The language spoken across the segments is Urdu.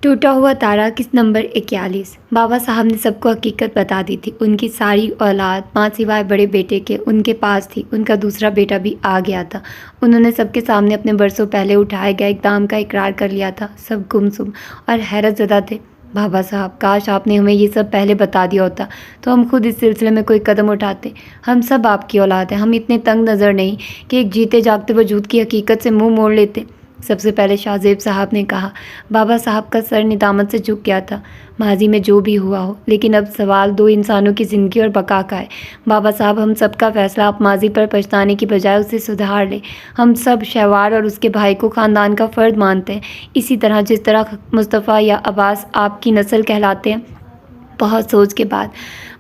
ٹوٹا ہوا تارا کس نمبر 41۔ بابا صاحب نے سب کو حقیقت بتا دی تھی۔ ان کی ساری اولاد ماں سوائے بڑے بیٹے کے ان کے پاس تھی۔ ان کا دوسرا بیٹا بھی آ گیا تھا۔ انہوں نے سب کے سامنے اپنے برسوں پہلے اٹھائے گئے اقدام کا اقرار کر لیا تھا۔ سب گمسم اور حیرت زدہ تھے۔ بابا صاحب، کاش آپ نے ہمیں یہ سب پہلے بتا دیا ہوتا تو ہم خود اس سلسلے میں کوئی قدم اٹھاتے۔ ہم سب آپ کی اولاد ہیں۔ ہم اتنے تنگ نظر نہیں کہ ایک جیتے جاگتے وجود کی حقیقت سے منہ موڑ لیتے۔ سب سے پہلے شاہ زیب صاحب نے کہا۔ بابا صاحب کا سر ندامت سے جھک گیا تھا۔ ماضی میں جو بھی ہوا ہو، لیکن اب سوال دو انسانوں کی زندگی اور بقا کا ہے۔ بابا صاحب، ہم سب کا فیصلہ آپ ماضی پر پچھتانے کی بجائے اسے سدھار لیں۔ ہم سب شہوار اور اس کے بھائی کو خاندان کا فرد مانتے ہیں، اسی طرح جس طرح مصطفیٰ یا عباس آپ کی نسل کہلاتے ہیں۔ بہت سوچ کے بعد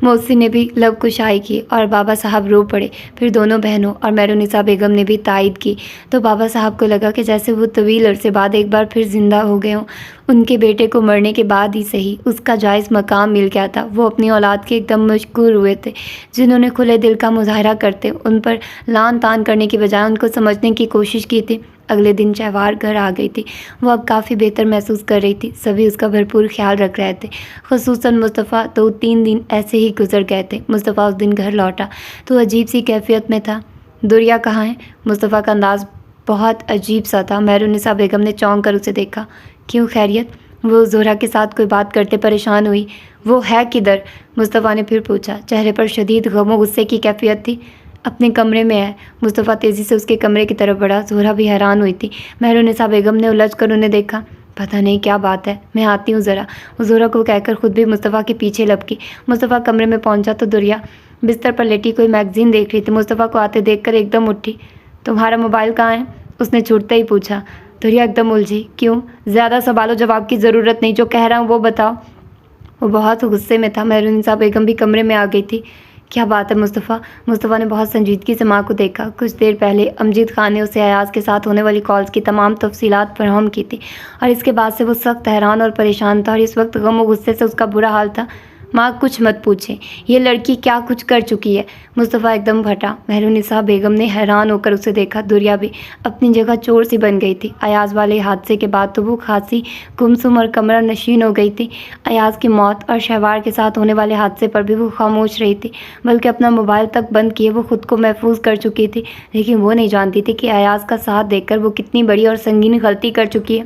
محسن نے بھی لب کشائی کی اور بابا صاحب رو پڑے۔ پھر دونوں بہنوں اور مہرالنساء بیگم نے بھی تائید کی تو بابا صاحب کو لگا کہ جیسے وہ طویل عرصے بعد ایک بار پھر زندہ ہو گئے ہوں۔ ان کے بیٹے کو مرنے کے بعد ہی صحیح اس کا جائز مقام مل گیا تھا۔ وہ اپنی اولاد کے ایک دم مشکور ہوئے تھے، جنہوں نے کھلے دل کا مظاہرہ کرتے ان پر لان تان کرنے کی بجائے ان کو سمجھنے کی کوشش کی تھی۔ اگلے دن شہوار گھر آ گئی تھی۔ وہ اب کافی بہتر محسوس کر رہی تھی۔ سبھی اس کا بھرپور خیال رکھ رہے تھے، خصوصاً مصطفیٰ۔ 2-3 دن ایسے ہی گزر گئے تھے۔ مصطفیٰ اس دن گھر لوٹا تو عجیب سی کیفیت میں تھا۔ دوریا کہاں ہے؟ مصطفیٰ کا انداز بہت عجیب سا تھا۔ مہرالنساء بیگم نے چونک کر اسے دیکھا۔ کیوں، خیریت؟ وہ زہرا کے ساتھ کوئی بات کرتے پریشان ہوئی۔ وہ ہے کدھر؟ مصطفیٰ نے پھر پوچھا۔ چہرے پر شدید غم و غصے کی کیفیت تھی۔ اپنے کمرے میں ہے۔ مصطفیٰ تیزی سے اس کے کمرے کی طرف بڑھا۔ زہرا بھی حیران ہوئی تھی۔ مہرالنساء بیگم نے الجھ کر انہیں دیکھا۔ پتہ نہیں کیا بات ہے، میں آتی ہوں ذرا، وہ زہرا کو کہہ کر خود بھی مصطفیٰ کے پیچھے لپکی۔ مصطفیٰ کمرے میں پہنچا تو دوریا بستر پر لیٹی کوئی میگزین دیکھ رہی تھی۔ مصطفیٰ کو آتے دیکھ کر ایک دم اٹھی۔ تمہارا موبائل کہاں ہے؟ اس نے چھوٹتے ہی پوچھا۔ دوریا ایک دم الجھی۔ کیوں؟ زیادہ سوال و جواب کی ضرورت نہیں، جو کہہ رہا ہوں وہ بتاؤ۔ وہ بہت غصے میں تھا۔ مہرالنساء بیگم بھی کمرے میں آ گئی تھی۔ کیا بات ہے مصطفیٰ؟ مصطفیٰ نے بہت سنجیدگی سے ماں کو دیکھا۔ کچھ دیر پہلے امجد خان نے اسے ایاز کے ساتھ ہونے والی کالز کی تمام تفصیلات فراہم کی تھی اور اس کے بعد سے وہ سخت حیران اور پریشان تھا اور اس وقت غم و غصے سے اس کا برا حال تھا۔ ماں، کچھ مت پوچھیں، یہ لڑکی کیا کچھ کر چکی ہے؟ مصطفیٰ ایک دم پھٹا۔ مہرالنساء بیگم نے حیران ہو کر اسے دیکھا۔ دوریا بھی اپنی جگہ چور سی بن گئی تھی۔ ایاز والے حادثے کے بعد تو وہ خاصی گمسم اور کمرہ نشین ہو گئی تھی۔ ایاز کی موت اور شہوار کے ساتھ ہونے والے حادثے پر بھی وہ خاموش رہی تھی، بلکہ اپنا موبائل تک بند کیے وہ خود کو محفوظ کر چکی تھی۔ لیکن وہ نہیں جانتی تھی کہ ایاز کا ساتھ دیکھ کر وہ کتنی بڑی اور سنگین غلطی کر چکی ہے۔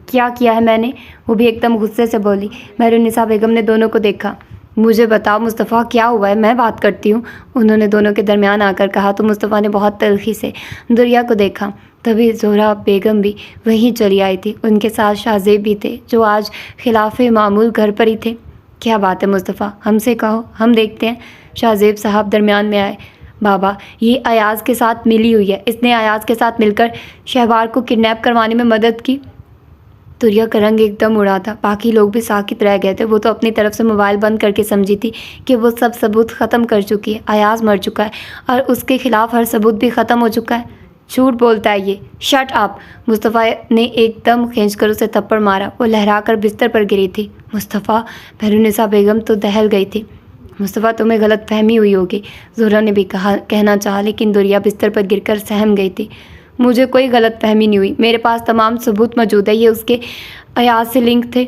کیا کیا ہے میں نے؟ وہ بھی ایک دم غصے سے بولی۔ مہرالنساء بیگم نے دونوں کو دیکھا۔ مجھے بتاؤ مصطفیٰ، کیا ہوا ہے؟ میں بات کرتی ہوں، انہوں نے دونوں کے درمیان آ کر کہا تو مصطفیٰ نے بہت تلخی سے دوریا کو دیکھا۔ تبھی زہرا بیگم بھی وہیں چلی آئی تھی۔ ان کے ساتھ شاہ زیب بھی تھے، جو آج خلاف معمول گھر پر ہی تھے۔ کیا بات ہے مصطفیٰ؟ ہم سے کہو، ہم دیکھتے ہیں۔ شاہ زیب صاحب درمیان میں آئے۔ بابا، یہ ایاز کے ساتھ ملی ہوئی ہے۔ اس نے ایاز کے ساتھ مل کر شہوار کو کڈنیپ کروانے میں مدد کی۔ دوریا کا رنگ ایک دم اڑا تھا۔ باقی لوگ بھی ساکت رہ گئے تھے۔ وہ تو اپنی طرف سے موبائل بند کر کے سمجھی تھی کہ وہ سب ثبوت ختم کر چکی ہے۔ ایاز مر چکا ہے اور اس کے خلاف ہر ثبوت بھی ختم ہو چکا ہے۔ جھوٹ بولتا ہے یہ۔ Shut up! مصطفیٰ نے ایک دم کھینچ کر اسے تھپڑ مارا۔ وہ لہرا کر بستر پر گری تھی۔ مصطفیٰ! مہرالنساء بیگم تو دہل گئی تھی۔ مصطفیٰ، تمہیں غلط فہمی ہوئی ہوگی، زہرا نے بھی کہنا چاہا، لیکن دوریا بستر پر گر کر سہم گئی تھی۔ مجھے کوئی غلط فہمی نہیں ہوئی، میرے پاس تمام ثبوت موجود ہے۔ یہ اس کے ایاز سے لنک تھے،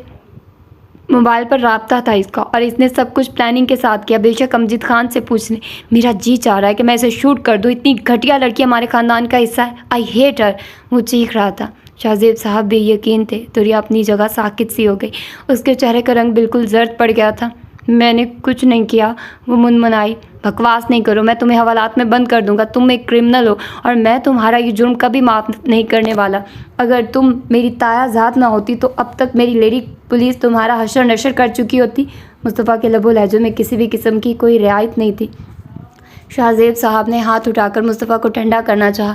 موبائل پر رابطہ تھا اس کا، اور اس نے سب کچھ پلاننگ کے ساتھ کیا۔ بے شک امجد خان سے پوچھ لیں، میرا جی چاہ رہا ہے کہ میں اسے شوٹ کر دوں۔ اتنی گھٹیا لڑکی ہمارے خاندان کا حصہ ہے۔ آئی ہیٹ ہر! وہ چیخ رہا تھا۔ شاہ زیب صاحب بھی یقین تھے۔ دوریا اپنی جگہ ساکت سی ہو گئی۔ اس کے چہرے کا رنگ بالکل زرد پڑ گیا تھا۔ میں نے کچھ نہیں کیا، وہ منمنائی۔ بکواس نہیں کرو، میں تمہیں حوالات میں بند کر دوں گا۔ تم ایک کرمنل ہو اور میں تمہارا یہ جرم کبھی معاف نہیں کرنے والا۔ اگر تم میری تایا ذات نہ ہوتی تو اب تک میری لیڈی پولیس تمہارا حشر نشر کر چکی ہوتی۔ مصطفیٰ کے لب و لہجے میں کسی بھی قسم کی کوئی رعایت نہیں تھی۔ شاہ زیب صاحب نے ہاتھ اٹھا کر مصطفیٰ کو ٹھنڈا کرنا چاہا۔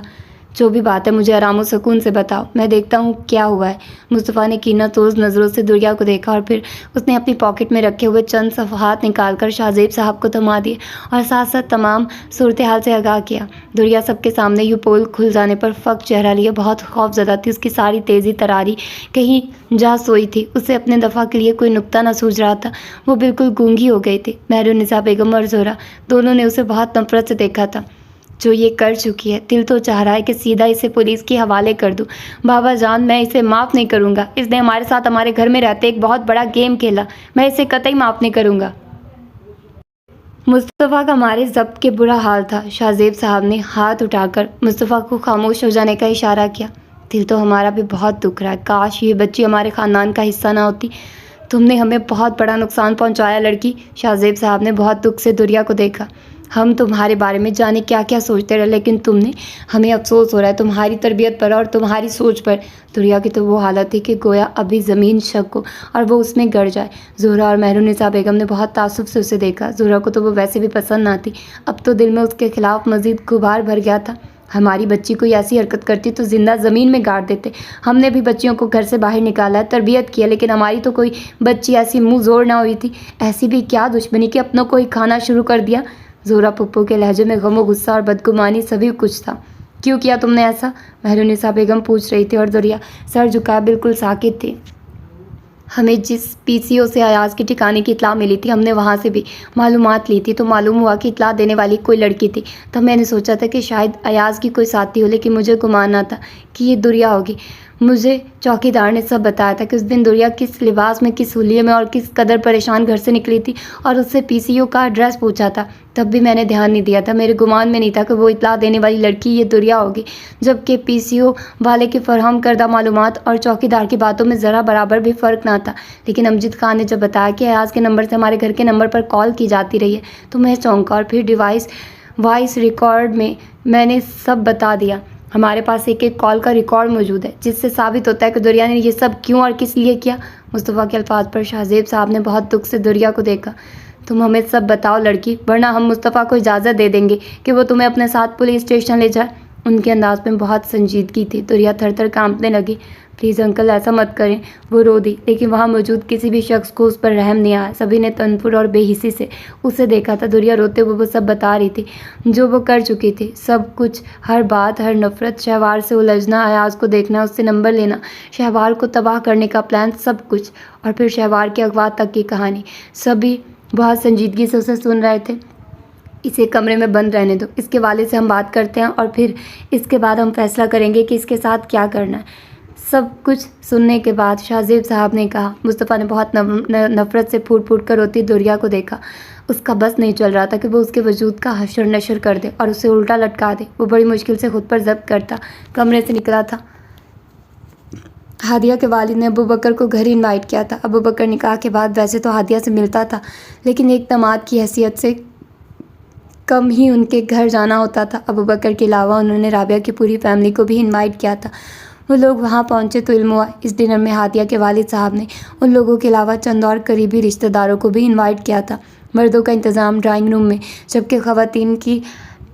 جو بھی بات ہے مجھے آرام و سکون سے بتاؤ، میں دیکھتا ہوں کیا ہوا ہے۔ مصطفیٰ نے کینہ توز نظروں سے دوریا کو دیکھا اور پھر اس نے اپنی پاکٹ میں رکھے ہوئے چند صفحات نکال کر شاہ زیب صاحب کو تھما دیے اور ساتھ ساتھ تمام صورتحال سے آگاہ کیا۔ دوریا سب کے سامنے یوں پول کھل جانے پر فق چہرہ لیے بہت خوف زدہ تھی۔ اس کی ساری تیزی تراری کہیں جا سوئی تھی۔ اسے اپنے دفاع کے لیے کوئی نکتہ نہ سوجھ رہا تھا۔ وہ بالکل گونگی ہو گئی تھی۔ مہرالنساء بیگم اور زہرا دونوں نے اسے بہت نفرت سے دیکھا تھا۔ جو یہ کر چکی ہے۔ دل تو چاہ رہا ہے کہ سیدھا اسے پولیس کے حوالے کر دوں۔ بابا جان، میں اسے معاف نہیں کروں گا۔ اس نے ہمارے ساتھ ہمارے گھر میں رہتے ایک بہت بڑا گیم کھیلا، میں اسے قطعی معاف نہیں کروں گا۔ مصطفیٰ کا ہمارے ضبط کے برا حال تھا۔ شاہ زیب صاحب نے ہاتھ اٹھا کر مصطفیٰ کو خاموش ہو جانے کا اشارہ کیا۔ دل تو ہمارا بھی بہت دکھ رہا ہے، کاش یہ بچی ہمارے خاندان کا حصہ نہ ہوتی۔ تم نے ہمیں بہت بڑا نقصان پہنچایا لڑکی۔ شاہ زیب صاحب نے بہت دکھ سے دریا کو دیکھا۔ ہم تمہارے بارے میں جانے کیا کیا سوچتے رہے، لیکن تم نے، ہمیں افسوس ہو رہا ہے تمہاری تربیت پر اور تمہاری سوچ پر۔ دریا کی تو وہ حالت تھی کہ گویا ابھی زمین شک ہو اور وہ اس میں گڑ جائے۔ زہرا اور مہرالنساء بیگم نے بہت تعصب سے اسے دیکھا۔ زہرا کو تو وہ ویسے بھی پسند نہ تھی، اب تو دل میں اس کے خلاف مزید غبار بھر گیا تھا۔ ہماری بچی کوئی ایسی حرکت کرتی تو زندہ زمین میں گاڑ دیتے۔ ہم نے بھی بچیوں کو گھر سے باہر نکالا ہے، تربیت کی ہے، لیکن ہماری تو کوئی بچی ایسی منہ زور نہ ہوئی تھی۔ ایسی بھی کیا دشمنی کہ اپنوں کو ہی کھانا شروع کر دیا۔ زہرا پھپھو کے لہجے میں غم و غصہ اور بدگمانی سبھی کچھ تھا۔ کیوں کیا تم نے ایسا؟ مہرالنساء بیگم پوچھ رہی تھی اور دریا سر جھکائے بالکل ساکت تھی۔ ہمیں جس PCO سے ایاز کے ٹھکانے کی اطلاع ملی تھی، ہم نے وہاں سے بھی معلومات لی تھی، تو معلوم ہوا کہ اطلاع دینے والی کوئی لڑکی تھی۔ تب میں نے سوچا تھا کہ شاید ایاز کی کوئی ساتھی ہو، لیکن مجھے گمان نہ تھا کہ یہ دریا ہوگی۔ مجھے چوکیدار نے سب بتایا تھا کہ اس دن دریا کس لباس میں، کس حلیے میں اور کس قدر پریشان گھر سے نکلی تھی، اور اس سے PCO کا ایڈریس پوچھا تھا۔ تب بھی میں نے دھیان نہیں دیا تھا، میرے گمان میں نہیں تھا کہ وہ اطلاع دینے والی لڑکی یہ دریا ہوگی، جبکہ PCO والے کی فراہم کردہ معلومات اور چوکیدار کی باتوں میں ذرا برابر بھی فرق نہ تھا۔ لیکن امجد خان نے جب بتایا کہ ایاز کے نمبر سے ہمارے گھر کے نمبر پر کال کی جاتی رہی ہے تو میں چونکا، اور پھر وائس ریکارڈ میں نے سب بتا دیا۔ ہمارے پاس ایک کال کا ریکارڈ موجود ہے جس سے ثابت ہوتا ہے کہ دریا نے یہ سب کیوں اور کس لیے کیا۔ مصطفیٰ کے الفاظ پر شاہ زیب صاحب نے بہت دکھ سے دریا کو دیکھا۔ تم ہمیں سب بتاؤ لڑکی، ورنہ ہم مصطفیٰ کو اجازت دے دیں گے کہ وہ تمہیں اپنے ساتھ پولیس اسٹیشن لے جائے۔ ان کے انداز میں بہت سنجیدگی تھی۔ دریا تھر تھر کانپنے لگی۔ پلیز انکل ایسا مت کریں، وہ رو دی، لیکن وہاں موجود کسی بھی شخص کو اس پر رحم نہیں آیا۔ سبھی نے تنفر اور بے حسی سے اسے دیکھا تھا۔ دریا روتے ہوئے وہ سب بتا رہی تھی جو وہ کر چکی تھی، سب کچھ، ہر بات، ہر نفرت، شہوار سے الجھنا، ایاز کو دیکھنا، اس سے نمبر لینا، شہوار کو تباہ کرنے کا پلان، سب کچھ، اور پھر شہوار کے اغوا تک کی کہانی۔ سبھی بہت سنجیدگی سے اسے سن رہے تھے۔ اسے کمرے میں بند رہنے دو، اس کے والد سے ہم بات کرتے ہیں اور پھر اس کے بعد ہم فیصلہ کریں گے کہ اس کے ساتھ کیا کرنا ہے۔ سب کچھ سننے کے بعد شاہ زیب صاحب نے کہا۔ مصطفیٰ نے بہت نفرت سے پھوٹ پھوٹ کر روتی دریا کو دیکھا۔ اس کا بس نہیں چل رہا تھا کہ وہ اس کے وجود کا حشر نشر کر دے اور اسے الٹا لٹکا دے۔ وہ بڑی مشکل سے خود پر ضبط کرتا کمرے سے نکلا تھا۔ ہادیہ کے والد نے ابو بکر کو گھر انوائٹ کیا تھا۔ ابو بکر نکاح کے بعد ویسے تو ہادیہ سے ملتا تھا، لیکن ایک داماد کی حیثیت سے کم ہی ان کے گھر جانا ہوتا تھا۔ ابو بکر کے علاوہ انہوں نے رابعہ کی پوری فیملی کو بھی انوائٹ کیا تھا۔ وہ لوگ وہاں پہنچے تو علم ہوا اس ڈنر میں ہادیہ کے والد صاحب نے ان لوگوں کے علاوہ چند اور قریبی رشتہ داروں کو بھی انوائٹ کیا تھا۔ مردوں کا انتظام ڈرائنگ روم میں، جبکہ خواتین کی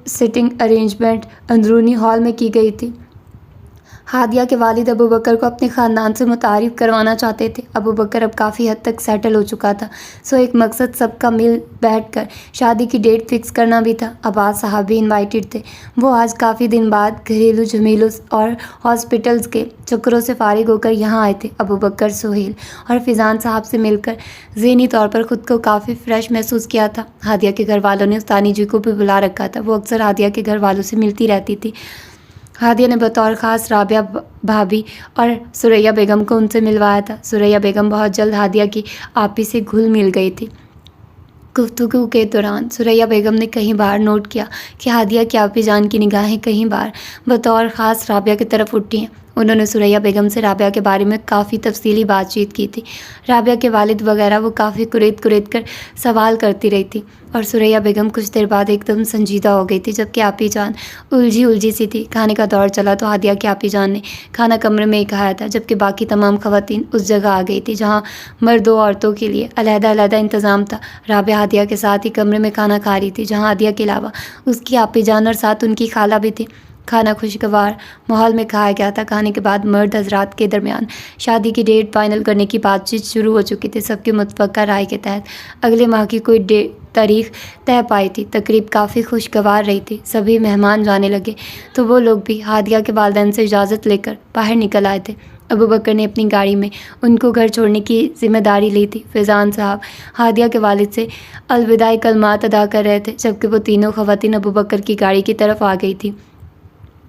سٹنگ ارینجمنٹ اندرونی ہال میں کی گئی تھی۔ ہادیہ کے والد ابو بکر کو اپنے خاندان سے متعارف کروانا چاہتے تھے۔ ابو بکر اب کافی حد تک سیٹل ہو چکا تھا، سو ایک مقصد سب کا مل بیٹھ کر شادی کی ڈیٹ فکس کرنا بھی تھا۔ عباس صاحب بھی انوائٹڈ تھے۔ وہ آج کافی دن بعد گھریلو جھمیلوں اور ہاسپٹلز کے چکروں سے فارغ ہو کر یہاں آئے تھے۔ ابو بکر، سہیل اور فیضان صاحب سے مل کر ذہنی طور پر خود کو کافی فریش محسوس کیا تھا۔ ہادیہ کے گھر والوں نے استانی جی کو بھی بلا رکھا تھا، وہ اکثر ہادیہ کے گھر والوں سے ملتی رہتی تھی۔ ہادیہ نے بطور خاص رابعہ بھابھی اور ثریا بیگم کو ان سے ملوایا تھا۔ ثریا بیگم بہت جلد ہادیہ کی آپی سے گھل مل گئی تھی۔ گفتگو کے دوران ثریا بیگم نے کئی بار نوٹ کیا کہ ہادیہ کی آپی جان کی نگاہیں کئی بار بطور خاص رابعہ کی طرف اٹھی ہیں۔ انہوں نے ثریا بیگم سے رابعہ کے بارے میں کافی تفصیلی بات چیت کی تھی۔ رابعہ کے والد وغیرہ وہ کافی کریت کر سوال کرتی رہی تھی، اور ثریا بیگم کچھ دیر بعد ایک دم سنجیدہ ہو گئی تھی، جبکہ آپی جان الجھی سی تھی۔ کھانے کا دور چلا تو ہادیہ کی آپی جان نے کھانا کمرے میں ہی کھایا تھا، جبکہ باقی تمام خواتین اس جگہ آ گئی تھی جہاں مردوں عورتوں کے لیے علیحدہ انتظام تھا۔ رابعہ ہادیہ کے ساتھ ہی کمرے میں کھانا کھا رہی تھی، جہاں ہادیہ کے علاوہ اس کی آپی جان اور ساتھ ان کی خالہ بھی تھی۔ کھانا خوشگوار ماحول میں کھایا گیا تھا۔ کھانے کے بعد مرد حضرات کے درمیان شادی کی ڈیٹ فائنل کرنے کی بات چیت شروع ہو چکی تھی۔ سب کی متفقہ رائے کے تحت اگلے ماہ کی کوئی تاریخ طے پائی تھی۔ تقریب کافی خوشگوار رہی تھی۔ سبھی مہمان جانے لگے تو وہ لوگ بھی ہادیہ کے والدین سے اجازت لے کر باہر نکل آئے تھے۔ ابو بکر نے اپنی گاڑی میں ان کو گھر چھوڑنے کی ذمہ داری لی تھی۔ فیضان صاحب ہادیہ کے والد سے الوداعی کلمات ادا کر رہے تھے جبکہ وہ تینوں خواتین ابو بکر کی گاڑی کی طرف آ گئی تھی۔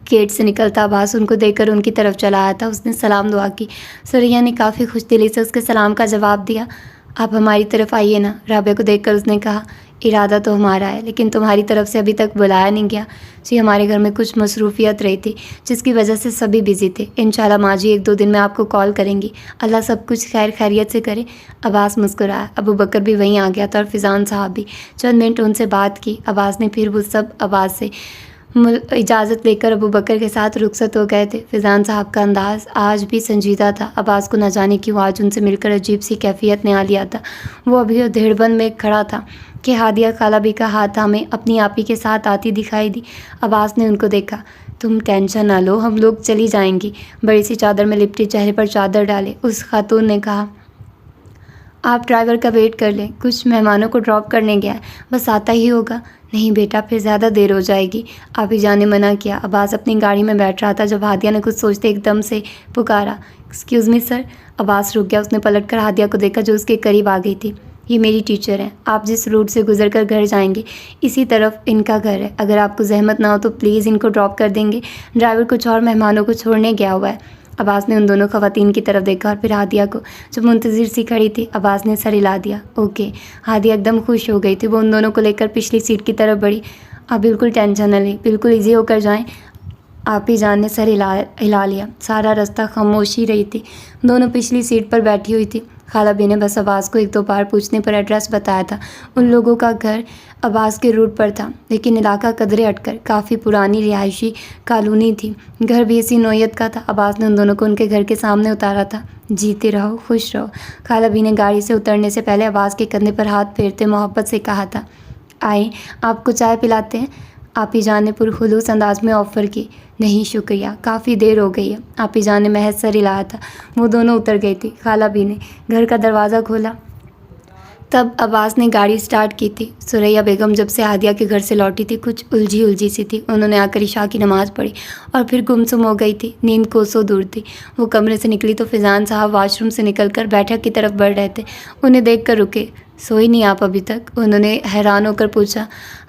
گیٹ سے نکلتا عباس ان کو دیکھ کر ان کی طرف چلا آیا تھا۔ اس نے سلام دعا کی۔ ثریا نے کافی خوش دلی سے اس کے سلام کا جواب دیا۔ آپ ہماری طرف آئیے نا۔ رابعہ کو دیکھ کر اس نے کہا، ارادہ تو ہمارا ہے لیکن تمہاری طرف سے ابھی تک بلایا نہیں گیا۔ جی ہمارے گھر میں کچھ مصروفیت رہی تھی جس کی وجہ سے سبھی بزی تھے۔ انشاءاللہ ماں جی 1-2 دن میں آپ کو کال کریں گی۔ اللہ سب کچھ خیر خیریت سے کرے۔ عباس مسکرایا۔ ابو بکر بھی وہیں آ گیا تھا اور فیضان صاحب بھی۔ چند منٹ ان سے بات کی۔ عباس نے پھر وہ سب عباس سے اجازت لے کر ابو بکر کے ساتھ رخصت ہو گئے تھے۔ فیضان صاحب کا انداز آج بھی سنجیدہ تھا۔ عباس کو نہ جانے کیوں آج ان سے مل کر عجیب سی کیفیت نے آ لیا تھا۔ وہ ابھی دھیڑ بند میں کھڑا تھا کہ ہادیہ خالہ بھی کا ہاتھ تھامے اپنی آپی کے ساتھ آتی دکھائی دی۔ عباس نے ان کو دیکھا۔ تم ٹینشن نہ لو، ہم لوگ چلی جائیں گی۔ بڑی سی چادر میں لپٹی چہرے پر چادر ڈالے اس خاتون نے کہا، آپ ڈرائیور کا ویٹ کر لیں، کچھ مہمانوں کو ڈراپ کرنے گیا ہے، بس آتا ہی ہوگا۔ نہیں بیٹا پھر زیادہ دیر ہو جائے گی، آپی جان نے منع کیا۔ عباس اپنی گاڑی میں بیٹھ رہا تھا جب ہادیہ نے کچھ سوچتے ایک دم سے پکارا، ایکسکیوز می سر۔ عباس رک گیا۔ اس نے پلٹ کر ہادیہ کو دیکھا جو اس کے قریب آ گئی تھی۔ یہ میری ٹیچر ہیں، آپ جس روٹ سے گزر کر گھر جائیں گے اسی طرف ان کا گھر ہے۔ اگر آپ کو زحمت نہ ہو تو پلیز ان کو ڈراپ کر دیں گے، ڈرائیور کچھ اور مہمانوں کو چھوڑنے گیا ہوا ہے۔ عباس نے ان دونوں خواتین کی طرف دیکھا اور پھر ہادیہ کو جو منتظر سی کھڑی تھی۔ عباس نے سر ہلا دیا۔ اوکے۔ ہادیہ ایک دم خوش ہو گئی تھی۔ وہ ان دونوں کو لے کر پچھلی سیٹ کی طرف بڑھی۔ آپ بالکل ٹینشن نہ لیں، بالکل ایزی ہو کر جائیں۔ آپی جان نے سر ہلا لیا۔ سارا راستہ خاموشی رہی تھی۔ دونوں پچھلی سیٹ پر بیٹھی ہوئی تھی۔ خالہ بھی نے بس عباس کو 1-2 بار پوچھنے پر ایڈریس بتایا تھا۔ ان لوگوں کا گھر عباس کے روٹ پر تھا لیکن علاقہ قدرے ہٹ کر کافی پرانی رہائشی کالونی تھی۔ گھر بھی اسی نوعیت کا تھا۔ عباس نے ان دونوں کو ان کے گھر کے سامنے اتارا تھا۔ جیتے رہو، خوش رہو۔ خالہ بھی نے گاڑی سے اترنے سے پہلے عباس کے کندھے پر ہاتھ پھیرتے محبت سے کہا تھا، آئیں آپ کو چائے پلاتے ہیں۔ آپی جان نے پرخلوص انداز میں آفر کی۔ نہیں شکریہ، کافی دیر ہو گئی ہے۔ آپی جان نے محض سر ہلایا تھا۔ وہ دونوں اتر گئی تھی۔ خالہ بھی نے گھر کا دروازہ کھولا تب عباس نے گاڑی سٹارٹ کی تھی۔ ثریا بیگم جب سے ہادیہ کے گھر سے لوٹی تھی کچھ الجھی سی تھی۔ انہوں نے آ کر عشاء کی نماز پڑھی اور پھر گمسم ہو گئی تھی۔ نیند کوسوں دور تھی۔ وہ کمرے سے نکلی تو فیضان صاحب واش روم سے نکل کر بیٹھک کی طرف بڑھ رہے تھے۔ انہیں دیکھ کر رکے۔ سوئی نہیں آپ ابھی تک؟ انہوں نے حیران ہو کر پوچھا۔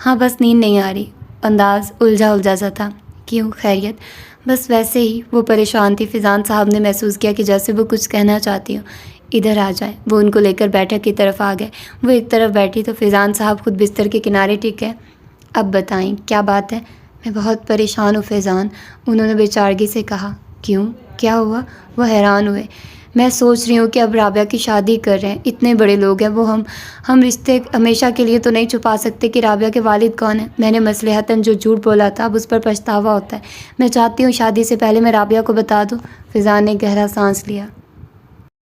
ہاں بس نیند نہیں آ رہی۔ انداز الجھا سا تھا۔ کیوں، خیریت؟ بس ویسے ہی۔ وہ پریشان تھی۔ فیضان صاحب نے محسوس کیا کہ جیسے وہ کچھ کہنا چاہتی ہو۔ ادھر آ جائیں۔ وہ ان کو لے کر بیٹھک کی طرف آ گئے۔ وہ ایک طرف بیٹھی تو فیضان صاحب خود بستر کے کنارے ٹک گئے۔ اب بتائیں کیا بات ہے؟ میں بہت پریشان ہوں فیضان، انہوں نے بے چارگی سے کہا۔ کیوں، کیا ہوا؟ وہ حیران ہوئے۔ میں سوچ رہی ہوں کہ اب رابعہ کی شادی کر رہے ہیں، اتنے بڑے لوگ ہیں وہ، ہم رشتے ہمیشہ کے لیے تو نہیں چھپا سکتے کہ رابعہ کے والد کون ہیں۔ میں نے مصلحتاً جو جھوٹ بولا تھا اب اس پر پچھتاوا ہوتا ہے۔ میں چاہتی ہوں شادی سے پہلے میں رابعہ کو بتا دوں۔ فیضان نے گہرا سانس لیا۔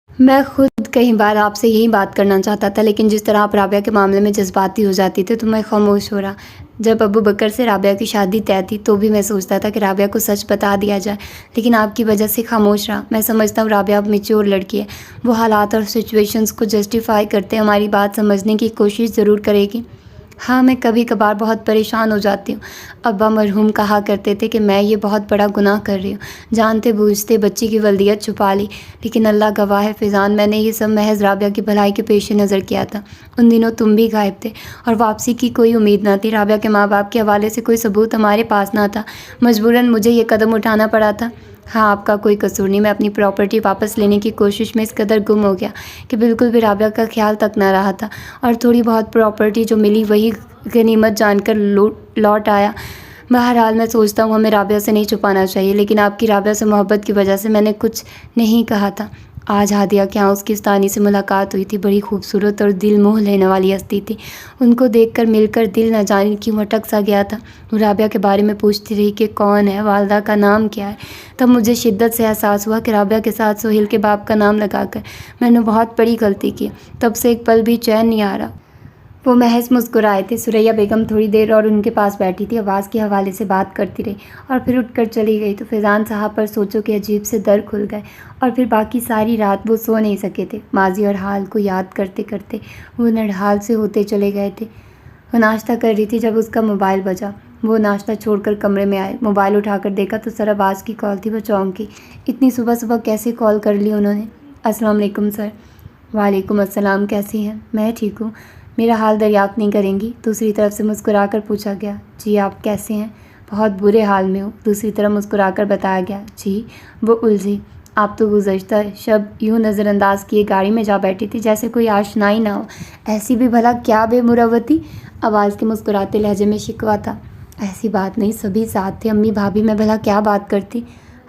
میں خود کئی بار آپ سے یہی بات کرنا چاہتا تھا لیکن جس طرح آپ رابعہ کے معاملے میں جذباتی ہو جاتی تھی تو میں خاموش ہو رہا۔ جب ابو بکر سے رابعہ کی شادی طے تھی تو بھی میں سوچتا تھا کہ رابعہ کو سچ بتا دیا جائے لیکن آپ کی وجہ سے خاموش رہا۔ میں سمجھتا ہوں رابعہ اب میچور لڑکی ہے، وہ حالات اور سچویشنز کو جسٹیفائی کرتے ہماری بات سمجھنے کی کوشش ضرور کرے گی۔ ہاں میں کبھی کبھار بہت پریشان ہو جاتی ہوں۔ ابا مرحوم کہا کرتے تھے کہ میں یہ بہت بڑا گناہ کر رہی ہوں، جانتے بوجھتے بچی کی ولدیت چھپا لی، لیکن اللہ گواہ ہے فیضان میں نے یہ سب محض رابعہ کی بھلائی کے پیش نظر کیا تھا۔ ان دنوں تم بھی غائب تھے اور واپسی کی کوئی امید نہ تھی۔ رابعہ کے ماں باپ کے حوالے سے کوئی ثبوت ہمارے پاس نہ تھا، مجبوراً مجھے یہ قدم اٹھانا پڑا تھا۔ ہاں آپ کا کوئی قصور نہیں، میں اپنی پراپرٹی واپس لینے کی کوشش میں اس قدر گم ہو گیا کہ بالکل بھی رابعہ کا خیال تک نہ رہا تھا، اور تھوڑی بہت پراپرٹی جو ملی وہی غنیمت جان کر لوٹ آیا۔ بہرحال میں سوچتا ہوں ہمیں رابعہ سے نہیں چھپانا چاہیے، لیکن آپ کی رابعہ سے محبت کی وجہ سے میں نے کچھ نہیں کہا تھا۔ آج ہادیہ کے یہاں اس کی استانی سے ملاقات ہوئی تھی، بڑی خوبصورت اور دل موہ لینے والی ہستی تھی۔ ان کو دیکھ کر مل کر دل نہ جانے کیوں اٹک سا گیا تھا۔ وہ رابعہ کے بارے میں پوچھتی رہی کہ کون ہے، والدہ کا نام کیا ہے۔ تب مجھے شدت سے احساس ہوا کہ رابعہ کے ساتھ سہیل کے باپ کا نام لگا کر میں نے بہت بڑی غلطی کی۔ تب سے ایک پل بھی چین نہیں آ رہا۔ وہ محض مسکرائے تھے۔ ثریا بیگم تھوڑی دیر اور ان کے پاس بیٹھی تھی، آواز کے حوالے سے بات کرتی رہی اور پھر اٹھ کر چلی گئی تو فیضان صاحب پر سوچو کہ عجیب سے در کھل گئے، اور پھر باقی ساری رات وہ سو نہیں سکے تھے۔ ماضی اور حال کو یاد کرتے کرتے وہ نڈھال سے ہوتے چلے گئے تھے۔ وہ ناشتہ کر رہی تھی جب اس کا موبائل بجا۔ وہ ناشتہ چھوڑ کر کمرے میں آئے، موبائل اٹھا کر دیکھا تو سر عباس کی کال تھی۔ وہ چونکی، اتنی صبح صبح کیسے کال کر لی انہوں نے؟ السلام علیکم سر۔ وعلیکم السلام، کیسی ہیں؟ میں ٹھیک ہوں۔ میرا حال دریافت نہیں کریں گی؟ دوسری طرف سے مسکرا کر پوچھا گیا۔ جی آپ کیسے ہیں؟ بہت برے حال میں ہوں، دوسری طرف مسکرا کر بتایا گیا۔ جی؟ وہ الجھی۔ آپ تو گزشتہ شب یوں نظر انداز کیے گاڑی میں جا بیٹھی تھی جیسے کوئی آشنائی نہ ہو، ایسی بھی بھلا کیا بے مروتی؟ عباس کے مسکراتے لہجے میں شکوہ تھا۔ ایسی بات نہیں، سبھی ساتھ تھے، امی بھابھی، میں بھلا کیا بات کرتی،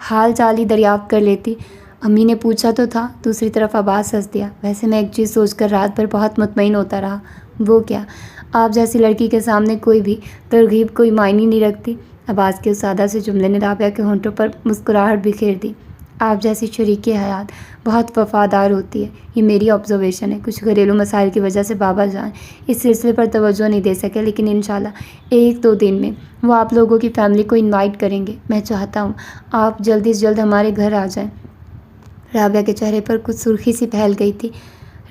حال چال ہی دریافت کر لیتی، امی نے پوچھا تو تھا۔ دوسری طرف عباس ہنس دیا۔ ویسے میں ایک چیز سوچ کر رات بھر بہت مطمئن ہوتا رہا۔ وہ کیا؟ آپ جیسی لڑکی کے سامنے کوئی بھی ترغیب کوئی معنی نہیں رکھتی۔ عباس کے اس سادہ سے جملے نے رابعہ کے ہونٹوں پر مسکراہٹ بکھیر دی۔ آپ جیسی شریک حیات بہت وفادار ہوتی ہے، یہ میری آبزرویشن ہے۔ کچھ گھریلو مسائل کی وجہ سے بابا جان اس سلسلے پر توجہ نہیں دے سکے، لیکن انشاءاللہ 1-2 دن میں وہ آپ لوگوں کی فیملی کو انوائٹ کریں گے۔ میں چاہتا ہوں آپ جلد سے جلد ہمارے گھر آ جائیں۔ رابعہ کے چہرے پر کچھ سرخی سی پھیل گئی تھی۔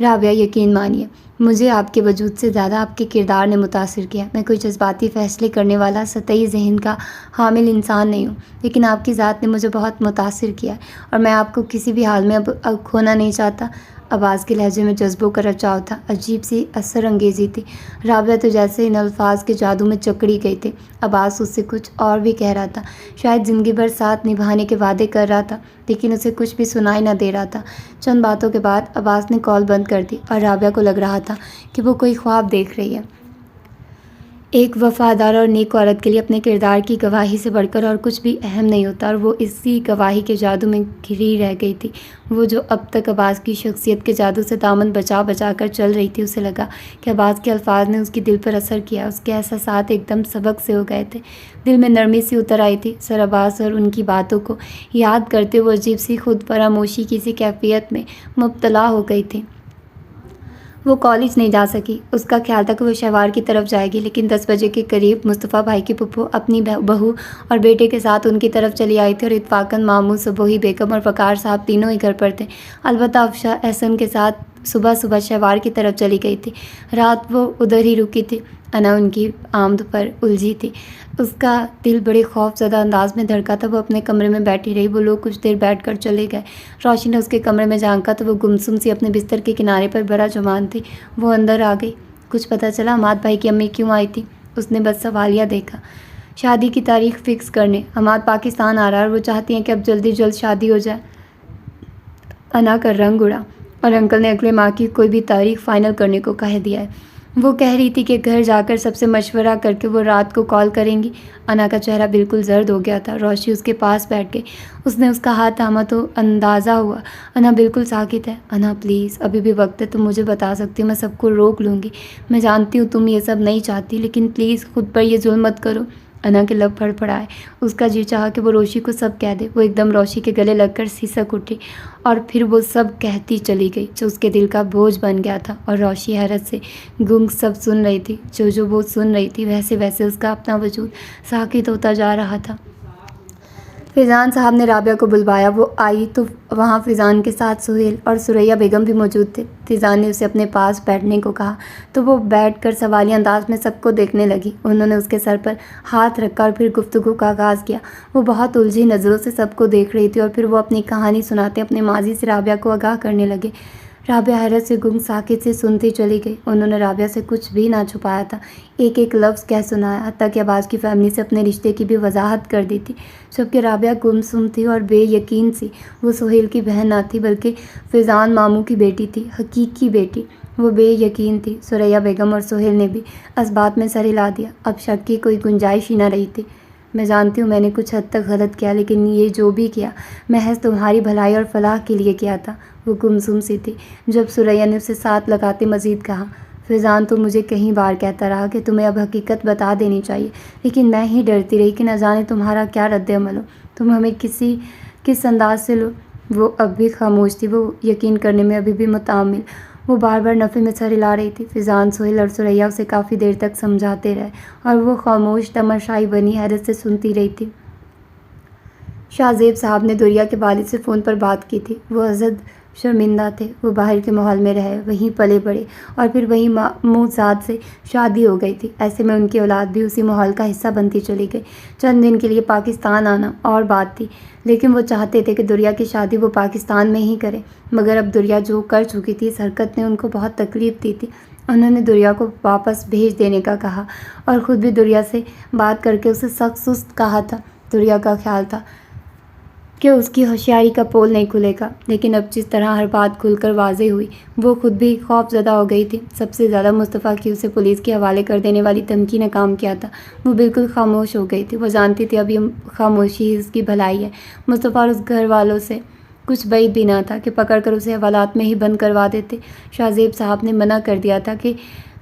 رابعہ، یقین مانیے، مجھے آپ کے وجود سے زیادہ آپ کے کردار نے متاثر کیا۔ میں کوئی جذباتی فیصلے کرنے والا سطحی ذہن کا حامل انسان نہیں ہوں، لیکن آپ کی ذات نے مجھے بہت متاثر کیا ہے اور میں آپ کو کسی بھی حال میں اب کھونا نہیں چاہتا۔ عباس کے لہجے میں جذبوں کا رچاؤ تھا، عجیب سی اثر انگیزی تھی۔ رابعہ تو جیسے ان الفاظ کے جادو میں جکڑی گئی تھی۔ عباس اس سے کچھ اور بھی کہہ رہا تھا، شاید زندگی بھر ساتھ نبھانے کے وعدے کر رہا تھا، لیکن اسے کچھ بھی سنائی نہ دے رہا تھا۔ چند باتوں کے بعد عباس نے کال بند کر دی اور رابعہ کو لگ رہا تھا کہ وہ کوئی خواب دیکھ رہی ہے۔ ایک وفادار اور نیک عورت کے لیے اپنے کردار کی گواہی سے بڑھ کر اور کچھ بھی اہم نہیں ہوتا، اور وہ اسی گواہی کے جادو میں گھری رہ گئی تھی۔ وہ جو اب تک عباس کی شخصیت کے جادو سے دامن بچا بچا کر چل رہی تھی، اسے لگا کہ عباس کے الفاظ نے اس کی دل پر اثر کیا۔ اس کے احساسات ایک دم سبک سے ہو گئے تھے، دل میں نرمی سی اتر آئی تھی۔ سر عباس اور ان کی باتوں کو یاد کرتے وہ عجیب سی خود فراموشی کی سی کیفیت میں مبتلا ہو گئی تھی۔ وہ کالج نہیں جا سکی۔ اس کا خیال تھا کہ وہ شہوار کی طرف جائے گی، لیکن 10 بجے کے قریب مصطفیٰ بھائی کی پھپھو اپنی بہو اور بیٹے کے ساتھ ان کی طرف چلی آئی تھی، اور اتفاقاً ماموں، سبوہی بیگم اور وقار صاحب تینوں ہی گھر پر تھے۔ البتہ افشا احسن کے ساتھ صبح صبح شہوار کی طرف چلی گئی تھی۔ رات وہ ادھر ہی رکی تھی۔ انا ان کی آمد پر الجھی تھی۔ اس کا دل بڑے خوف زدہ انداز میں دھڑکا تھا۔ وہ اپنے کمرے میں بیٹھی رہی۔ وہ لوگ کچھ دیر بیٹھ کر چلے گئے۔ روشنی نے اس کے کمرے میں جھانکا تو وہ گمسم سی اپنے بستر کے کنارے پر براجمان تھی۔ وہ اندر آ گئی۔ کچھ پتہ چلا حماد بھائی کی امی کیوں آئی تھی؟ اس نے بس سوالیہ دیکھا۔ شادی کی تاریخ فکس کرنے۔ حماد پاکستان آ رہا ہے اور وہ چاہتی ہیں کہ اب جلدی جلد شادی ہو جائے۔ انا کا رنگ اڑا، اور انکل نے اگلے ماہ کی کوئی بھی تاریخ فائنل کرنے کو کہہ دیا ہے۔ وہ کہہ رہی تھی کہ گھر جا کر سب سے مشورہ کر کے وہ رات کو کال کریں گی۔ انا کا چہرہ بالکل زرد ہو گیا تھا۔ روشی اس کے پاس بیٹھ گئی۔ اس نے اس کا ہاتھ تھاما تو اندازہ ہوا انا بالکل ساکت ہے۔ انا پلیز، ابھی بھی وقت ہے، تم مجھے بتا سکتی ہو، میں سب کو روک لوں گی۔ میں جانتی ہوں تم یہ سب نہیں چاہتی، لیکن پلیز خود پر یہ ظلم مت کرو۔ انا کے لب پھڑپھڑائے۔ اس کا جی چاہا کہ وہ روشی کو سب کہہ دے۔ وہ ایک دم روشی کے گلے لگ کر سسک اٹھی، اور پھر وہ سب کہتی چلی گئی جو اس کے دل کا بوجھ بن گیا تھا، اور روشی حیرت سے گنگ سب سن رہی تھی۔ جو وہ سن رہی تھی، ویسے ویسے اس کا اپنا وجود ساکت ہوتا جا رہا تھا۔ فیضان صاحب نے رابعہ کو بلوایا۔ وہ آئی تو وہاں فیضان کے ساتھ سہیل اور ثریا بیگم بھی موجود تھے۔ فیضان نے اسے اپنے پاس بیٹھنے کو کہا تو وہ بیٹھ کر سوالیہ انداز میں سب کو دیکھنے لگی۔ انہوں نے اس کے سر پر ہاتھ رکھا اور پھر گفتگو کا آغاز کیا۔ وہ بہت الجھی نظروں سے سب کو دیکھ رہی تھی، اور پھر وہ اپنی کہانی سناتے اپنے ماضی سے رابعہ کو آگاہ کرنے لگے۔ رابعہ حیرت سے گنگ ساکت سے سنتی چلی گئی۔ انہوں نے رابعہ سے کچھ بھی نہ چھپایا تھا، ایک ایک لفظ کہہ سنایا، حتیٰ کہ عباس کی فیملی سے اپنے رشتے کی بھی وضاحت کر دی تھی۔ جبکہ رابعہ گمسم تھی اور بے یقین سی۔ وہ سہیل کی بہن نہ تھی، بلکہ فیضان ماموں کی بیٹی تھی، حقیقی بیٹی۔ وہ بے یقین تھی۔ ثریا بیگم اور سہیل نے بھی اس بات میں سر ہلا دیا۔ اب شک کی کوئی گنجائش ہی نہ رہی تھی۔ میں جانتی ہوں میں نے کچھ حد تک غلط کیا، لیکن یہ جو بھی کیا محض تمہاری بھلائی اور فلاح کے لیے کیا تھا۔ وہ گمسم سی تھی۔ جب ثریا نے اسے ساتھ لگاتے مزید کہا، فیضان تو مجھے کئی بار کہتا رہا کہ تمہیں اب حقیقت بتا دینی چاہیے، لیکن میں ہی ڈرتی رہی کہ نہ جانے تمہارا کیا رد عمل ہو، تم ہمیں کس انداز سے لو۔ وہ اب بھی خاموش تھی۔ وہ یقین کرنے میں ابھی بھی متعامل۔ وہ بار بار نفی میں سر ہلا رہی تھی۔ فیضان، سہیل اور ثریا اسے کافی دیر تک سمجھاتے رہے، اور وہ خاموش تماشائی بنی حیرت سے سنتی رہی تھی۔ شاہ زیب صاحب نے دوریا کے والد سے فون پر بات کی تھی۔ وہ ازد شرمندہ تھے۔ وہ باہر کے ماحول میں رہے، وہیں پلے بڑھے اور پھر وہیں معموزات سے شادی ہو گئی تھی۔ ایسے میں ان کی اولاد بھی اسی ماحول کا حصہ بنتی چلی گئی۔ چند دن کے لیے پاکستان آنا اور بات تھی، لیکن وہ چاہتے تھے کہ دریا کی شادی وہ پاکستان میں ہی کرے، مگر اب دریا جو کر چکی تھی، اس حرکت نے ان کو بہت تکلیف دی تھی۔ انہوں نے دریا کو واپس بھیج دینے کا کہا اور خود بھی دریا سے بات کر کے اسے سخت سست کہا تھا۔ دریا کا خیال تھا کہ اس کی ہوشیاری کا پول نہیں کھلے گا، لیکن اب جس طرح ہر بات کھل کر واضح ہوئی، وہ خود بھی خوف زدہ ہو گئی تھی۔ سب سے زیادہ مصطفیٰ کی اسے پولیس کے حوالے کر دینے والی دھمکی نے کام کیا تھا۔ وہ بالکل خاموش ہو گئی تھی۔ وہ جانتی تھی اب یہ خاموشی ہی اس کی بھلائی ہے۔ مصطفیٰ اور اس گھر والوں سے کچھ بعید بھی نہ تھا کہ پکڑ کر اسے حوالات میں ہی بند کروا دیتے۔ شاہ زیب صاحب نے منع کر دیا تھا کہ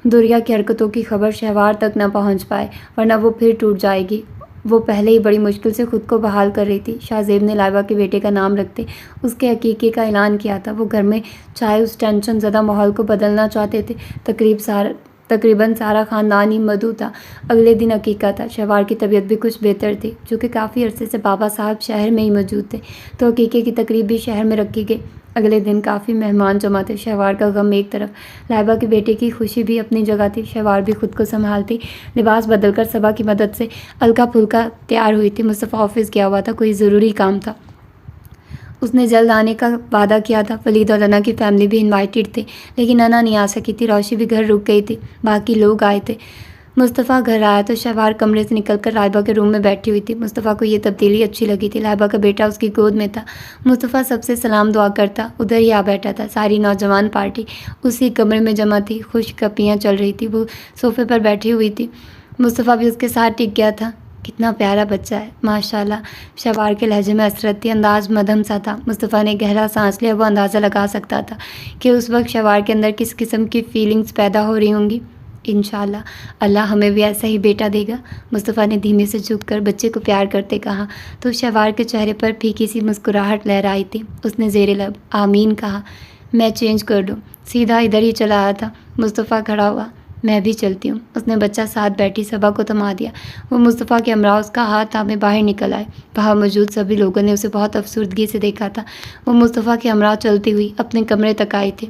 دریا کی حرکتوں کی خبر شہوار تک نہ پہنچ پائے، ورنہ وہ پھر ٹوٹ جائے گی۔ وہ پہلے ہی بڑی مشکل سے خود کو بحال کر رہی تھی۔ شاہ زیب نے لائبہ کے بیٹے کا نام رکھتے اس کے عقیقے کا اعلان کیا تھا۔ وہ گھر میں چھائے اس ٹینشن زدہ ماحول کو بدلنا چاہتے تھے۔ تقریباً سارا خاندان ہی مدعو تھا۔ اگلے دن عقیقہ تھا۔ شہوار کی طبیعت بھی کچھ بہتر تھی، چونکہ کافی عرصے سے بابا صاحب شہر میں ہی موجود تھے، تو عقیقے کی تقریب بھی شہر میں رکھی گئی۔ اگلے دن کافی مہمان جمع تھے۔ شہوار کا غم ایک طرف، لائبہ کے بیٹے کی خوشی بھی اپنی جگہ تھی۔ شہوار بھی خود کو سنبھالتی لباس بدل کر صبا کی مدد سے ہلکا پھلکا تیار ہوئی تھی۔ مصطفیٰ آفس گیا ہوا تھا، کوئی ضروری کام تھا۔ اس نے جلد آنے کا وعدہ کیا تھا۔ ولید اور انا کی فیملی بھی انوائٹڈ تھے، لیکن انا نہیں آ سکی تھی۔ روشی بھی گھر رک گئی تھی، باقی لوگ آئے تھے۔ مصطفیٰ گھر آیا تو شہوار کمرے سے نکل کر لائبہ کے روم میں بیٹھی ہوئی تھی۔ مصطفیٰ کو یہ تبدیلی اچھی لگی تھی۔ لائبہ کا بیٹا اس کی گود میں تھا۔ مصطفیٰ سب سے سلام دعا کرتا ادھر ہی آ بیٹھا تھا۔ ساری نوجوان پارٹی اسی کمرے میں جمع تھی۔ خوش گپیاں چل رہی تھی۔ وہ صوفے پر بیٹھی ہوئی تھی، مصطفیٰ بھی اس کے ساتھ ٹک گیا تھا۔ کتنا پیارا بچہ ہے، ماشاءاللہ۔ شہوار کے لہجے میں حسرت تھی، انداز مدھم سا تھا۔ مصطفیٰ نے گہرا سانس لیا۔ وہ اندازہ لگا سکتا تھا کہ اس وقت شہوار کے اندر کس قسم کی فیلنگز پیدا ہو رہی ہوں گی۔ انشاءاللہ اللہ ہمیں بھی ایسا ہی بیٹا دے گا، مصطفیٰ نے دھیمے سے جھک کر بچے کو پیار کرتے کہا تو شہوار کے چہرے پر پھیکی سی مسکراہٹ لہرائی تھی۔ اس نے زیر لب آمین کہا۔ میں چینج کر لوں؟ سیدھا ادھر ہی چلا آیا تھا۔ مصطفیٰ کھڑا ہوا۔ میں بھی چلتی ہوں۔ اس نے بچہ ساتھ بیٹھی صبا کو تھما دیا۔ وہ مصطفیٰ کے ہمراہ اس کا ہاتھ تھامے باہر نکل آئے۔ وہاں موجود سبھی لوگوں نے اسے بہت افسردگی سے دیکھا تھا۔ وہ مصطفیٰ کے ہمراہ چلتی ہوئی اپنے کمرے تک آئی تھی۔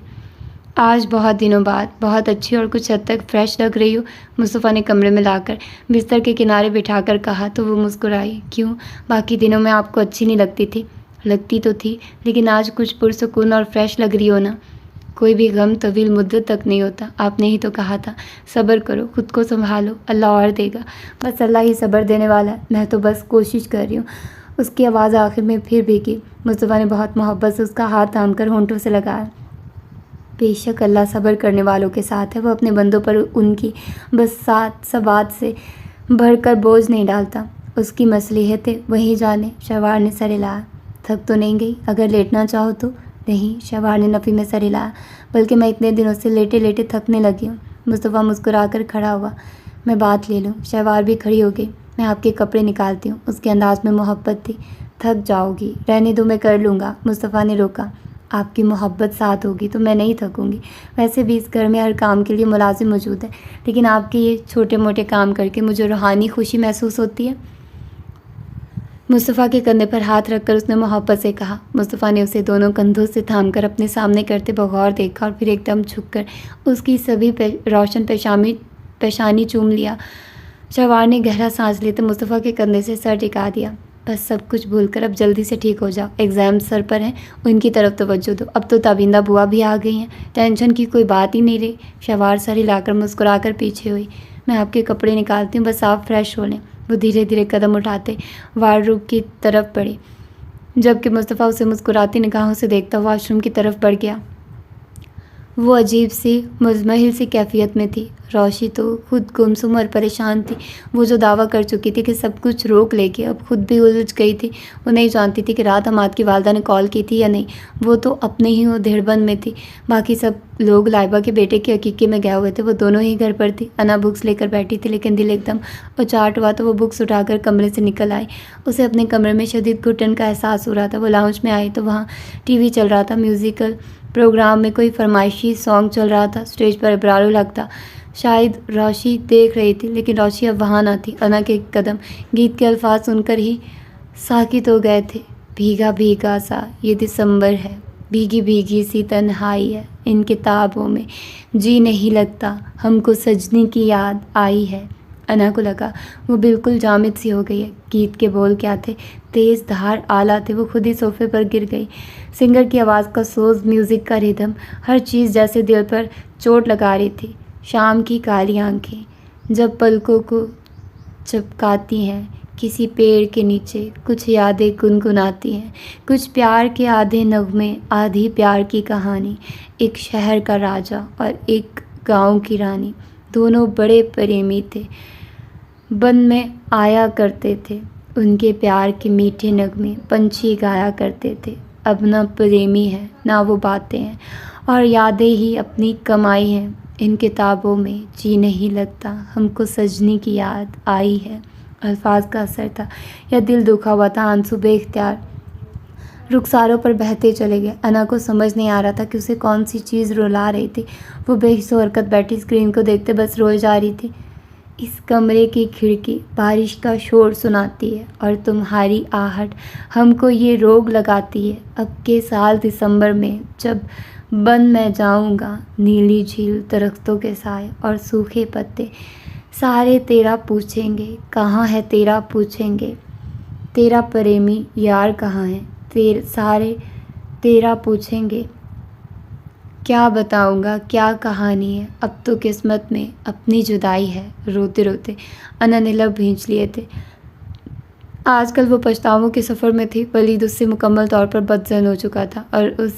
آج بہت دنوں بعد بہت اچھی اور کچھ حد تک فریش لگ رہی ہو، مصطفیٰ نے کمرے میں لا کر بستر کے کنارے بٹھا کر کہا تو وہ مسکرائی۔ کیوں، باقی دنوں میں آپ کو اچھی نہیں لگتی تھی؟ لگتی تو تھی، لیکن آج کچھ پرسکون اور فریش لگ رہی ہو نا۔ کوئی بھی غم طویل مدت تک نہیں ہوتا، آپ نے ہی تو کہا تھا صبر کرو، خود کو سنبھالو، اللہ اور دے گا۔ بس اللہ ہی صبر دینے والا ہے، میں تو بس کوشش کر رہی ہوں۔ اس کی آواز آخر میں پھر بھیگی۔ مصطفیٰ نے بہت محبت سے اس کا ہاتھ تھام کر ہونٹوں سے لگایا۔ بے شک اللہ صبر کرنے والوں کے ساتھ ہے، وہ اپنے بندوں پر ان کی بس ثبات سے بھر کر بوجھ نہیں ڈالتا۔ اس کی مصلحت ہے وہیں جانے۔ شہوار نے سر ہلایا۔ تھک تو نہیں گئی؟ اگر لیٹنا چاہو تو؟ نہیں، شہوار نے نفی میں سر ہلایا، بلکہ میں اتنے دنوں سے لیٹے لیٹے تھکنے لگی ہوں۔ مصطفیٰ مسکرا کر کھڑا ہوا۔ میں بات لے لوں؟ شہوار بھی کھڑی ہو گئی۔ میں آپ کے کپڑے نکالتی ہوں۔ اس کے انداز میں محبت تھی۔ تھک جاؤ گی، رہنے دو، میں کر لوں گا۔ مصطفیٰ نے روکا۔ آپ کی محبت ساتھ ہوگی تو میں نہیں تھکوں گی۔ ویسے بھی اس گھر میں ہر کام کے لیے ملازم موجود ہے، لیکن آپ کے یہ چھوٹے موٹے کام کر کے مجھے روحانی خوشی محسوس ہوتی ہے۔ مصطفیٰ کے کندھے پر ہاتھ رکھ کر اس نے محبت سے کہا۔ مصطفیٰ نے اسے دونوں کندھوں سے تھام کر اپنے سامنے کرتے بغور دیکھا اور پھر ایک دم جھک کر اس کی سبھی روشن پیشانی چوم لیا۔ شہوار نے گہرا سانس لیتے مصطفیٰ کے کندھے سے سر ٹکا دیا۔ بس سب کچھ بھول کر اب جلدی سے ٹھیک ہو جاؤ، ایگزام سر پر ہیں، ان کی طرف توجہ دو۔ اب تو تابندہ بوا بھی آ گئی ہیں، ٹینشن کی کوئی بات ہی نہیں رہی۔ شہوار سر ہلا کر مسکرا کر پیچھے ہوئی۔ میں آپ کے کپڑے نکالتی ہوں، بس آپ فریش ہو لیں۔ وہ دھیرے دھیرے قدم اٹھاتے وارڈروب کی طرف بڑھی، جبکہ مصطفیٰ اسے مسکراتی نگاہوں سے دیکھتا واش روم کی طرف بڑھ گیا۔ وہ عجیب سی مزمحل سی کیفیت میں تھی۔ روشی تو خود گمسم اور پریشان تھی۔ وہ جو دعویٰ کر چکی تھی کہ سب کچھ روک لے گی، اب خود بھی الجھ گئی تھی۔ وہ نہیں جانتی تھی کہ رات حماد کی والدہ نے کال کی تھی یا نہیں۔ وہ تو اپنے ہی دھڑ بند میں تھی۔ باقی سب لوگ لائبہ کے بیٹے کے عقیقے میں گئے ہوئے تھے، وہ دونوں ہی گھر پر تھی۔ انا بکس لے کر بیٹھی تھی، لیکن دل ایک دم اچاٹ ہوا تو وہ بکس اٹھا کر کمرے سے نکل آئی۔ اسے اپنے کمرے میں شدید گھٹن کا احساس ہو رہا تھا۔ وہ لاؤنج میں آئی تو وہاں ٹی وی چل رہا تھا۔ میوزیکل پروگرام میں کوئی فرمائشی سانگ چل رہا تھا۔ اسٹیج پر ابرار الحق تھا۔ شاید روشی دیکھ رہی تھی، لیکن روشی اب وہاں نہ تھی۔ انا کے قدم گیت کے الفاظ سن کر ہی ساکت ہو گئے تھے۔ بھیگا بھیگا سا یہ دسمبر ہے، بھیگی بھیگی سی تنہائی ہے ان کتابوں میں، جی نہیں لگتا ہم کو سجنی کی یاد آئی ہے۔ انا کو لگا وہ بالکل جامد سی ہو گئی ہے۔ گیت کے بول کیا تھے، تیز دھار آلہ تھے، وہ خود ہی صوفے پر گر گئی۔ سنگر کی آواز کا سوز، میوزک کا ردھم، ہر چیز جیسے دل پر چوٹ لگا رہی تھی۔ شام کی کالی آنکھیں جب پلکوں کو چپکاتی ہیں کسی پیڑ کے نیچے، کچھ یادیں گنگناتی ہیں، کچھ پیار کے آدھے نغمے، آدھی پیار کی کہانی۔ ایک شہر کا راجا اور ایک گاؤں کی رانی، دونوں بڑے پریمی تھے، بن میں آیا کرتے تھے، ان کے پیار کے میٹھے نغمے پنچھی گایا کرتے تھے۔ اب نہ پریمی ہے نہ وہ باتیں ہیں، اور یادیں ہی اپنی کمائی ہیں ان کتابوں میں، جی نہیں لگتا ہم کو سجنی کی یاد آئی ہے۔ الفاظ کا اثر تھا یا دل دکھا ہوا تھا، آنسو بے اختیار رخساروں پر بہتے چلے گئے۔ انا کو سمجھ نہیں آ رہا تھا کہ اسے کون سی چیز رلا رہی تھی۔ وہ بے حس و حرکت بیٹھی اسکرین کو دیکھتے بس روئے جا رہی تھی۔ اس کمرے کی کھڑکی بارش کا شور سناتی ہے، اور تمہاری آہٹ ہم کو یہ روگ لگاتی ہے۔ اب کے سال دسمبر میں جب بن میں جاؤں گا، نیلی جھیل، درختوں کے سائے اور سوکھے پتے، سارے تیرا پوچھیں گے کہاں ہے تیرا، پوچھیں گے تیرا پریمی یار کہاں ہے، سارے تیرا پوچھیں گے۔ کیا بتاؤں گا کیا کہانی ہے، اب تو قسمت میں اپنی جدائی ہے۔ روتے روتے انا نے لب بھینچ لیے تھے۔ آج کل وہ پچھتاووں کے سفر میں تھی۔ ولید اس سے مکمل طور پر بدظن ہو چکا تھا، اور اس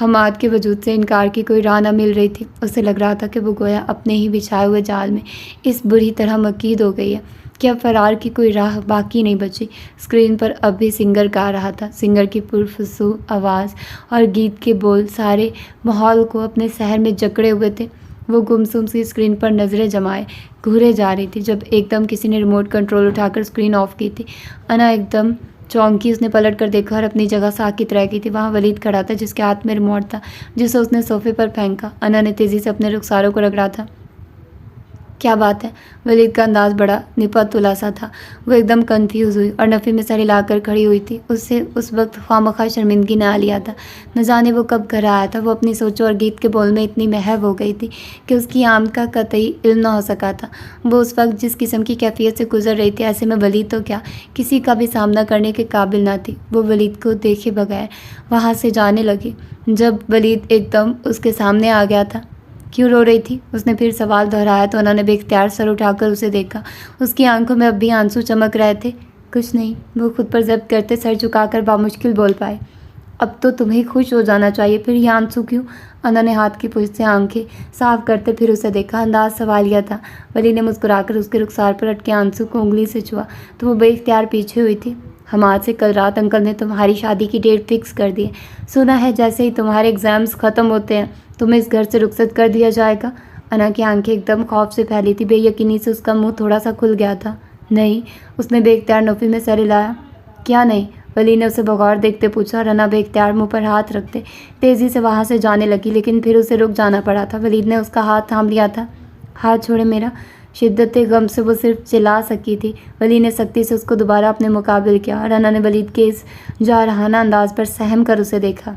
حماد کے وجود سے انکار کی کوئی راہ نہ مل رہی تھی۔ اسے لگ رہا تھا کہ وہ گویا اپنے ہی بچھائے ہوئے جال میں اس بری طرح مقید ہو گئی ہے کہ اب فرار کی کوئی راہ باقی نہیں بچی۔ اسکرین پر اب بھی سنگر گا رہا تھا۔ سنگر کی پرفسوں آواز اور گیت کے بول سارے ماحول کو اپنے سحر میں جکڑے ہوئے تھے۔ وہ گمسم سی اسکرین پر نظریں جمائے گھورے جا رہی تھی، جب ایک دم کسی نے ریموٹ کنٹرول اٹھا کر اسکرین آف کی تھی۔ انا ایک دم چونکی، اس نے پلٹ کر دیکھا اور اپنی جگہ ساکت رہ گئی تھی۔ وہاں ولید کھڑا تھا جس کے ہاتھ میں ریموٹ تھا، جسے اس نے صوفے پر پھینکا۔ انا نے تیزی سے اپنے رخساروں کو رگڑا تھا۔ کیا بات ہے؟ ولید کا انداز بڑا نپا تلا سا تھا۔ وہ ایک دم کنفیوز ہوئی اور نفی میں سر ہلا کر کھڑی ہوئی تھی۔ اسے اس وقت خواہ شرمندگی نہ لیا تھا، نہ جانے وہ کب گھر آیا تھا۔ وہ اپنی سوچوں اور گیت کے بول میں اتنی محو ہو گئی تھی کہ اس کی آمد کا قطعی علم نہ ہو سکا تھا۔ وہ اس وقت جس قسم کی کیفیت سے گزر رہی تھی، ایسے میں ولید تو کیا کسی کا بھی سامنا کرنے کے قابل نہ تھی۔ وہ ولید کو دیکھے بغیر وہاں سے جانے لگی، جب ولید ایک دم اس کے سامنے آ گیا تھا۔ کیوں رو رہی تھی؟ اس نے پھر سوال دہرایا تو انہوں نے بے اختیار سر اٹھا کر اسے دیکھا۔ اس کی آنکھوں میں اب بھی آنسو چمک رہے تھے۔ کچھ نہیں، وہ خود پر ضبط کرتے سر جھکا کر بامشکل بول پائے۔ اب تو تمہیں خوش ہو جانا چاہیے، پھر یہ آنسو کیوں؟ انہوں نے ہاتھ کی پشت سے آنکھیں صاف کرتے پھر اسے دیکھا۔ انداز سوالیہ تھا۔ ولی نے مسکرا کر اس کے رخسار پر اٹکے آنسو کو انگلی سے چھوا تو وہ بے اختیار پیچھے ہوئی تھی۔ حماد سے کل رات انکل نے تمہاری شادی کی ڈیٹ فکس کر دی ہے۔ سنا ہے جیسے ہی تمہارے ایگزامز ختم ہوتے ہیں تمہیں اس گھر سے رخصت کر دیا جائے گا۔ انا کی آنکھیں ایک دم خوف سے پھیلی تھی۔ بے یقینی سے اس کا منہ تھوڑا سا کھل گیا تھا۔ نہیں، اس نے بے اختیار نفی میں سر ہلایا۔ کیا نہیں؟ ولی نے اسے بغور دیکھتے پوچھا، اور انا بے اختیار منہ پر ہاتھ رکھتے تیزی سے وہاں سے جانے لگی، لیکن پھر اسے رک جانا پڑا تھا۔ ولید نے اس کا ہاتھ تھام لیا تھا۔ ہاتھ چھوڑے میرا۔ شدت غم سے وہ صرف چلا سکی تھی۔ ولی نے سختی سے اس کو دوبارہ اپنے مقابل کیا، اور انا نے ولید کے اس جارحانہ انداز پر سہم کر اسے دیکھا۔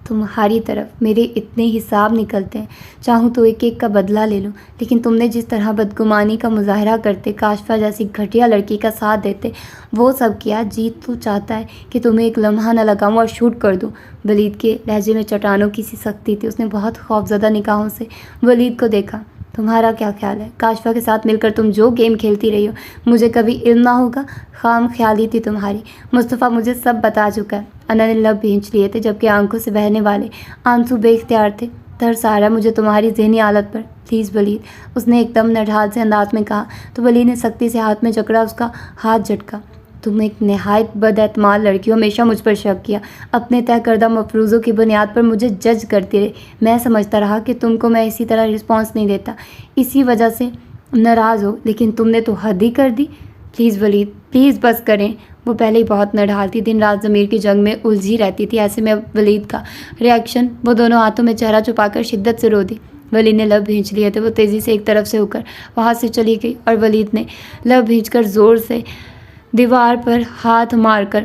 تمہاری طرف میرے اتنے حساب نکلتے ہیں، چاہوں تو ایک ایک کا بدلہ لے لوں، لیکن تم نے جس طرح بدگمانی کا مظاہرہ کرتے، کاشفہ جیسی گھٹیا لڑکی کا ساتھ دیتے، وہ سب کیا۔ جیت تو چاہتا ہے کہ تمہیں ایک لمحہ نہ لگاؤں اور شوٹ کر دوں۔ ولید کے لہجے میں چٹانوں کی سی سختی تھی۔ اس نے بہت خوفزدہ نگاہوں سے ولید کو دیکھا۔ تمہارا کیا خیال ہے؟ کاشفہ کے ساتھ مل کر تم جو گیم کھیلتی رہی ہو، مجھے کبھی علم نہ ہوگا؟ خام خیالی تھی تمہاری۔ مصطفیٰ مجھے سب بتا چکا ہے۔ انا نے لب بھینچ لیے تھے، جبکہ آنکھوں سے بہنے والے آنسو بے اختیار تھے۔ ترس آ رہا ہے مجھے تمہاری ذہنی حالت پر، پلیز ولید، اس نے ایک دم نڈھال سے انداز میں کہا تو ولید نے سختی سے ہاتھ میں جکڑا اس کا ہاتھ جھٹکا۔ تم ایک نہایت بد اعتماد لڑکی ہو، ہمیشہ مجھ پر شک کیا، اپنے طے کردہ مفروضوں کی بنیاد پر مجھے جج کرتی رہی۔ میں سمجھتا رہا کہ تم کو میں اسی طرح رسپانس نہیں دیتا، اسی وجہ سے ناراض ہو، لیکن تم نے تو حد ہی کر دی۔ پلیز ولید، پلیز بس کریں۔ وہ پہلے ہی بہت نڈھال تھی، دن رات ضمیر کی جنگ میں الجھی رہتی تھی۔ ایسے میں ولید کا ریئیکشن، وہ دونوں ہاتھوں میں چہرہ چھپا کر شدت سے رو دی۔ ولید نے لب بھینچ لیے تھے۔ وہ تیزی سے ایک طرف سے ہو کر وہاں سے چلی گئی، اور ولید نے لب بھینچ کر زور سے دیوار پر ہاتھ مار کر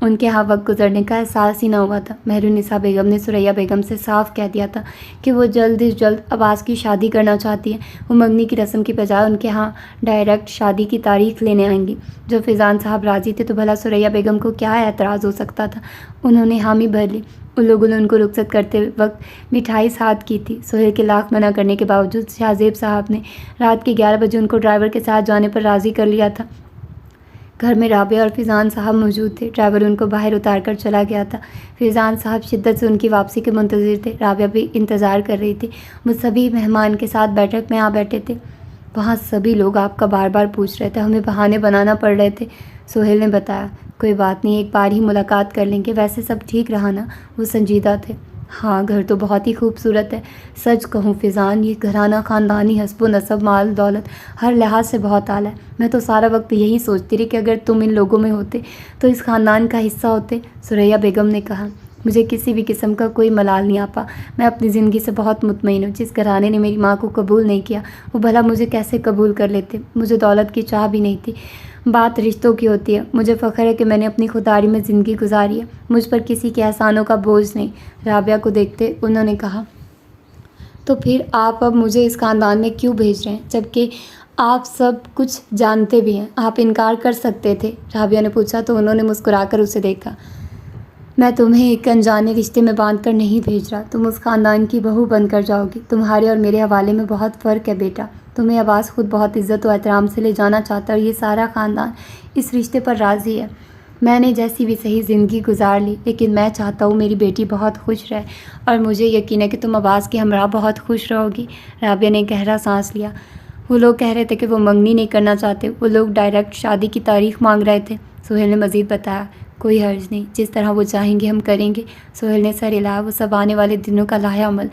ان کے ہاں وقت گزرنے کا احساس ہی نہ ہوا تھا۔ مہرالنساء بیگم نے ثریا بیگم سے صاف کہہ دیا تھا کہ وہ جلد از جلد عباس کی شادی کرنا چاہتی ہے۔ وہ منگنی کی رسم کی بجائے ان کے ہاں ڈائریکٹ شادی کی تاریخ لینے آئیں گی۔ جو فیضان صاحب راضی تھے تو بھلا ثریا بیگم کو کیا اعتراض ہو سکتا تھا۔ انہوں نے حامی بھر لی۔ ان لوگوں نے ان کو رخصت کرتے وقت مٹھائی ساتھ کی تھی۔ سہیل کے لاکھ منع کرنے کے باوجود شاہ زیب صاحب نے رات کے 11 بجے ان کو ڈرائیور کے ساتھ جانے پر راضی کر لیا تھا۔ گھر میں رابعہ اور فیضان صاحب موجود تھے۔ ڈرائیور ان کو باہر اتار کر چلا گیا تھا۔ فیضان صاحب شدت سے ان کی واپسی کے منتظر تھے۔ رابعہ بھی انتظار کر رہی تھی۔ وہ سبھی مہمان کے ساتھ بیٹھک میں آ بیٹھے تھے۔ وہاں سبھی لوگ آپ کا بار بار پوچھ رہے تھے، ہمیں بہانے بنانا پڑ رہے تھے۔ سہیل نے بتایا، کوئی بات نہیں، ایک بار ہی ملاقات کر لیں گے، ویسے سب ٹھیک رہا نا؟ وہ سنجیدہ تھے۔ ہاں، گھر تو بہت ہی خوبصورت ہے۔ سچ کہوں فیضان، یہ گھرانہ خاندانی حسب و نسب، مال دولت ہر لحاظ سے بہت اعلیٰ ہے۔ میں تو سارا وقت یہی سوچتی رہی کہ اگر تم ان لوگوں میں ہوتے تو اس خاندان کا حصہ ہوتے۔ ثریا بیگم نے کہا، مجھے کسی بھی قسم کا کوئی ملال نہیں آپا، میں اپنی زندگی سے بہت مطمئن ہوں۔ جس گھرانے نے میری ماں کو قبول نہیں کیا وہ بھلا مجھے کیسے قبول کر لیتے؟ مجھے دولت کی چاہ بھی نہیں تھی، بات رشتوں کی ہوتی ہے۔ مجھے فخر ہے کہ میں نے اپنی خودداری میں زندگی گزاری ہے، مجھ پر کسی کے احسانوں کا بوجھ نہیں۔ رابعہ کو دیکھتے انہوں نے کہا، تو پھر آپ اب مجھے اس خاندان میں کیوں بھیج رہے ہیں جبکہ آپ سب کچھ جانتے بھی ہیں؟ آپ انکار کر سکتے تھے، رابعہ نے پوچھا تو انہوں نے مسکرا کر اسے دیکھا۔ میں تمہیں ایک انجانے رشتے میں باندھ کر نہیں بھیج رہا، تم اس خاندان کی بہو بن کر جاؤ گی۔ تمہارے اور میرے حوالے میں بہت فرق ہے بیٹا۔ تمہیں عباس خود بہت عزت و احترام سے لے جانا چاہتا ہے اور یہ سارا خاندان اس رشتے پر راضی ہے۔ میں نے جیسی بھی صحیح زندگی گزار لی، لیکن میں چاہتا ہوں میری بیٹی بہت خوش رہے، اور مجھے یقین ہے کہ تم عباس کے ہمراہ بہت خوش رہو گی۔ رابعہ نے گہرا سانس لیا۔ وہ لوگ کہہ رہے تھے کہ وہ منگنی نہیں کرنا چاہتے، وہ لوگ ڈائریکٹ شادی کی تاریخ مانگ رہے تھے۔ سہیل نے مزید بتایا، کوئی حرج نہیں، جس طرح وہ چاہیں گے ہم کریں گے۔ سہیل نے سر ہلایا۔ وہ سب آنے والے دنوں کا لائحہ عمل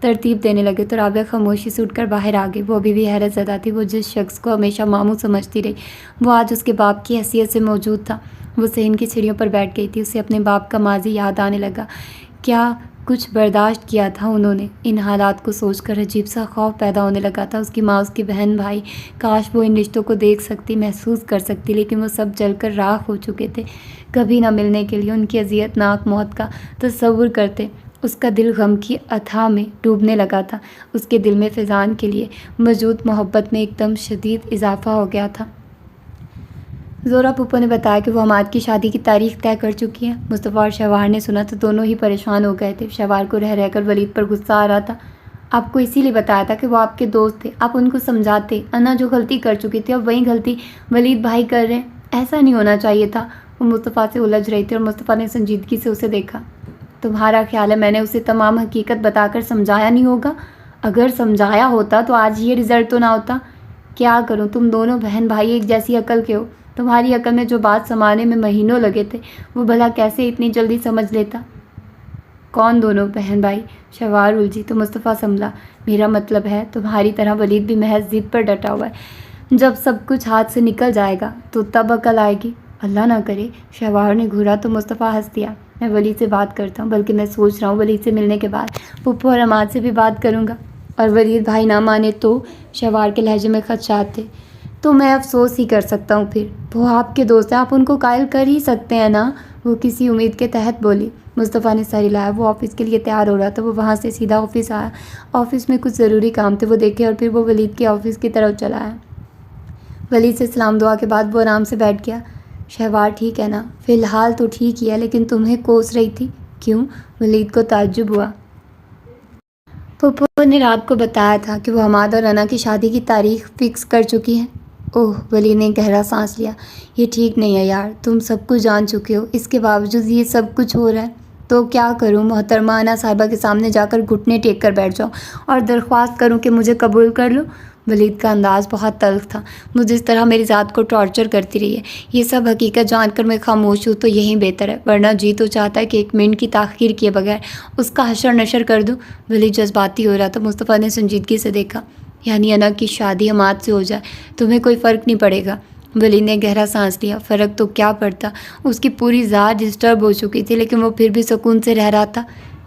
ترتیب دینے لگے تو رابعہ خاموشی سے اٹھ کر باہر آ گئی۔ وہ ابھی بھی حیرت زدہ تھی۔ وہ جس شخص کو ہمیشہ ماموں سمجھتی رہی وہ آج اس کے باپ کی حیثیت سے موجود تھا۔ وہ صحن کی سیڑھیوں پر بیٹھ گئی تھی۔ اسے اپنے باپ کا ماضی یاد آنے لگا۔ کیا کچھ برداشت کیا تھا انہوں نے؟ ان حالات کو سوچ کر عجیب سا خوف پیدا ہونے لگا تھا۔ اس کی ماں، اس کی بہن بھائی، کاش وہ ان رشتوں کو دیکھ سکتی، محسوس کر سکتی، لیکن وہ سب جل کر راکھ ہو چکے تھے۔ کبھی نہ ملنے کے لیے ان کی اذیت ناک موت کا تصور کرتے اس کا دل غم کی اتھاہ میں ڈوبنے لگا تھا۔ اس کے دل میں فیضان کے لیے موجود محبت میں ایک دم شدید اضافہ ہو گیا تھا۔ زہرا پھپھو نے بتایا کہ وہ حماد کی شادی کی تاریخ طے کر چکی ہیں۔ مصطفیٰ اور شہوار نے سنا تو دونوں ہی پریشان ہو گئے تھے۔ شہوار کو رہ رہ کر ولید پر غصہ آ رہا تھا۔ آپ کو اسی لیے بتایا تھا کہ وہ آپ کے دوست تھے، آپ ان کو سمجھاتے۔ انا جو غلطی کر چکی تھی اب وہی غلطی ولید بھائی کر رہے ہیں، ایسا نہیں ہونا چاہیے تھا۔ وہ مصطفیٰ سے الجھ رہی تھی اور مصطفیٰ نے سنجیدگی سے اسے دیکھا۔ تمہارا خیال ہے میں نے اسے تمام حقیقت بتا کر سمجھایا نہیں ہوگا؟ اگر سمجھایا ہوتا تو آج یہ رزلٹ تو نہ ہوتا۔ کیا کروں، تم دونوں بہن بھائی ایک جیسی عقل کے ہو۔ تمہاری عقل میں جو بات سمانے میں مہینوں لگے تھے وہ بھلا کیسے اتنی جلدی سمجھ لیتا؟ کون دونوں بہن بھائی؟ شہوار الجھی تو مصطفیٰ سنبھلا۔ میرا مطلب ہے تمہاری طرح ولید بھی محض ضد پر ڈٹا ہوا ہے۔ جب سب کچھ ہاتھ سے نکل جائے گا تو تب عقل آئے گی۔ اللہ نہ کرے۔ شہوار نے گھورا تو مصطفیٰ ہنس دیا۔ میں ولید سے بات کرتا ہوں، بلکہ میں سوچ رہا ہوں ولید سے ملنے کے بعد پھپھو اور حماد سے بھی بات کروں گا۔ اور ولید بھائی نہ مانے تو؟ شہوار کے لہجے میں خدشات تھے۔ تو میں افسوس ہی کر سکتا ہوں پھر۔ وہ آپ کے دوست ہیں، آپ ان کو قائل کر ہی سکتے ہیں نا؟ وہ کسی امید کے تحت بولی۔ مصطفیٰ نے سر ہلایا۔ وہ آفس کے لیے تیار ہو رہا تھا۔ وہ وہاں سے سیدھا آفس آیا۔ آفس میں کچھ ضروری کام تھے وہ دیکھے اور پھر وہ ولید کے آفس کی طرف چلا آیا۔ ولید سے سلام دعا کے بعد وہ آرام سے بیٹھ گیا۔ شہوار ٹھیک ہے نا؟ فی الحال تو ٹھیک ہی ہے، لیکن تمہیں کوس رہی تھی۔ کیوں؟ ولید کو تعجب ہوا۔ پھپھو نے رات کو بتایا تھا کہ وہ حماد اور انا کی شادی کی تاریخ فکس کر چکی ہیں۔ اوہ، ولید نے گہرا سانس لیا۔ یہ ٹھیک نہیں ہے یار، تم سب کچھ جان چکے ہو، اس کے باوجود یہ سب کچھ ہو رہا ہے۔ تو کیا کروں؟ محترمہ انا صاحبہ کے سامنے جا کر گھٹنے ٹیک کر بیٹھ جاؤں اور درخواست کروں کہ مجھے قبول کر لو؟ ولید کا انداز بہت تلخ تھا۔ وہ جس طرح میری ذات کو ٹارچر کرتی رہی ہے، یہ سب حقیقت جان کر میں خاموش ہوں تو یہی بہتر ہے، ورنہ جی تو چاہتا ہے کہ ایک منٹ کی تاخیر کیے بغیر اس کا حشر نشر کر دوں۔ ولید جذباتی ہو رہا تھا۔ مصطفیٰ نے سنجیدگی سے دیکھا۔ یعنی انا کی شادی حماد سے ہو جائے تمہیں کوئی فرق نہیں پڑے گا؟ ولید نے گہرا سانس لیا۔ فرق تو کیا پڑتا، اس کی پوری ذات ڈسٹرب ہو چکی تھی، لیکن وہ پھر بھی سکون سے رہ رہا تھا۔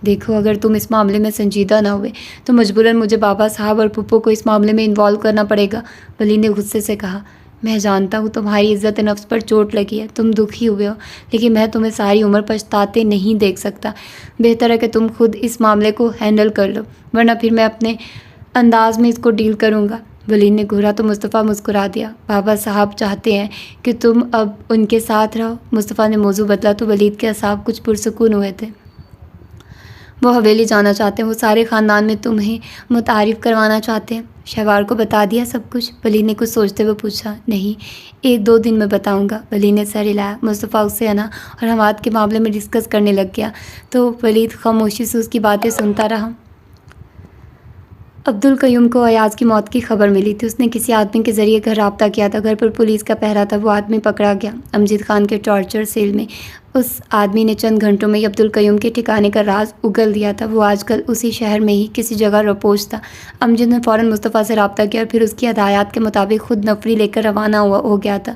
دیکھو، اگر تم اس معاملے میں سنجیدہ نہ ہوئے تو مجبوراً مجھے بابا صاحب اور پھپھو کو اس معاملے میں انوالو کرنا پڑے گا، ولید نے غصے سے کہا۔ میں جانتا ہوں تمہاری عزت نفس پر چوٹ لگی ہے، تم دکھی ہوئے ہو، لیکن میں تمہیں ساری عمر پچھتاتے نہیں دیکھ سکتا۔ بہتر ہے کہ تم خود اس معاملے کو ہینڈل کر لو، ورنہ پھر میں اپنے انداز میں اس کو ڈیل کروں گا۔ ولید نے گھورا تو مصطفیٰ مسکرا دیا۔ بابا صاحب چاہتے ہیں کہ تم اب ان کے ساتھ رہو۔ مصطفیٰ نے موضوع بدلا تو ولید کے اعصاب کچھ پرسکون ہوئے تھے۔ وہ حویلی جانا چاہتے ہیں، وہ سارے خاندان میں تمہیں متعارف کروانا چاہتے ہیں۔ شہوار کو بتا دیا سب کچھ؟ ولید نے کچھ سوچتے ہوئے پوچھا۔ نہیں، 1-2 دن میں بتاؤں گا، ولید نے سر ہلایا۔ مصطفیٰ اس سے انا اور حماد کے معاملے میں ڈسکس کرنے لگ گیا تو ولید خاموشی سے اس کی باتیں سنتا رہا۔ عبدالقیوم کو ایاز کی موت کی خبر ملی تھی۔ اس نے کسی آدمی کے ذریعے گھر رابطہ کیا تھا، گھر پر پولیس کا پہرا تھا، وہ آدمی پکڑا گیا۔ امجد خان کے ٹارچر سیل میں اس آدمی نے چند گھنٹوں میں ہی عبدالقیوم کے ٹھکانے کا راز اگل دیا تھا۔ وہ آج کل اسی شہر میں ہی کسی جگہ رپوش تھا۔ امجد نے فوراً مصطفیٰ سے رابطہ کیا اور پھر اس کی ہدایات کے مطابق خود نفری لے کر روانہ ہو گیا تھا۔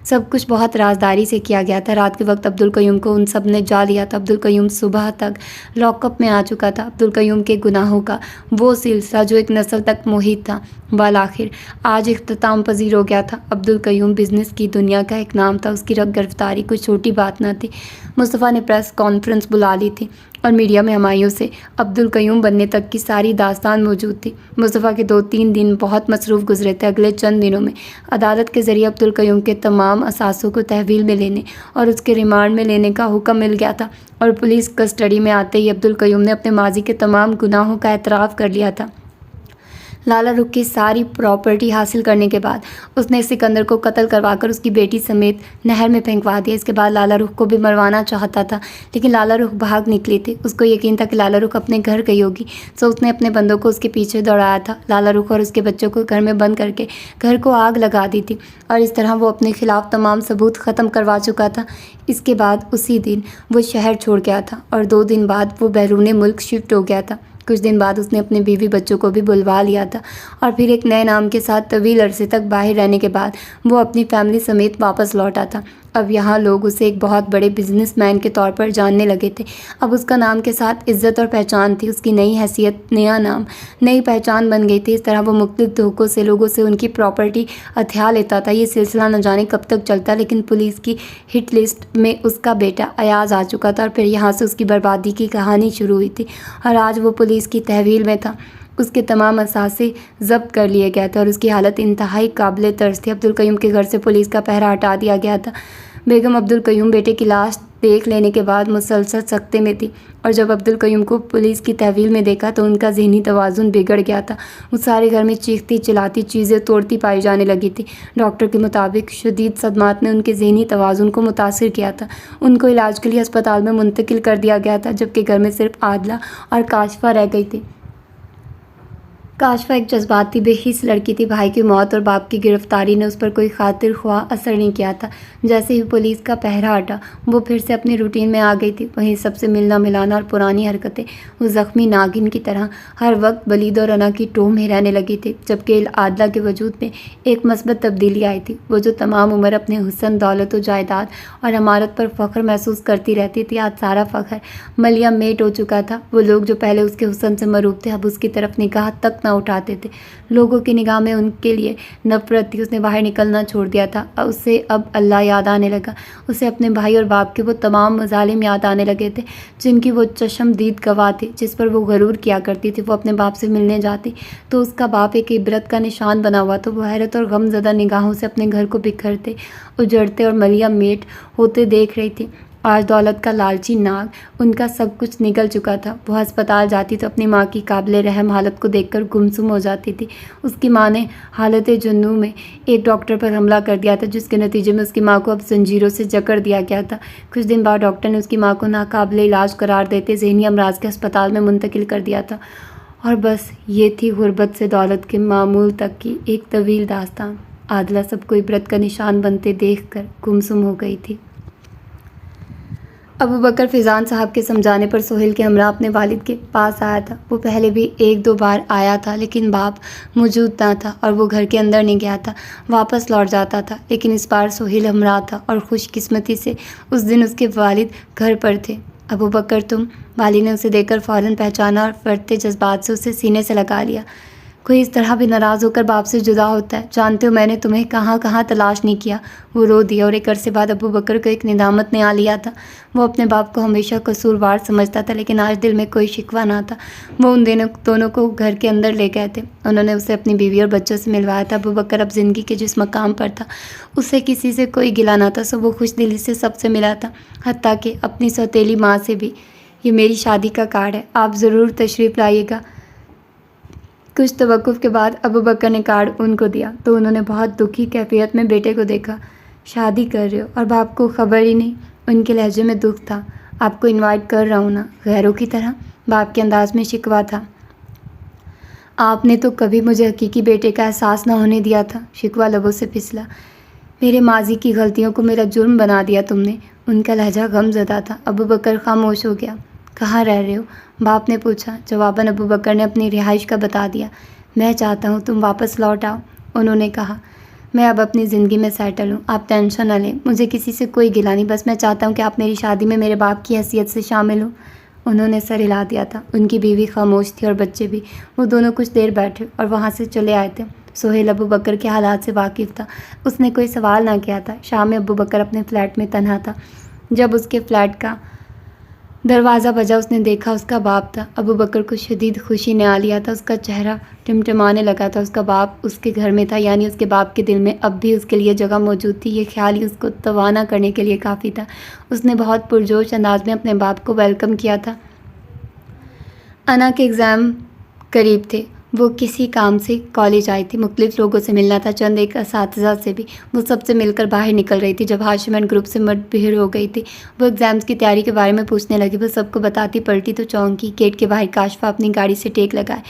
سب کچھ بہت رازداری سے کیا گیا تھا۔ رات کے وقت عبدالقیوم کو ان سب نے جا لیا تھا۔ عبدالقیوم صبح تک لاک اپ میں آ چکا تھا۔ عبدالقیوم کے گناہوں کا وہ سلسلہ جو ایک نسل تک محیط تھا، بالآخر آج اختتام پذیر ہو گیا تھا۔ عبدالقیوم بزنس کی دنیا کا ایک نام تھا، اس کی گرفتاری کوئی چھوٹی بات نہ تھی۔ مصطفیٰ نے پریس کانفرنس بلا لی تھی اور میڈیا میں ہمایوں سے عبدالقیوم بننے تک کی ساری داستان موجود تھی۔ مصطفیٰ کے 2-3 دن بہت مصروف گزرے تھے۔ اگلے چند دنوں میں عدالت کے ذریعے عبدالقیوم کے تمام اثاثوں کو تحویل میں لینے اور اس کے ریمانڈ میں لینے کا حکم مل گیا تھا، اور پولیس کسٹڈی میں آتے ہی عبدالقیوم نے اپنے ماضی کے تمام گناہوں کا اعتراف کر لیا تھا۔ لالا رخ کی ساری پراپرٹی حاصل کرنے کے بعد اس نے سکندر کو قتل کروا کر اس کی بیٹی سمیت نہر میں پھینکوا دیا۔ اس کے بعد لالا رخ کو بھی مروانا چاہتا تھا، لیکن لالا رخ بھاگ نکلی تھی۔ اس کو یقین تھا کہ لالا رخ اپنے گھر گئی ہوگی، تو اس نے اپنے بندوں کو اس کے پیچھے دوڑایا تھا۔ لالا رخ اور اس کے بچوں کو گھر میں بند کر کے گھر کو آگ لگا دی تھی، اور اس طرح وہ اپنے خلاف تمام ثبوت ختم کروا چکا تھا۔ اس کے بعد اسی دن وہ شہر چھوڑ گیا تھا، اور 2 دن بعد وہ بیرون ملک شفٹ ہو گیا تھا۔ کچھ دن بعد اس نے اپنے بیوی بچوں کو بھی بلوا لیا تھا، اور پھر ایک نئے نام کے ساتھ طویل عرصے تک باہر رہنے کے بعد وہ اپنی فیملی سمیت واپس لوٹا تھا۔ اب یہاں لوگ اسے ایک بہت بڑے بزنس مین کے طور پر جاننے لگے تھے۔ اب اس کا نام کے ساتھ عزت اور پہچان تھی۔ اس کی نئی حیثیت، نیا نام، نئی پہچان بن گئی تھی۔ اس طرح وہ مختلف دھوکوں سے لوگوں سے ان کی پراپرٹی ہتھیا لیتا تھا۔ یہ سلسلہ نہ جانے کب تک چلتا، لیکن پولیس کی ہٹ لسٹ میں اس کا بیٹا ایاز آ چکا تھا، اور پھر یہاں سے اس کی بربادی کی کہانی شروع ہوئی تھی، اور آج وہ پولیس کی تحویل میں تھا۔ اس کے تمام اثاثے ضبط کر لیے گئے تھے، اور اس کی حالت انتہائی قابل ترس تھی۔ عبدالقیوم کے گھر سے پولیس کا پہرا ہٹا دیا گیا تھا۔ بیگم عبدالقیوم بیٹے کی لاش دیکھ لینے کے بعد مسلسل سکتے میں تھی، اور جب عبدالقیوم کو پولیس کی تحویل میں دیکھا تو ان کا ذہنی توازن بگڑ گیا تھا۔ وہ سارے گھر میں چیختی چلاتی، چیزیں توڑتی پائی جانے لگی تھی۔ ڈاکٹر کے مطابق شدید صدمات نے ان کے ذہنی توازن کو متاثر کیا تھا۔ ان کو علاج کے لیے ہسپتال میں منتقل کر دیا گیا تھا، جبکہ گھر میں صرف عادلہ اور کاشفہ رہ گئی تھی۔ کاشفہ ایک جذباتی، بے حس لڑکی تھی۔ بھائی کی موت اور باپ کی گرفتاری نے اس پر کوئی خاطر خواہ اثر نہیں کیا تھا۔ جیسے ہی پولیس کا پہرا ہٹا، وہ پھر سے اپنی روٹین میں آ گئی تھی۔ وہیں سب سے ملنا ملانا اور پرانی حرکتیں۔ وہ زخمی ناگن کی طرح ہر وقت ولید اور انا کی ٹوہ میں رہنے لگی تھی، جبکہ عادلہ کے وجود میں ایک مثبت تبدیلی آئی تھی۔ وہ جو تمام عمر اپنے حسن، دولت و جائیداد اور عمارت پر فخر محسوس کرتی رہتی تھی، آج سارا فخر ملیا میٹ ہو چکا تھا۔ وہ لوگ جو پہلے اس کے حسن سے مروب تھے، اب اس کی طرف نگاہ تک اٹھاتے تھے۔ لوگوں کی نگاہ میں ان کے لیے نفرت تھی۔ اس نے باہر نکلنا چھوڑ دیا تھا۔ اسے اب اللہ یاد آنے لگا۔ اسے اپنے بھائی اور باپ کے وہ تمام مظالم یاد آنے لگے تھے جن کی وہ چشم دید گواہ تھی، جس پر وہ غرور کیا کرتی تھی۔ وہ اپنے باپ سے ملنے جاتی تو اس کا باپ ایک عبرت کا نشان بنا ہوا تو وہ حیرت اور غم زدہ نگاہوں سے اپنے گھر کو بکھرتے، اجڑتے اور ملیا میٹ ہوتے دیکھ رہی تھی۔ آج دولت کا لالچی ناگ ان کا سب کچھ نگل چکا تھا۔ وہ ہسپتال جاتی تو اپنی ماں کی قابل رحم حالت کو دیکھ کر گمسم ہو جاتی تھی۔ اس کی ماں نے حالت جنوں میں ایک ڈاکٹر پر حملہ کر دیا تھا، جس کے نتیجے میں اس کی ماں کو اب زنجیروں سے جکڑ دیا گیا تھا۔ کچھ دن بعد ڈاکٹر نے اس کی ماں کو ناقابل علاج قرار دیتے ذہنی امراض کے ہسپتال میں منتقل کر دیا تھا۔ اور بس یہ تھی غربت سے دولت کے معمول تک کی ایک طویل داستان۔ عادلہ سب کو عبرت کا نشان بنتے دیکھ کر گمسم ہو گئی تھی۔ ابوبکر فیضان صاحب کے سمجھانے پر سہیل کے ہمراہ اپنے والد کے پاس آیا تھا۔ وہ پہلے بھی 1-2 بار آیا تھا، لیکن باپ موجود نہ تھا اور وہ گھر کے اندر نہیں گیا تھا، واپس لوٹ جاتا تھا۔ لیکن اس بار سہیل ہمراہ تھا، اور خوش قسمتی سے اس دن اس کے والد گھر پر تھے۔ ابوبکر تم؟ والد نے اسے دیکھ کر فوراً پہچانا اور فرتے جذبات سے اسے سینے سے لگا لیا۔ کوئی اس طرح بھی ناراض ہو کر باپ سے جدا ہوتا ہے؟ جانتے ہو میں نے تمہیں کہاں کہاں تلاش نہیں کیا۔ وہ رو دیا اور ایک عرصے بعد ابو بکر کو ایک ندامت نے آ لیا تھا۔ وہ اپنے باپ کو ہمیشہ قصوروار سمجھتا تھا، لیکن آج دل میں کوئی شکوہ نہ تھا۔ وہ ان دونوں کو گھر کے اندر لے گئے تھے۔ انہوں نے اسے اپنی بیوی اور بچوں سے ملوایا تھا۔ ابو بکر اب زندگی کے جس مقام پر تھا اسے کسی سے کوئی گلہ نہ تھا، سو وہ خوش دلی سے سب سے ملا تھا، حتیٰ کہ اپنی سوتیلی ماں سے بھی۔ یہ میری شادی کا کارڈ ہے، آپ ضرور تشریف لائیے گا۔ کچھ توقف کے بعد ابو بکر نے کارڈ ان کو دیا تو انہوں نے بہت دکھی کیفیت میں بیٹے کو دیکھا۔ شادی کر رہے ہو اور باپ کو خبر ہی نہیں؟ ان کے لہجے میں دکھ تھا۔ آپ کو انوائٹ کر رہا ہوں نا، غیروں کی طرح؟ باپ کے انداز میں شکوہ تھا۔ آپ نے تو کبھی مجھے حقیقی بیٹے کا احساس نہ ہونے دیا تھا۔ شکوہ لبوں سے پھسلا۔ میرے ماضی کی غلطیوں کو میرا جرم بنا دیا تم نے۔ ان کا لہجہ غم زدہ تھا۔ ابو بکر خاموش ہو گیا۔ کہاں رہ رہے ہو؟ باپ نے پوچھا۔ جواباً ابو بکر نے اپنی رہائش کا بتا دیا۔ میں چاہتا ہوں تم واپس لوٹ آؤ، انہوں نے کہا۔ میں اب اپنی زندگی میں سیٹل ہوں، آپ ٹینشن نہ لیں، مجھے کسی سے کوئی گلہ نہیں، بس میں چاہتا ہوں کہ آپ میری شادی میں میرے باپ کی حیثیت سے شامل ہوں۔ انہوں نے سر ہلا دیا تھا۔ ان کی بیوی خاموش تھی اور بچے بھی۔ وہ دونوں کچھ دیر بیٹھے اور وہاں سے چلے آئے تھے۔ سہیل ابو بکر کے حالات سے واقف تھا، اس نے کوئی سوال نہ کیا تھا۔ شام میں ابو بکر اپنے فلیٹ میں تنہا تھا۔ جب اس کے فلیٹ کا دروازہ بجا اس نے دیکھا اس کا باپ تھا۔ ابو بکر کو شدید خوشی نے آ لیا تھا، اس کا چہرہ ٹمٹمانے لگا تھا۔ اس کا باپ اس کے گھر میں تھا، یعنی اس کے باپ کے دل میں اب بھی اس کے لیے جگہ موجود تھی۔ یہ خیال ہی اس کو توانا کرنے کے لیے کافی تھا۔ اس نے بہت پرجوش انداز میں اپنے باپ کو ویلکم کیا تھا۔ انا کے ایگزام قریب تھے، وہ کسی کام سے کالج آئی تھی، مختلف لوگوں سے ملنا تھا، چند ایک اساتذہ سے بھی۔ وہ سب سے مل کر باہر نکل رہی تھی جب ہاشم اینڈ گروپ سے مٹ بھیڑ ہو گئی تھی۔ وہ ایگزامز کی تیاری کے بارے میں پوچھنے لگی۔ وہ سب کو بتاتی پلٹی تو چونکی۔ گیٹ کے باہر کاشفہ اپنی گاڑی سے ٹیک لگائے۔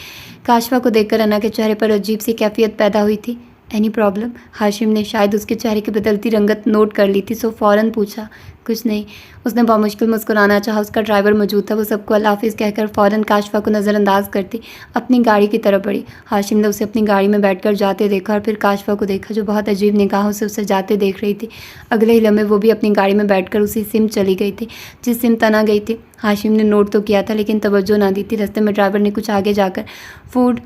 کاشفہ کو دیکھ کر انا کے چہرے پر عجیب سی کیفیت پیدا ہوئی تھی۔ Any problem? ہاشم نے شاید اس کے چہرے کی بدلتی رنگت نوٹ کر لی تھی، سو فوراً پوچھا۔ کچھ نہیں، اس نے بامشکل مسکرانا چاہا۔ اس کا ڈرائیور موجود تھا۔ وہ سب کو اللہ حافظ کہہ کر فوراً کاشفہ کو نظر انداز کرتی اپنی گاڑی کی طرف بڑھی۔ ہاشم نے اسے اپنی گاڑی میں بیٹھ کر جاتے دیکھا اور پھر کاشفہ کو دیکھا جو بہت عجیب نگاہوں سے اسے جاتے دیکھ رہی تھی۔ اگلے ہی لمحے وہ بھی اپنی گاڑی میں بیٹھ کر اسی سمت چلی گئی تھی جس سمت انا گئی تھی۔ ہاشم نے نوٹ تو کیا تھا لیکن توجہ نہ دی تھی۔ رستے میں ڈرائیور نے کچھ آگے جا کر فوٹو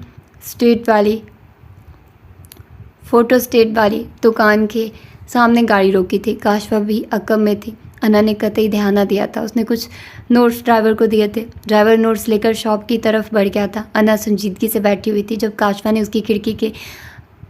اسٹیٹ والی دکان کے سامنے گاڑی روکی تھی۔ کاشفہ بھی عقب میں تھی۔ انا نے قطعی دھیان نہ دیا تھا۔ اس نے کچھ نوٹس ڈرائیور کو دیے تھے۔ ڈرائیور نوٹس لے کر شاپ کی طرف بڑھ گیا تھا۔ انا سنجیدگی سے بیٹھی ہوئی تھی جب کاشفہ نے اس کی کھڑکی کے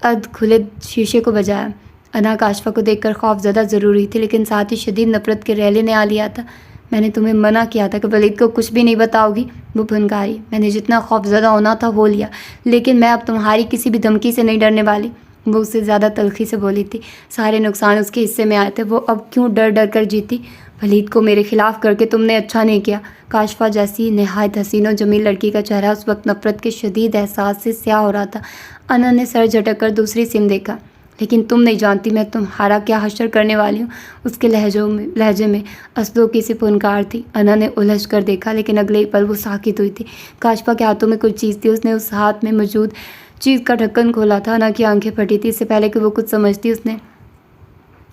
ارد کھلے شیشے کو بجایا۔ انا کاشفہ کو دیکھ کر خوف زدہ ضرور ہوئی تھی لیکن ساتھ ہی شدید نفرت کے ریلے نے آ لیا تھا۔ میں نے تمہیں منع کیا تھا کہ ولید کو کچھ بھی نہیں بتاؤ گی، وہ پھنکاری۔ میں نے جتنا خوف زدہ ہونا تھا ہو لیا، لیکن میں اب تمہاری کسی بھی دھمکی سے نہیں ڈرنے والی، وہ اس سے زیادہ تلخی سے بولی تھی۔ سارے نقصان اس کے حصے میں آئے تھے، وہ اب کیوں ڈر ڈر کر جیتی؟ ولید کو میرے خلاف کر کے تم نے اچھا نہیں کیا۔ کاشفہ جیسی نہایت حسین و جمیل لڑکی کا چہرہ اس وقت نفرت کے شدید احساس سے سیاہ ہو رہا تھا۔ انا نے سر جھٹک کر دوسری سم دیکھا۔ لیکن تم نہیں جانتی میں تمہارا کیا حشر کرنے والی ہوں۔ اس کے لہجے میں اسدو کی سی پھنکار تھی۔ انا نے الجھ کر دیکھا لیکن اگلے ہی پل وہ ساکت ہوئی تھی۔ کاشفہ کے ہاتھوں میں کچھ چیز تھی، اس نے اس ہاتھ میں موجود چیز کا ڈھکن کھولا تھا۔ انا کی آنکھیں پھٹی تھی۔ اس سے پہلے کہ وہ کچھ سمجھتی اس نے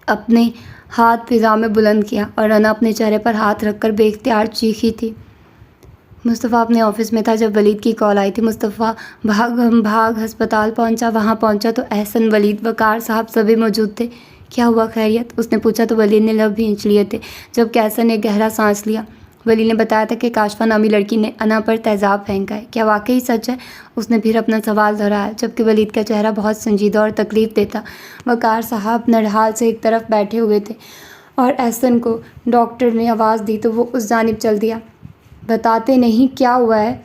اپنے ہاتھ فضا میں بلند کیا اور انا اپنے چہرے پر ہاتھ رکھ کر بے اختیار چیخی تھی۔ مصطفیٰ اپنے آفس میں تھا جب ولید کی کال آئی تھی۔ مصطفیٰ بھاگ ہسپتال پہنچا۔ وہاں پہنچا تو احسن، ولید، وقار صاحب سبھی موجود تھے۔ کیا ہوا، خیریت؟ اس نے پوچھا تو ولید نے لب بھینچ لیے تھے جبکہ احسن نے گہرا سانس لیا۔ ولید نے بتایا تھا کہ کاشفہ نامی لڑکی نے انا پر تیزاب پھینکا ہے۔ کیا واقعی سچ ہے؟ اس نے پھر اپنا سوال دہرایا جبکہ ولید کا چہرہ بہت سنجیدہ اور تکلیف دہ تھا۔ وقار صاحب نرحال سے ایک طرف بیٹھے ہوئے تھے اور احسن کو ڈاکٹر نے آواز دی تو وہ اس جانب چل دیا۔ بتاتے نہیں کیا ہوا ہے؟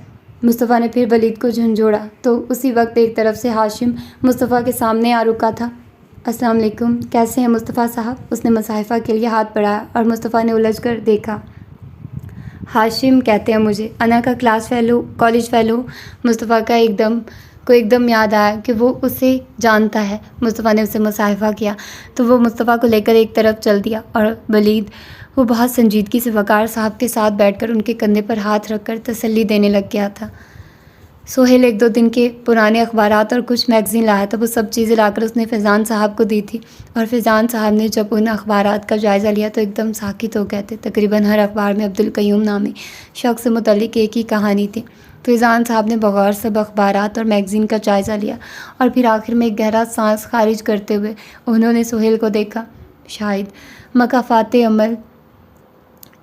مصطفیٰ نے پھر ولید کو جھنجھوڑا تو اسی وقت ایک طرف سے ہاشم مصطفیٰ کے سامنے آ رکا تھا۔ السلام علیکم، کیسے ہیں مصطفیٰ صاحب؟ اس نے مصاحفہ کے لیے ہاتھ بڑھایا اور مصطفیٰ نے الجھ کر دیکھا۔ ہاشم کہتے ہیں مجھے، انا کا کالج فیلو۔ مصطفیٰ کو ایک دم یاد آیا کہ وہ اسے جانتا ہے۔ مصطفیٰ نے اسے مصاحفہ کیا تو وہ مصطفیٰ کو لے کر ایک طرف چل دیا اور ولید وہ بہت سنجیدگی سے وقار صاحب کے ساتھ بیٹھ کر ان کے کندھے پر ہاتھ رکھ کر تسلی دینے لگ گیا تھا۔ سہیل 1-2 دن کے پرانے اخبارات اور کچھ میگزین لایا تھا۔ وہ سب چیزیں لا کر اس نے فیضان صاحب کو دی تھی اور فیضان صاحب نے جب ان اخبارات کا جائزہ لیا تو ایک دم ساکت ہو گئے تھے۔ تقریباً ہر اخبار میں عبدالقیوم نامی شخص سے متعلق ایک ہی کہانی تھی۔ فیضان صاحب نے بغور سب اخبارات اور میگزین کا جائزہ لیا اور پھر آخر میں ایک گہرا سانس خارج کرتے ہوئے انہوں نے سہیل کو دیکھا۔ شاید مکافات عمل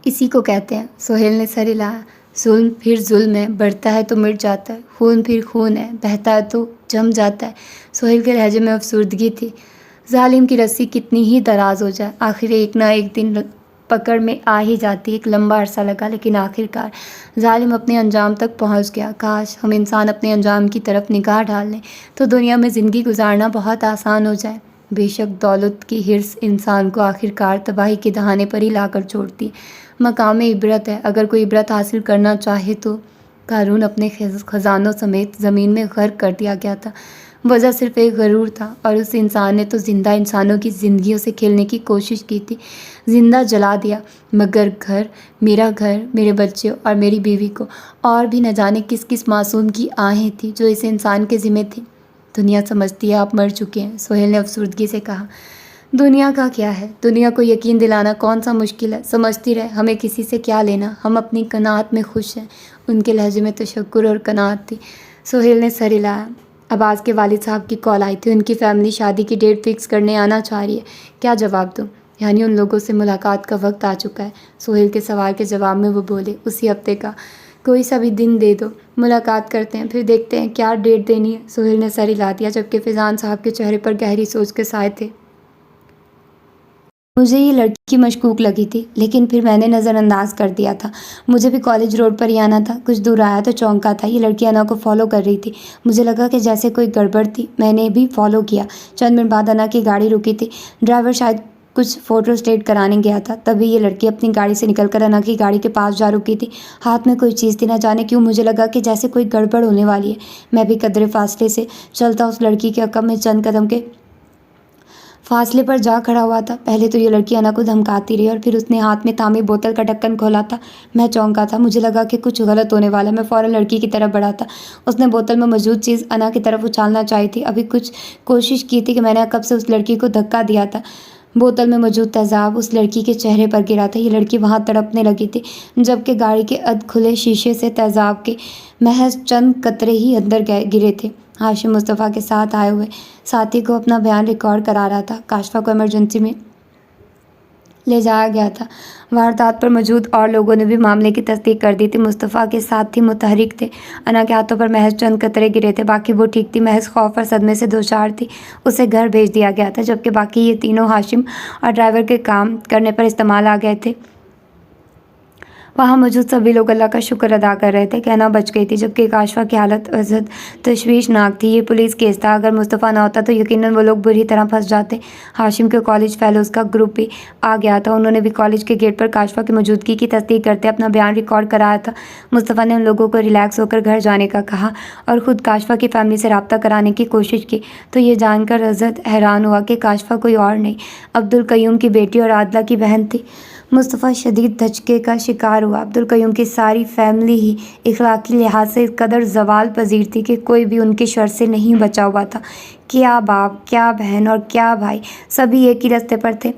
اسی کو کہتے ہیں، سہیل نے سر ہلایا۔ ظلم پھر ظلم ہے، بڑھتا ہے تو مٹ جاتا ہے، خون پھر خون ہے، بہتا ہے تو جم جاتا ہے۔ سہیل کے لہجے میں افسردگی تھی۔ ظالم کی رسی کتنی ہی دراز ہو جائے، آخر ایک نہ ایک دن پکڑ میں آ ہی جاتی۔ ایک لمبا عرصہ لگا لیکن آخرکار ظالم اپنے انجام تک پہنچ گیا۔ کاش ہم انسان اپنے انجام کی طرف نگاہ ڈال لیں تو دنیا میں زندگی گزارنا بہت آسان ہو جائے۔ بے شک دولت کی ہرس انسان کو آخرکار تباہی کے دہانے پر ہی لا کر چھوڑتی۔ مقام عبرت ہے، اگر کوئی عبرت حاصل کرنا چاہے تو قارون اپنے خزانوں سمیت زمین میں غرق کر دیا گیا تھا۔ وجہ صرف ایک غرور تھا، اور اس انسان نے تو زندہ انسانوں کی زندگیوں سے کھیلنے کی کوشش کی تھی، زندہ جلا دیا۔ مگر گھر، میرے بچے اور میری بیوی کو اور بھی نہ جانے کس کس معصوم کی آہیں تھیں جو اس انسان کے ذمہ تھیں۔ دنیا سمجھتی ہے آپ مر چکے ہیں، سہیل نے افسردگی سے کہا۔ دنیا کا کیا ہے، دنیا کو یقین دلانا کون سا مشکل ہے، سمجھتی رہے، ہمیں کسی سے کیا لینا، ہم اپنی قناعت میں خوش ہیں۔ ان کے لہجے میں تشکر اور قناعت تھی۔ سہیل نے سر ہلایا۔ عباس کے والد صاحب کی کال آئی تھی، ان کی فیملی شادی کی ڈیٹ فکس کرنے آنا چاہ رہی ہے، کیا جواب دوں؟ یعنی ان لوگوں سے ملاقات کا وقت آ چکا ہے؟ سہیل کے سوال کے جواب میں وہ بولے، اسی ہفتے کا کوئی سا بھی دن دے دو، ملاقات کرتے ہیں، پھر دیکھتے ہیں کیا ڈیٹ دینی ہے۔ سہیل نے سر ہلا دیا، جبکہ فیضان صاحب کے چہرے پر گہری سوچ کے سائے تھے۔ مجھے یہ لڑکی مشکوک لگی تھی، لیکن پھر میں نے نظر انداز کر دیا تھا۔ مجھے بھی کالج روڈ پر ہی آنا تھا، کچھ دور آیا تو چونکا تھا، یہ لڑکی انا کو فالو کر رہی تھی۔ مجھے لگا کہ جیسے کوئی گڑبڑ تھی، میں نے بھی فالو کیا۔ چند منٹ بعد انا کی گاڑی رکی تھی، ڈرائیور شاید کچھ فوٹو اسٹیٹ کرانے گیا تھا، تبھی یہ لڑکی اپنی گاڑی سے نکل کر انا کی گاڑی کے پاس جا رکی تھی۔ ہاتھ میں کوئی چیز تھی، نہ جانے کیوں مجھے لگا کہ جیسے کوئی گڑبڑ ہونے والی ہے۔ میں بھی قدرے فاصلے سے چلتا اس لڑکی کے عقب میں چند قدم کے فاصلے پر جا کھڑا ہوا تھا۔ پہلے تو یہ لڑکی انا کو دھمکاتی رہی اور پھر اس نے ہاتھ میں تھامے بوتل کا ڈھکن کھولا تھا۔ میں چونکا تھا، مجھے لگا کہ کچھ غلط ہونے والا ہے۔ میں فوراً لڑکی کی طرف بڑھا تھا۔ اس نے بوتل میں موجود چیز انا کی طرف اچھالنا چاہی تھی، ابھی کچھ کوشش کی تھی کہ میں نے عقب سے اس لڑکی کو دھکا دیا تھا۔ بوتل میں موجود تیزاب اس لڑکی کے چہرے پر گرا تھا۔ یہ لڑکی وہاں تڑپنے لگی تھی، جبکہ گاڑی کے ادھ کھلے شیشے سے تیزاب کے محض چند قطرے ہی اندر گرے تھے۔ ہاشم مصطفیٰ کے ساتھ آئے ہوئے ساتھی کو اپنا بیان ریکارڈ کرا رہا تھا۔ کاشفہ کو ایمرجنسی میں لے جایا گیا تھا۔ واردات پر موجود اور لوگوں نے بھی معاملے کی تصدیق کر دی تھی۔ مصطفیٰ کے ساتھی متحرک تھے، انا کے ہاتھوں پر محض چند قطرے گرے تھے، باقی وہ ٹھیک تھی، محض خوف اور صدمے سے دوچار تھی۔ اسے گھر بھیج دیا گیا تھا، جبکہ باقی یہ تینوں ہاشم اور ڈرائیور کے کام کرنے پر استعمال آ گئے تھے۔ وہاں موجود سبھی لوگ اللہ کا شکر ادا کر رہے تھے کہ انا بچ گئی تھی، جبکہ کاشفہ کی حالت ازحد تشویشناک تھی۔ یہ پولیس کیس تھا، اگر مصطفیٰ نہ ہوتا تو یقیناً وہ لوگ بری طرح پھنس جاتے۔ ہاشم کے کالج فیلوز کا گروپ بھی آ گیا تھا، انہوں نے بھی کالج کے گیٹ پر کاشفہ کی موجودگی کی تصدیق کرتے اپنا بیان ریکارڈ کرایا تھا۔ مصطفیٰ نے ان لوگوں کو ریلیکس ہو کر گھر جانے کا کہا اور خود کاشفہ کی فیملی سے رابطہ کرانے کی کوشش کی، تو یہ جان کر ازحد حیران ہوا کہ کاشفہ کوئی اور نہیں، عبدالقیوم کی بیٹی اور عادلہ کی بہن تھی۔ مصطفیٰ شدید دھچکے کا شکار ہوا۔ عبدالقیوم کی ساری فیملی ہی اخلاقی لحاظ سے اس قدر زوال پذیر تھی کہ کوئی بھی ان کے شر سے نہیں بچا ہوا تھا۔ کیا باپ، کیا بہن اور کیا بھائی، سبھی ایک ہی رستے پر تھے۔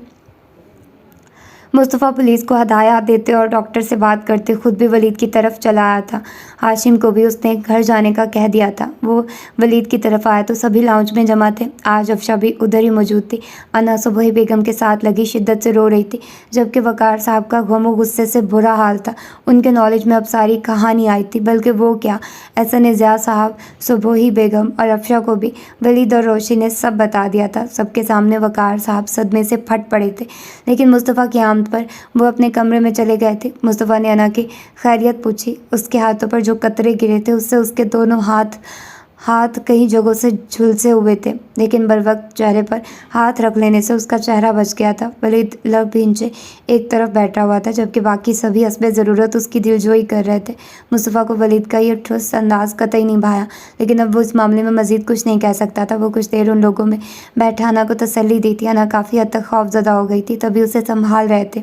مصطفیٰ پولیس کو ہدایات دیتے اور ڈاکٹر سے بات کرتے خود بھی ولید کی طرف چلا آیا تھا۔ ہاشم کو بھی اس نے گھر جانے کا کہہ دیا تھا۔ وہ ولید کی طرف آیا تو سبھی لاؤنج میں جمع تھے۔ آج افشا بھی ادھر ہی موجود تھی۔ انا صبحی بیگم کے ساتھ لگی شدت سے رو رہی تھی، جبکہ وقار صاحب کا غم و غصے سے برا حال تھا۔ ان کے نالج میں اب ساری کہانی آئی تھی، بلکہ وہ کیا، احسن ضیاء صاحب، صبحی بیگم اور افشا کو بھی ولید اور روشی نے سب بتا دیا تھا۔ سب کے سامنے وقار صاحب صدمے سے پھٹ پڑے تھے، لیکن مصطفیٰ کی آمد پر وہ اپنے کمرے میں چلے گئے تھے۔ مصطفیٰ نے انا کی خیریت پوچھی۔ اس کے ہاتھوں پر جو قطرے گرے تھے اس سے اس کے دونوں ہاتھ کئی جگہوں سے جھلسے ہوئے تھے، لیکن بروقت چہرے پر ہاتھ رکھ لینے سے اس کا چہرہ بچ گیا تھا۔ ولید لب بھینچے ایک طرف بیٹھا ہوا تھا، جبکہ باقی سبھی حسب ضرورت اس کی دلجوئی کر رہے تھے۔ مصطفیٰ کو ولید کا یہ ٹھوس انداز قطعی نہیں بھایا، لیکن اب وہ اس معاملے میں مزید کچھ نہیں کہہ سکتا تھا۔ وہ کچھ دیر ان لوگوں میں بیٹھا انا کو تسلی دی تھی۔ انا کافی حد تک خوف زدہ ہو گئی تھی، تبھی اسے سنبھال رہے تھے۔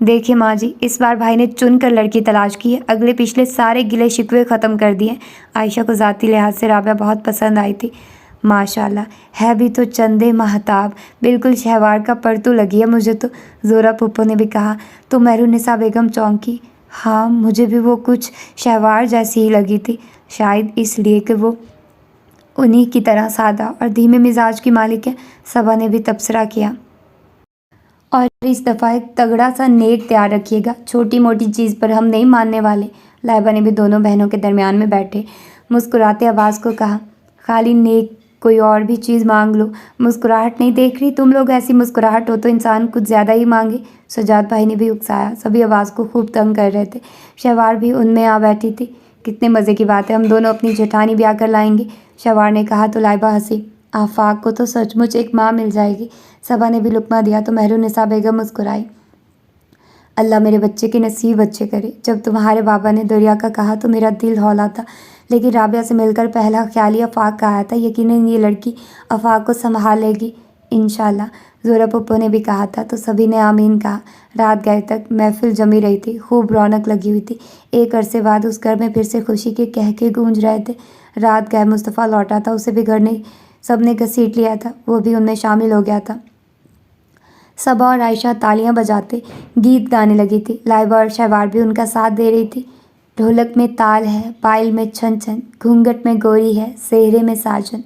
دیکھیں ماں جی، اس بار بھائی نے چن کر لڑکی تلاش کی ہے، اگلے پچھلے سارے گلے شکوے ختم کر دیے۔ عائشہ کو ذاتی لحاظ سے رابعہ بہت پسند آئی تھی۔ ماشاءاللہ، ہے بھی تو چندے مہتاب، بالکل شہوار کا پرتو لگی ہے مجھے تو۔ زہرا پھپھو نے بھی کہا۔ تو مہرالنساء بیگم چونکی۔ ہاں، مجھے بھی وہ کچھ شہوار جیسی ہی لگی تھی، شاید اس لیے کہ وہ انہی کی طرح سادہ اور دھیمے مزاج کی مالک ہے۔ صبا نے بھی تبصرہ کیا۔ اور اس دفعہ ایک تگڑا سا نیک تیار رکھیے گا، چھوٹی موٹی چیز پر ہم نہیں ماننے والے۔ لائبہ نے بھی دونوں بہنوں کے درمیان میں بیٹھے مسکراتے آواز کو کہا۔ خالی نیک کوئی اور بھی چیز مانگ لو، مسکراہٹ نہیں دیکھ رہی تم لوگ؟ ایسی مسکراہٹ ہو تو انسان کچھ زیادہ ہی مانگے۔ سجاد بھائی نے بھی اکسایا، سبھی آواز کو خوب تنگ کر رہے تھے۔ شہوار بھی ان میں آ بیٹھی تھی۔ کتنے مزے کی بات ہے، ہم دونوں اپنی جٹھانی بھی آ کر لائیں گے، شہوار نے کہا تو لائبہ ہنسی۔ آفاق کو تو سچ مچ ایک ماں مل جائے گی۔ صبا نے بھی لقمہ دیا تو مہرالنساء بیگم مسکرائی۔ اللہ میرے بچے کے نصیب اچھے کرے۔ جب تمہارے بابا نے دریا کا کہا تو میرا دل ہولا تھا، لیکن رابعہ سے مل کر پہلا خیال ہی آفاق کا آیا تھا۔ یقیناً یہ لڑکی آفاق کو سنبھال لے گی انشاءاللہ، زہرا پھپھو نے بھی کہا تھا تو سبھی نے آمین کہا۔ رات گئے تک محفل جمی رہی تھی، خوب رونق لگی ہوئی تھی۔ ایک عرصے بعد اس گھر میں پھر سے خوشی کے قہقہے گونج رہے تھے۔ رات گئے مصطفیٰ لوٹا تھا، اسے بھی گھر نے سب نے گھسیٹ لیا تھا، وہ بھی ان میں شامل ہو گیا تھا۔ صبا اور عائشہ تالیاں بجاتے گیت گانے لگی تھی، لائبہ اور شہوار بھی ان کا ساتھ دے رہی تھی۔ ڈھولک میں تال ہے، پائل میں چھن چھن، گھونگھٹ میں گوری ہے، سہرے میں ساجن،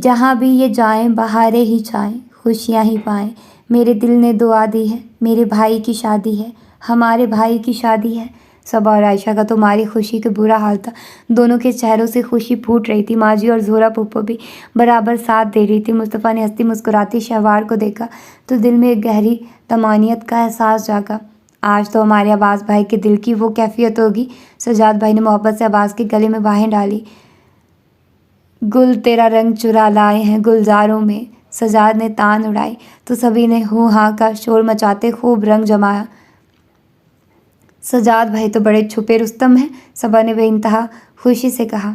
جہاں بھی یہ جائیں بہاریں ہی چھائیں، خوشیاں ہی پائیں۔ میرے دل نے دعا دی ہے، میرے بھائی کی شادی ہے، ہمارے بھائی کی شادی ہے۔ صبا اور عائشہ کا تو ماری خوشی کا برا حال تھا، دونوں کے چہروں سے خوشی پھوٹ رہی تھی۔ ماجی اور زہرا پھپھو بھی برابر ساتھ دے رہی تھی۔ مصطفیٰ نے ہنستی مسکراتی شہوار کو دیکھا تو دل میں ایک گہری طمانینت کا احساس جاگا۔ آج تو ہمارے عباس بھائی کے دل کی وہ کیفیت ہوگی۔ سجاد بھائی نے محبت سے عباس کے گلے میں باہیں ڈالی۔ گل تیرا رنگ چرا لائے ہیں گلزاروں میں، سجاد نے تان اڑائی تو سبھی نے ہوں ہاں کا شور مچاتے خوب رنگ جمایا۔ سجاد بھائی تو بڑے چھپے رستم ہیں، صبا نے بے انتہا خوشی سے کہا۔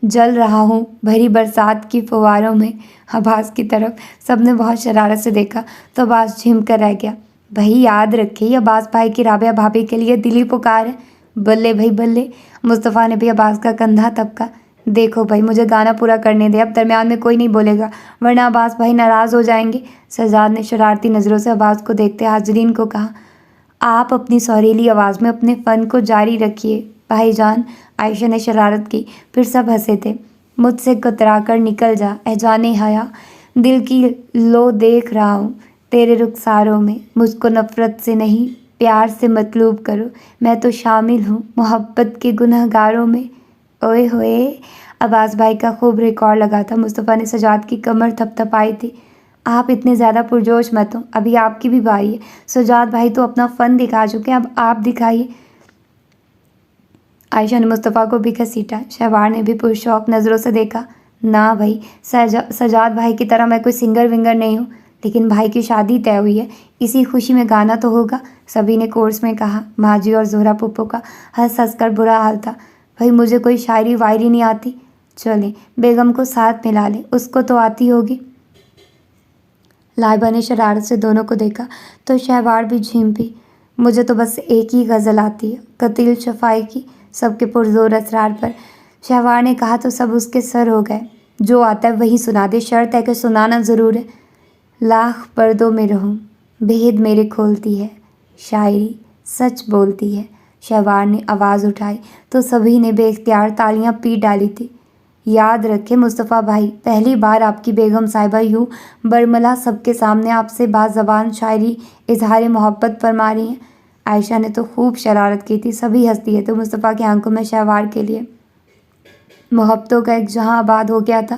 جل رہا ہوں بھری برسات کی فواروں میں، عباس کی طرف سب نے بہت شرارت سے دیکھا تو عباس جھم کر رہ گیا۔ بھائی یاد رکھے، یہ عباس بھائی کی رابعہ بھابھی کے لیے دلی پکار ہے۔ بلے بھائی بلے، مصطفیٰ نے بھی عباس کا کندھا تھپکا۔ دیکھو بھائی، مجھے گانا پورا کرنے دے، اب درمیان میں کوئی نہیں بولے گا ورنہ عباس بھائی ناراض ہو جائیں گے۔ سجاد نے شرارتی نظروں سے عباس کو دیکھتے حاضرین کو کہا۔ آپ اپنی سریلی آواز میں اپنے فن کو جاری رکھیے بھائی جان، عائشہ نے شرارت کی، پھر سب ہنسے تھے۔ مجھ سے کترا کر نکل جا اے جان حیا، دل کی لو دیکھ رہا ہوں تیرے رخساروں میں، مجھ کو نفرت سے نہیں پیار سے مطلوب کرو، میں تو شامل ہوں محبت کے گنہ گاروں میں۔ اوئے ہوئے، عباس بھائی کا خوب ریکارڈ لگا تھا۔ مصطفیٰ نے سجاد کی کمر تھپ تھپائی تھی۔ آپ اتنے زیادہ پرجوش مت ہوں، ابھی آپ کی بھی باری ہے۔ سجاد بھائی تو اپنا فن دکھا چکے ہیں، اب آپ دکھائیے۔ عائشہ نے مصطفیٰ کو بھی گھسیٹا۔ شہوار نے بھی پرشوق نظروں سے دیکھا۔ نہ بھائی، سجاد بھائی کی طرح میں کوئی سنگر ونگر نہیں ہوں، لیکن بھائی کی شادی طے ہوئی ہے، اسی خوشی میں گانا تو ہوگا، سبھی نے کورس میں کہا۔ ماجی اور زہرا پھپھو کا ہنس ہنس کر برا حال تھا۔ بھائی مجھے کوئی شاعری واعری نہیں آتی، چلیں بیگم کو ساتھ ملا لیں، اس کو تو آتی ہوگی۔ لائبہ نے شرارت سے دونوں کو دیکھا تو شہوار بھی جھیم پی۔ مجھے تو بس ایک ہی غزل آتی ہے، قتیل شفائی کی، سب کے پرزور اسرار پر۔ شہوار نے کہا تو سب اس کے سر ہو گئے۔ جو آتا ہے وہی سنا دے، شرط ہے کہ سنانا ضرور ہے۔ لاکھ پردوں میں رہوں، بھید میرے کھولتی ہے، شاعری سچ بولتی ہے۔ شہوار نے آواز اٹھائی تو سبھی نے بے اختیار تالیاں پیٹ ڈالی تھی۔ یاد رکھے مصطفیٰ بھائی، پہلی بار آپ کی بیگم صاحبہ یوں برملا سب کے سامنے آپ سے باز زبان شاعری اظہار محبت فرما رہی ہیں۔ عائشہ نے تو خوب شرارت کی تھی، سبھی ہنس دیے تھے۔ مصطفیٰ کی آنکھوں میں شہوار کے لیے محبتوں کا ایک جہاں آباد ہو گیا تھا۔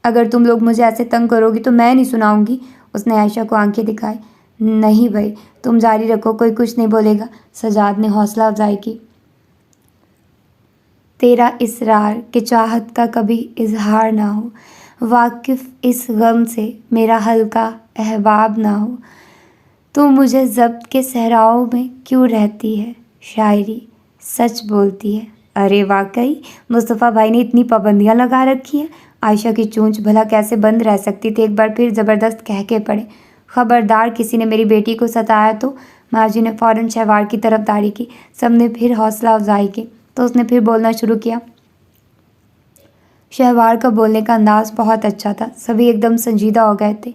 اگر تم لوگ مجھے ایسے تنگ کرو گی تو میں نہیں سناؤں گی، اس نے عائشہ کو آنکھیں دکھائی۔ نہیں بھائی، تم جاری رکھو، کوئی کچھ نہیں بولے گا، سجاد نے حوصلہ افزائی کی۔ تیرا اصرار کہ چاہت کا کبھی اظہار نہ ہو، واقف اس غم سے میرا حلقہ احباب نہ ہو، تو مجھے ضبط کے صحراؤں میں کیوں رہتی ہے، شاعری سچ بولتی ہے۔ ارے واقعی مصطفیٰ بھائی نے اتنی پابندیاں لگا رکھی ہیں، عائشہ کی چونچ بھلا کیسے بند رہ سکتی تھی۔ ایک بار پھر زبردست کہہ کے پڑے۔ خبردار کسی نے میری بیٹی کو ستایا تو۔ ماجی نے فوراً شہوار کی طرف داری کی۔ سب نے پھر حوصلہ افزائی کی تو اس نے پھر بولنا شروع کیا۔ شہوار کا بولنے کا انداز بہت اچھا تھا، سبھی ایک دم سنجیدہ ہو گئے تھے۔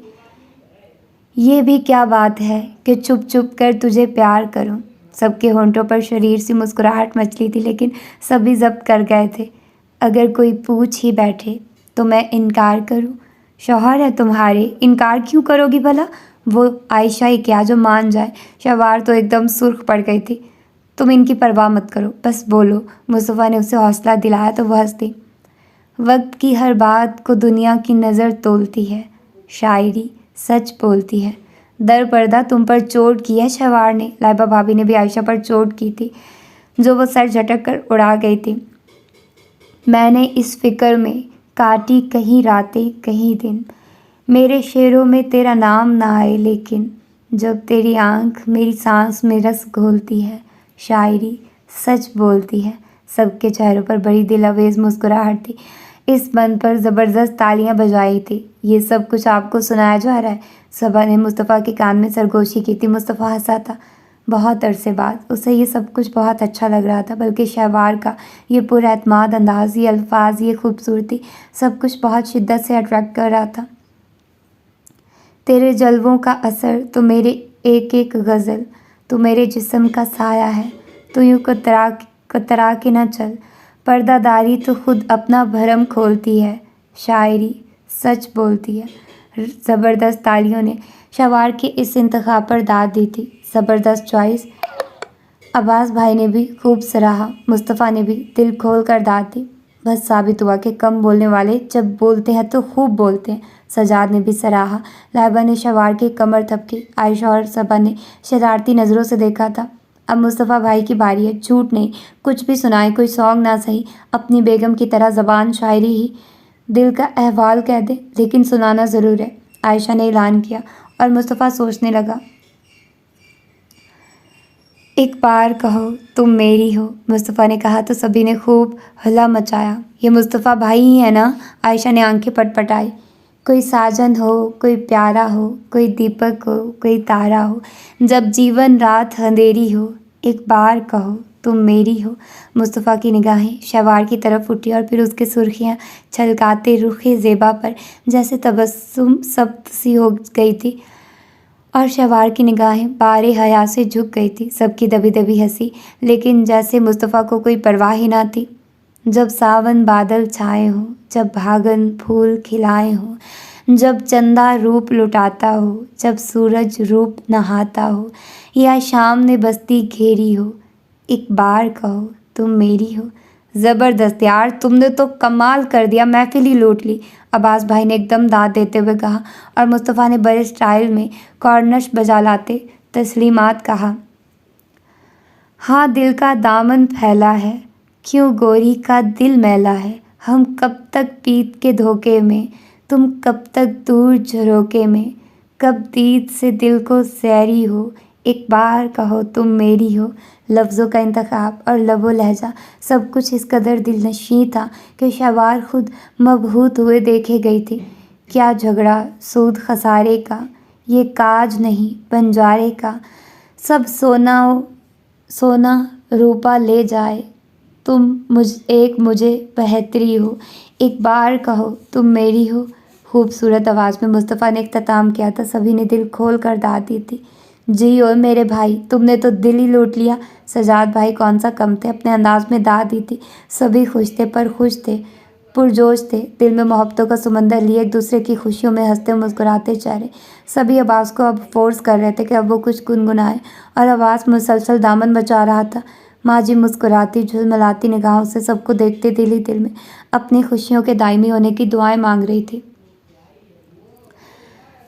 یہ بھی کیا بات ہے کہ چھپ چھپ کر تجھے پیار کروں۔ سب کے ہونٹوں پر شریر سی مسکراہٹ مچلی تھی، لیکن سبھی ضبط کر گئے تھے۔ اگر کوئی پوچھ ہی بیٹھے تو میں انکار کروں؟ شوہر ہے تمہارے، انکار کیوں کرو گی بھلا؟ وہ عائشہ ہی کیا جو مان جائے۔ شہوار تو ایک دم سرخ پڑ گئی تھی۔ تم ان کی پرواہ مت کرو، بس بولو۔ مصطفیٰ نے اسے حوصلہ دلایا تو وہ ہنس دی۔ وقت کی ہر بات کو دنیا کی نظر تولتی ہے، شاعری سچ بولتی ہے۔ در پردہ تم پر چوٹ کی ہے شہوار نے۔ لائبہ بھابھی نے بھی عائشہ پر چوٹ کی تھی جو وہ سر جھٹک کر اڑا گئی تھی۔ میں نے اس فکر میں کاٹی کہیں راتیں کہیں دن، میرے شعروں میں تیرا نام نہ آئے، لیکن جب تیری آنکھ میری سانس میں رس گھولتی ہے، شاعری سچ بولتی ہے۔ سب کے چہروں پر بڑی دل آویز مسکراہٹ تھی۔ اس بند پر زبردست تالیاں بجائی تھی۔ یہ سب کچھ آپ کو سنایا جا رہا ہے؟ صبا نے مصطفیٰ کے کان میں سرگوشی کی تھی۔ مصطفیٰ ہنسا تھا۔ بہت عرصے بعد اسے یہ سب کچھ بہت اچھا لگ رہا تھا، بلکہ شہوار کا یہ پر اعتماد انداز، یہ الفاظ، یہ خوبصورتی، سب کچھ بہت شدت سے اٹریکٹ کر رہا تھا۔ تیرے جلووں کا اثر تو میرے ایک ایک غزل، تو میرے جسم کا سایہ ہے، تو یوں کترا کے نہ چل، پردہ داری تو خود اپنا بھرم کھولتی ہے، شاعری سچ بولتی ہے۔ زبردست تالیوں نے شہوار کے اس انتخاب پر داد دی تھی۔ زبردست چوائس۔ عباس بھائی نے بھی خوب سراہا۔ مصطفیٰ نے بھی دل کھول کر داد دی۔ بس ثابت ہوا کہ کم بولنے والے جب بولتے ہیں تو خوب بولتے ہیں۔ سجاد نے بھی سراہا۔ لائبہ نے شہوار کی کمر تھپکی۔ عائشہ اور صبا نے شرارتی نظروں سے دیکھا تھا۔ اب مصطفیٰ بھائی کی باری ہے، جھوٹ نہیں، کچھ بھی سنائیں، کوئی سانگ نہ صحیح، اپنی بیگم کی طرح زبان شاعری ہی، دل کا احوال کہہ دے، لیکن سنانا ضرور ہے، عائشہ نے اعلان کیا، اور مصطفیٰ سوچنے لگا۔ ایک بار کہو تم میری ہو، مصطفیٰ نے کہا تو سبھی نے خوب ہلا مچایا۔ یہ مصطفیٰ بھائی ہی ہے نا؟ عائشہ نے آنکھیں پٹ پٹائی۔ کوئی ساجن ہو، کوئی پیارا ہو، کوئی دیپک ہو، کوئی تارا ہو، جب جیون رات اندھیری ہو، ایک بار کہو تم میری ہو۔ مصطفیٰ کی نگاہیں شہوار کی طرف اٹھی اور پھر اس کے سرخیاں چھلکاتے رخ زیبا پر جیسے تبسم سبت سی ہو گئی تھی، اور شہوار کی نگاہیں بار حیا سے جھک گئی تھی۔ سب کی دبی دبی ہنسی، لیکن جیسے مصطفیٰ کو کوئی پرواہ ہی نہ تھی۔ جب ساون بادل چھائے ہوں، جب بھاگن پھول کھلائے ہوں، جب چندہ روپ لٹاتا ہو، جب سورج روپ نہاتا ہو، یا شام نے بستی گھیری ہو، ایک بار کہو تم میری ہو۔ زبردست یار، تم نے تو کمال کر دیا، محفل ہی لوٹ لی، عباس بھائی نے ایک دم داد دیتے ہوئے کہا، اور مصطفیٰ نے بڑے سٹائل میں کارنش بجا لاتے تسلیمات کہا۔ ہاں دل کا دامن پھیلا ہے، کیوں گوری کا دل میلا ہے، ہم کب تک پیت کے دھوکے میں، تم کب تک دور جھروکے میں، کب دید سے دل کو سیری ہو، ایک بار کہو تم میری ہو۔ لفظوں کا انتخاب اور لب و لہجہ سب کچھ اس قدر دل نشیں تھا کہ شہوار خود مبہوت ہوئے دیکھے گئی تھی۔ کیا جھگڑا سود خسارے کا، یہ کاج نہیں بنجارے کا، سب سونا روپا لے جائے، تم ایک مجھے بہتری ہو، ایک بار کہو تم میری ہو۔ خوبصورت آواز میں مصطفیٰ نے اختتام کیا تھا۔ سبھی نے دل کھول کر داد دی تھی۔ جی او میرے بھائی، تم نے تو دل ہی لوٹ لیا۔ سجاد بھائی کون سا کم تھے، اپنے انداز میں داد دی تھی۔ سبھی خوش تھے، پر خوش تھے، پرجوش تھے، دل میں محبتوں کا سمندر لیے ایک دوسرے کی خوشیوں میں ہنستے مسکراتے چہرے۔ سبھی عباس کو اب فورس کر رہے تھے کہ اب وہ کچھ گنگنائے، اور عباس مسلسل دامن بچا رہا تھا۔ ماں جی مسکراتی جھلملاتی نگاہوں سے سب کو دیکھتے دل ہی دل میں اپنی خوشیوں کے دائمی ہونے کی دعائیں مانگ رہی تھی۔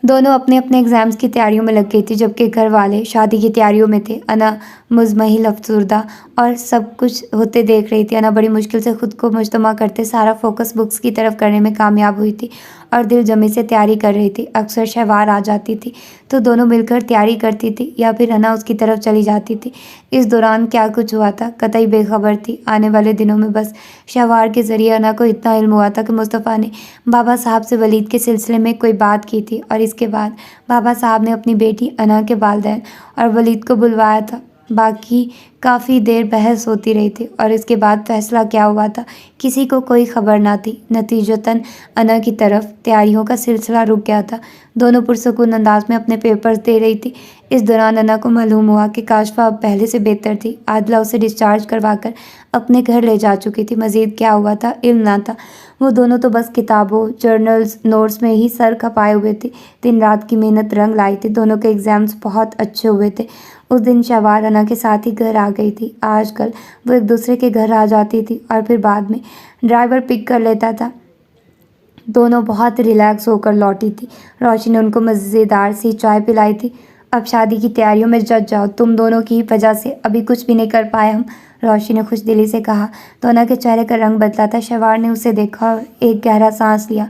دونوں اپنے اپنے ایگزامز کی تیاریوں میں لگ گئی تھی، جبکہ گھر والے شادی کی تیاریوں میں تھے۔ انا مزمحل افسردہ اور سب کچھ ہوتے دیکھ رہی تھی۔ انا بڑی مشکل سے خود کو مجتمع کرتے سارا فوکس بکس کی طرف کرنے میں کامیاب ہوئی تھی اور دل جمی سے تیاری کر رہی تھی۔ اکثر شہوار آ جاتی تھی تو دونوں مل کر تیاری کرتی تھی، یا پھر انا اس کی طرف چلی جاتی تھی۔ اس دوران کیا کچھ ہوا تھا قطعی بے خبر تھی۔ آنے والے دنوں میں بس شہوار کے ذریعے انا کو اتنا علم ہوا تھا کہ مصطفیٰ نے بابا صاحب سے ولید کے سلسلے میں کوئی بات کی تھی، اور اس اس کے بعد بابا صاحب نے اپنی بیٹی انا کے والدین اور ولید کو بلوایا تھا۔ باقی کافی دیر بحث ہوتی رہی تھی اور اس کے بعد فیصلہ کیا ہوا تھا کسی کو کوئی خبر نہ تھی۔ نتیجتاً انا کی طرف تیاریوں کا سلسلہ رک گیا تھا۔ دونوں پرسکون انداز میں اپنے پیپرز دے رہی تھی۔ اس دوران انا کو معلوم ہوا کہ کاشفہ اب پہلے سے بہتر تھی۔ عادلہ اسے ڈسچارج کروا کر اپنے گھر لے جا چکی تھی۔ مزید کیا ہوا تھا علم نہ تھا۔ وہ دونوں تو بس کتابوں، جرنلز، نوٹس میں ہی سر کھپائے ہوئے تھی۔ دن رات کی محنت رنگ لائی تھی۔ دونوں کے ایگزامز بہت اچھے ہوئے تھے۔ اس دن شہوار انا کے ساتھ ہی گھر آ گئی تھی۔ آج کل وہ ایک دوسرے کے گھر آ جاتی تھی اور پھر بعد میں ڈرائیور پک کر لیتا تھا۔ دونوں بہت ریلیکس ہو کر لوٹی تھی۔ روشی نے ان کو مزیدار سی چائے پلائی تھی۔ اب شادی کی تیاریوں میں جٹ جاؤ، تم دونوں کی وجہ سے ابھی کچھ بھی نہیں کر پائے ہم، روشی نے خوش دلی سے کہا تو انا کے چہرے کا رنگ بدلا تھا۔ شہوار نے اسے دیکھا اور ایک گہرا سانس لیا۔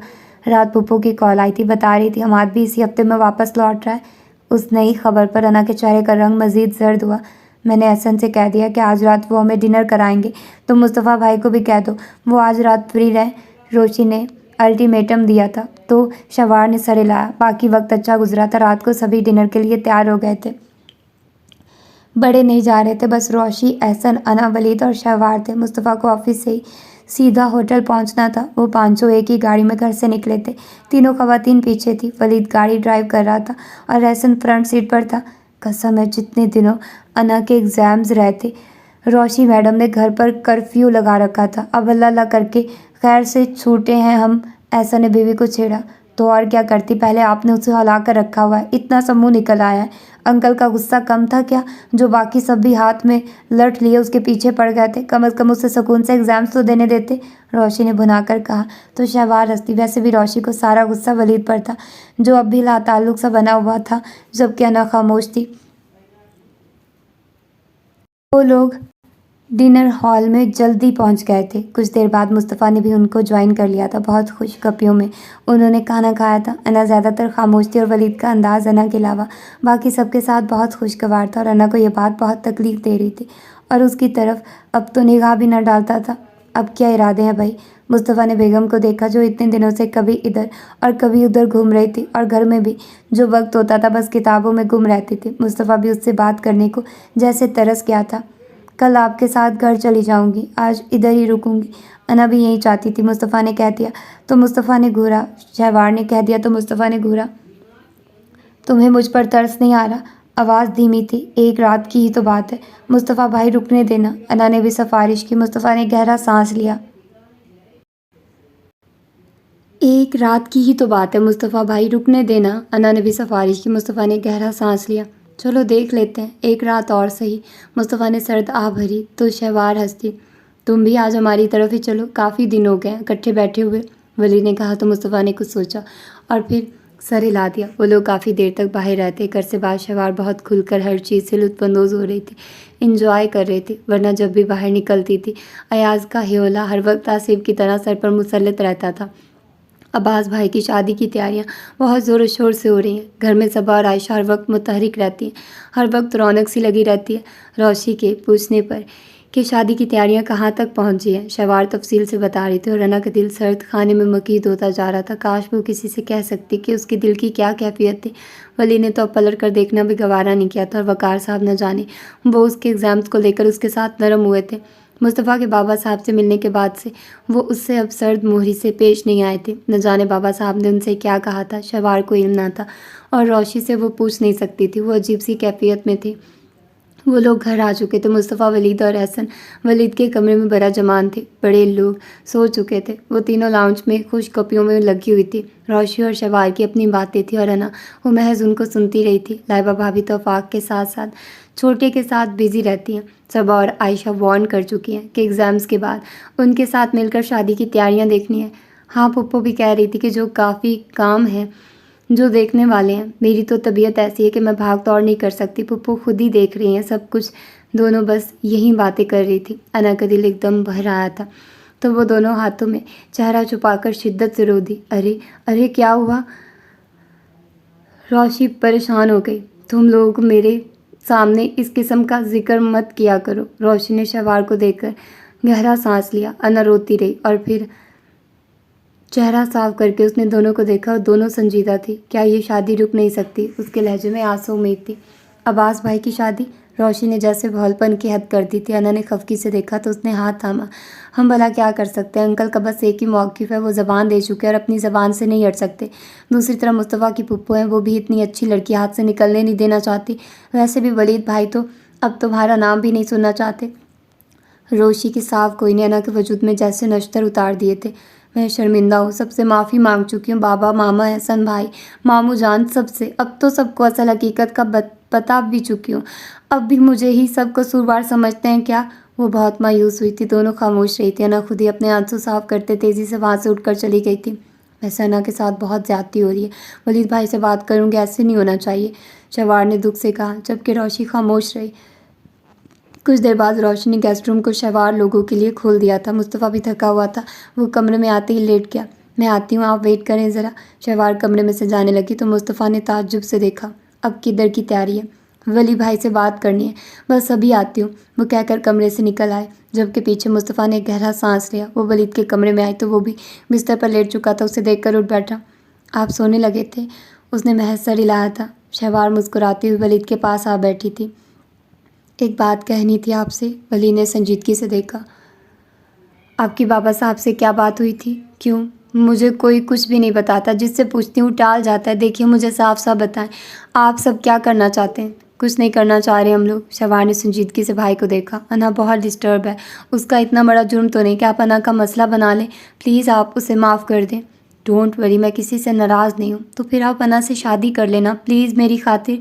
رات پھپھو کی کال آئی تھی، بتا رہی تھی حماد بھی اسی ہفتے میں واپس لوٹ رہا ہے۔ اس نئی خبر پر انا کے چہرے کا رنگ مزید زرد ہوا۔ میں نے احسن سے کہہ دیا کہ آج رات وہ ہمیں ڈنر کرائیں گے، تم مصطفیٰ بھائی کو بھی کہہ دو وہ آج رات فری رہیں، روشی نے الٹیمیٹم دیا تھا تو شہوار نے سر ہلایا۔ باقی وقت اچھا گزرا تھا۔ رات کو سبھی ڈنر کے لیے تیار ہو گئے تھے۔ بڑے نہیں جا رہے تھے، بس روشی، احسن، انا، ولید اور شہوار تھے۔ مصطفیٰ کو آفس سے ہی سیدھا ہوٹل پہنچنا تھا۔ وہ پانچوں ایک ہی گاڑی میں گھر سے نکلے تھے۔ تینوں خواتین پیچھے تھیں۔ ولید گاڑی ڈرائیو کر رہا تھا اور احسن فرنٹ سیٹ پر تھا۔ قسم ہے جتنے دنوں انا کے ایگزامز رہتے روشی میڈم نے گھر پر کرفیو لگا رکھا تھا، اب اللہ اللہ کر کے خیر سے چھوٹے ہیں ہم، احسن نے بیوی کو چھیڑا۔ تو اور کیا کرتی، پہلے آپ نے اسے ہلا کر رکھا ہوا ہے، اتنا سب منہ نکل آیا ہے۔ انکل کا غصہ کم تھا کیا، جو باقی سب بھی ہاتھ میں لٹ لیے اس کے پیچھے پڑ گئے تھے، کم از کم اسے سکون سے ایگزامز تو دینے دیتے، روشی نے بھنا کر کہا تو شہوار ہنسی۔ ویسے بھی روشی کو سارا غصہ ولید پر تھا، جو اب بھی لا تعلق سا بنا ہوا تھا، جبکہ انا خاموش تھی۔ وہ لوگ ڈنر ہال میں جلدی پہنچ گئے تھے۔ کچھ دیر بعد مصطفیٰ نے بھی ان کو جوائن کر لیا تھا۔ بہت خوش گپیوں میں انہوں نے کھانا کھایا تھا۔ انا زیادہ تر خاموش تھی اور ولید کا انداز انا کے علاوہ باقی سب کے ساتھ بہت خوشگوار تھا اور انا کو یہ بات بہت تکلیف دے رہی تھی اور اس کی طرف اب تو نگاہ بھی نہ ڈالتا تھا۔ اب کیا ارادے ہیں بھائی، مصطفیٰ نے بیگم کو دیکھا جو اتنے دنوں سے کبھی ادھر اور کبھی ادھر گھوم رہی تھی اور گھر میں بھی جو وقت ہوتا تھا بس کتابوں میں گم رہتی تھی۔ مصطفیٰ بھی اس سے بات کرنے کو جیسے ترس گیا تھا۔ کل آپ کے ساتھ گھر چلی جاؤں گی، آج ادھر ہی رکوں گی، انا بھی یہی چاہتی تھی، مصطفیٰ نے کہہ دیا تو مصطفیٰ نے گھورا۔ شہوار نے کہہ دیا تو مصطفیٰ نے گھورا۔ تمہیں مجھ پر ترس نہیں آ رہا، آواز دھیمی تھی۔ ایک رات کی ہی تو بات ہے مصطفیٰ بھائی، رکنے دینا، انا نے بھی سفارش کی۔ مصطفیٰ نے گہرا سانس لیا۔ ایک رات کی ہی تو بات ہے مصطفیٰ بھائی، رکنے دینا، انا نے بھی سفارش کی۔ مصطفیٰ نے گہرا سانس لیا۔ چلو دیکھ لیتے ہیں، ایک رات اور صحیح، مصطفیٰ نے سرد آہ بھری تو شہوار ہنسی۔ تم بھی آج ہماری طرف ہی چلو، کافی دن ہو گئے ہیں اکٹھے بیٹھے ہوئے، ولید نے کہا تو مصطفیٰ نے کچھ سوچا اور پھر سر ہلا دیا۔ وہ لوگ کافی دیر تک باہر رہتے۔ گھر سے باہر شہوار بہت کھل کر ہر چیز سے لطف اندوز ہو رہی تھی، انجوائے کر رہی تھی، ورنہ جب بھی باہر نکلتی تھی ایاز کا ہیولا ہر وقت آصف کی طرح سر پر مسلط رہتا تھا۔ عباس بھائی کی شادی کی تیاریاں بہت زور و شور سے ہو رہی ہیں۔ گھر میں صبا اور عائشہ ہر وقت متحرک رہتی ہیں، ہر وقت رونق سی لگی رہتی ہے۔ روشی کے پوچھنے پر کہ شادی کی تیاریاں کہاں تک پہنچی ہیں، شہوار تفصیل سے بتا رہی تھی اور رنا کا دل سرد خانے میں مقید ہوتا جا رہا تھا۔ کاش وہ کسی سے کہہ سکتی کہ اس کے دل کی کیا کیفیت تھی۔ ولید نے تو اب پلٹ کر دیکھنا بھی گوارا نہیں کیا تھا اور وقار صاحب نہ جانے وہ اس کے ایگزامز کو لے کر اس کے ساتھ نرم ہوئے تھے۔ مصطفیٰ کے بابا صاحب سے ملنے کے بعد سے وہ اس سے اب سرد مہری سے پیش نہیں آئے تھے۔ نہ جانے بابا صاحب نے ان سے کیا کہا تھا، شہوار کو علم نہ تھا اور روشی سے وہ پوچھ نہیں سکتی تھی، وہ عجیب سی کیفیت میں تھی۔ وہ لوگ گھر آ چکے تھے۔ مصطفیٰ، ولید اور احسن ولید کے کمرے میں برا جمان تھے۔ بڑے لوگ سو چکے تھے۔ وہ تینوں لاؤنج میں خوش گپیوں میں لگی ہوئی تھی۔ روشی اور شہوار کی اپنی باتیں تھیں اور انا وہ محض ان کو سنتی رہی تھی۔ لائبہ بھابھی تو آفاق کے ساتھ ساتھ چھوٹے کے ساتھ بزی رہتی ہیں۔ صبا اور عائشہ وارن کر چکی ہیں کہ ایگزامز کے بعد ان کے ساتھ مل کر شادی کی تیاریاں دیکھنی ہیں۔ ہاں، پھپھو بھی کہہ رہی تھی کہ جو کافی کام ہے جو دیکھنے والے ہیں۔ میری تو طبیعت ایسی ہے کہ میں بھاگ دوڑ نہیں کر سکتی، پھپھو خود ہی دیکھ رہی ہیں سب کچھ۔ دونوں بس یہی باتیں کر رہی تھی۔ انا کا دل ایک دم بھر آیا تھا تو وہ دونوں ہاتھوں میں چہرہ چھپا کر شدت سے رو دی۔ ارے ارے کیا ہوا؟ روشی پریشان ہو گئی۔ تم لوگ میرے سامنے اس قسم کا ذکر مت کیا کرو، روشی نے شہوار کو دیکھ کر گہرا سانس لیا۔ انا روتی رہی اور پھر چہرہ صاف کر کے اس نے دونوں کو دیکھا اور دونوں سنجیدہ تھی۔ کیا یہ شادی رک نہیں سکتی؟ اس کے لہجے میں آسو امید تھی۔ عباس بھائی کی شادی؟ روشنی نے جیسے بھولپن کی حد کر دی تھی۔ انا نے خفگی سے دیکھا تو اس نے ہاتھ تھاما۔ ہم بھلا کیا کر سکتے ہیں؟ انکل کا بس ایک ہی موقف ہے، وہ زبان دے چکے اور اپنی زبان سے نہیں ہٹ سکتے۔ دوسری طرف مصطفیٰ کی پھپھو ہیں، وہ بھی اتنی اچھی لڑکی ہاتھ سے نکلنے نہیں دینا چاہتی۔ ویسے بھی ولید بھائی تو اب تمہارا نام بھی نہیں سننا چاہتے۔ روشی کے صاف کوئی نے انا کے وجود میں جیسے نشتر اتار دیے تھے۔ میں شرمندہ ہوں، سب سے معافی مانگ چکی ہوں، بابا، ماما، احسن بھائی، ماموں جان، سب سے۔ اب تو سب کو اصل حقیقت کا بتا بھی چکی ہوں۔ اب بھی مجھے ہی سب قصوروار سمجھتے ہیں کیا؟ وہ بہت مایوس ہوئی تھی، دونوں خاموش رہی تھی۔ انا خود ہی اپنے آنسو صاف کرتے تیزی سے وہاں سے اٹھ کر چلی گئی تھی۔ ویسے انا کے ساتھ بہت زیادتی ہو رہی ہے، ولید بھائی سے بات کروں گی، ایسے نہیں ہونا چاہیے، شوار نے دکھ سے کہا، جبکہ روشی خاموش رہی۔ کچھ دیر بعد روشنی نے گیسٹ روم کو شوار لوگوں کے لیے کھول دیا تھا۔ مصطفیٰ بھی تھکا ہوا تھا، وہ کمرے میں آتے ہی لیٹ گیا۔ میں آتی ہوں، آپ ویٹ کریں ذرا۔ شوار کمرے میں سے جانے لگی تو مصطفیٰ نے تعجب سے دیکھا۔ اب کدھر کی تیاری ہے؟ ولی بھائی سے بات کرنی ہے، بس ابھی آتی ہوں، وہ کہہ کر کمرے سے نکل آئے۔ جبکہ پیچھے مصطفیٰ نے گہرا سانس لیا۔ وہ ولید کے کمرے میں آئی تو وہ بھی بستر پر لیٹ چکا تھا، اسے دیکھ کر اٹھ بیٹھا۔ آپ سونے لگے تھے؟ اس نے محض سر ہلایا تھا۔ شوار مسکراتی ہوئی ولید کے پاس آ بیٹھی تھی۔ ایک بات کہنی تھی آپ سے، ولی نے سنجیدگی سے دیکھا۔ آپ کی بابا صاحب سے کیا بات ہوئی تھی؟ کیوں؟ مجھے کوئی کچھ بھی نہیں بتاتا، جس سے پوچھتی ہوں ٹال جاتا ہے۔ دیکھیے مجھے صاف صاف بتائیں، آپ سب کیا کرنا چاہتے ہیں؟ کچھ نہیں کرنا چاہ رہے ہم لوگ۔ شوار نے سنجیدگی سے بھائی کو دیکھا۔ انا بہت ڈسٹرب ہے، اس کا اتنا بڑا جرم تو نہیں کہ آپ انا کا مسئلہ بنا لیں، پلیز آپ اسے معاف کر دیں۔ ڈونٹ وری، میں کسی سے ناراض نہیں ہوں، تو پھر آپ انا سے شادی کر لینا پلیز میری خاطر۔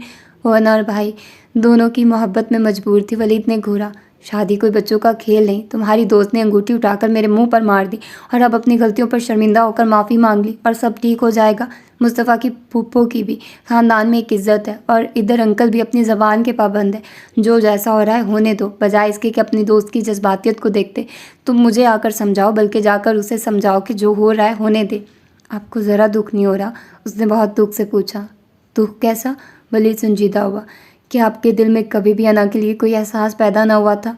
وہ انا اور بھائی دونوں کی محبت میں مجبور تھی۔ ولید نے گھورا، شادی کوئی بچوں کا کھیل نہیں، تمہاری دوست نے انگوٹھی اٹھا کر میرے منہ پر مار دی اور اب اپنی غلطیوں پر شرمندہ ہو کر معافی مانگ لی اور سب ٹھیک ہو جائے گا۔ مصطفیٰ کی پھپھو کی بھی خاندان میں ایک عزت ہے اور ادھر انکل بھی اپنی زبان کے پابند ہے۔ جو جیسا ہو رہا ہے ہونے دو، بجائے اس کے کہ اپنی دوست کی جذباتیت کو دیکھتے تم مجھے آ کر سمجھاؤ، بلکہ جا کر اسے سمجھاؤ کہ جو ہو رہا ہے ہونے دے۔ آپ کو ذرا دکھ نہیں ہو رہا؟ اس نے بہت دکھ سے پوچھا۔ دکھ کیسا؟ ولید سنجیدہ ہوا۔ کہ آپ کے دل میں کبھی بھی انا کے لیے کوئی احساس پیدا نہ ہوا تھا؟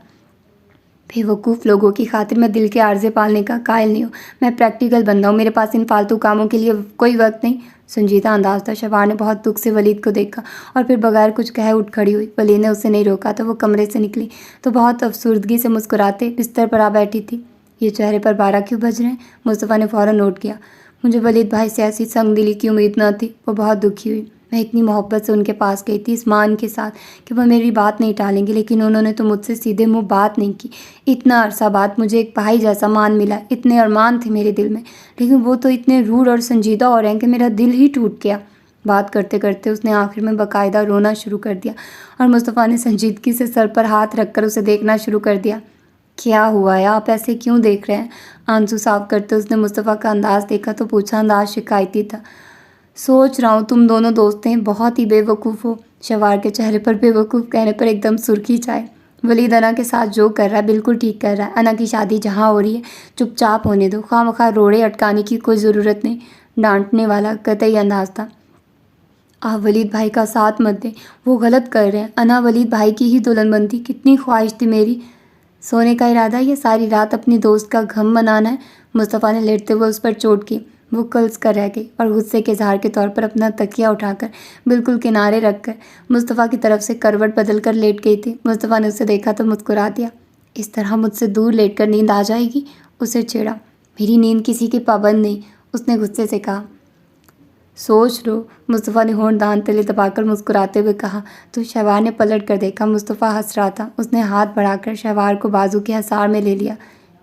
بے وقوف لوگوں کی خاطر میں دل کے عارضے پالنے کا قائل نہیں ہوں، میں پریکٹیکل بندہ ہوں، میرے پاس ان فالتو کاموں کے لیے کوئی وقت نہیں۔ سنجیدہ انداز تھا۔ شوار نے بہت دکھ سے ولید کو دیکھا اور پھر بغیر کچھ کہے اٹھ کھڑی ہوئی۔ ولید نے اسے نہیں روکا تو وہ کمرے سے نکلی تو بہت افسردگی سے مسکراتے بستر پر آ بیٹھی تھی۔ یہ چہرے پر 12 کیوں بج رہے ہیں؟ مصطفیٰ نے فوراً نوٹ کیا۔ مجھے ولید بھائی سے ایسی سنگ دلی کی امید نہ تھی۔ وہ بہت دکھی ہوئی۔ میں اتنی محبت سے ان کے پاس گئی تھی اس مان کے ساتھ کہ وہ میری بات نہیں ٹالیں گے، لیکن انہوں نے تو مجھ سے سیدھے منہ بات نہیں کی۔ اتنا عرصہ بعد مجھے ایک بھائی جیسا مان ملا، اتنے ارمان تھے میرے دل میں، لیکن وہ تو اتنے روڈ اور سنجیدہ ہو رہے ہیں کہ میرا دل ہی ٹوٹ گیا۔ بات کرتے کرتے اس نے آخر میں باقاعدہ رونا شروع کر دیا اور مصطفیٰ نے سنجیدگی سے سر پر ہاتھ رکھ کر اسے دیکھنا شروع کر دیا۔ کیا ہوا ہے؟ آپ ایسے کیوں دیکھ رہے ہیں؟ آنسو صاف کرتے اس نے مصطفیٰ کا انداز دیکھا تو پوچھا، انداز شکایتی تھا۔ سوچ رہا ہوں تم دونوں دوست ہیں، بہت ہی بے وقوف ہو۔ شوار کے چہرے پر بے وقوف کہنے پر ایک دم سرخی چھائی۔ ولید انا کے ساتھ جو کر رہا ہے بالکل ٹھیک کر رہا ہے۔ انا کی شادی جہاں ہو رہی ہے چپ چاپ ہونے دو، خواہ مخواہ روڑے اٹکانے کی کوئی ضرورت نہیں۔ ڈانٹنے والا قطعی انداز تھا۔ آپ ولید بھائی کا ساتھ مت دیں، وہ غلط کر رہے ہیں۔ انا ولید بھائی کی ہی دلہن بنتی، کتنی خواہش تھی میری۔ سونے کا ارادہ ہے یا ساری رات اپنی دوست کا غم منانا ہے؟ مصطفیٰ نے لیٹتے ہوئے اس پر چوٹ کی۔ وہ کلس کر رہ گئی اور غصے کے اظہار کے طور پر اپنا تکیہ اٹھا کر بالکل کنارے رکھ کر مصطفیٰ کی طرف سے کروٹ بدل کر لیٹ گئی تھی۔ مصطفیٰ نے اسے دیکھا تو مسکرا دیا۔ اس طرح مجھ سے دور لیٹ کر نیند آ جائے گی؟ اسے چھیڑا۔ میری نیند کسی کی پابند نہیں، اس نے غصے سے کہا۔ سوچ لو، مصطفیٰ نے ہونٹ دانت تلے دبا کر مسکراتے ہوئے کہا تو شوار نے پلٹ کر دیکھا۔ مصطفیٰ ہنس رہا تھا۔ اس نے ہاتھ بڑھا کر شوار کو بازو کے حصار میں لے لیا۔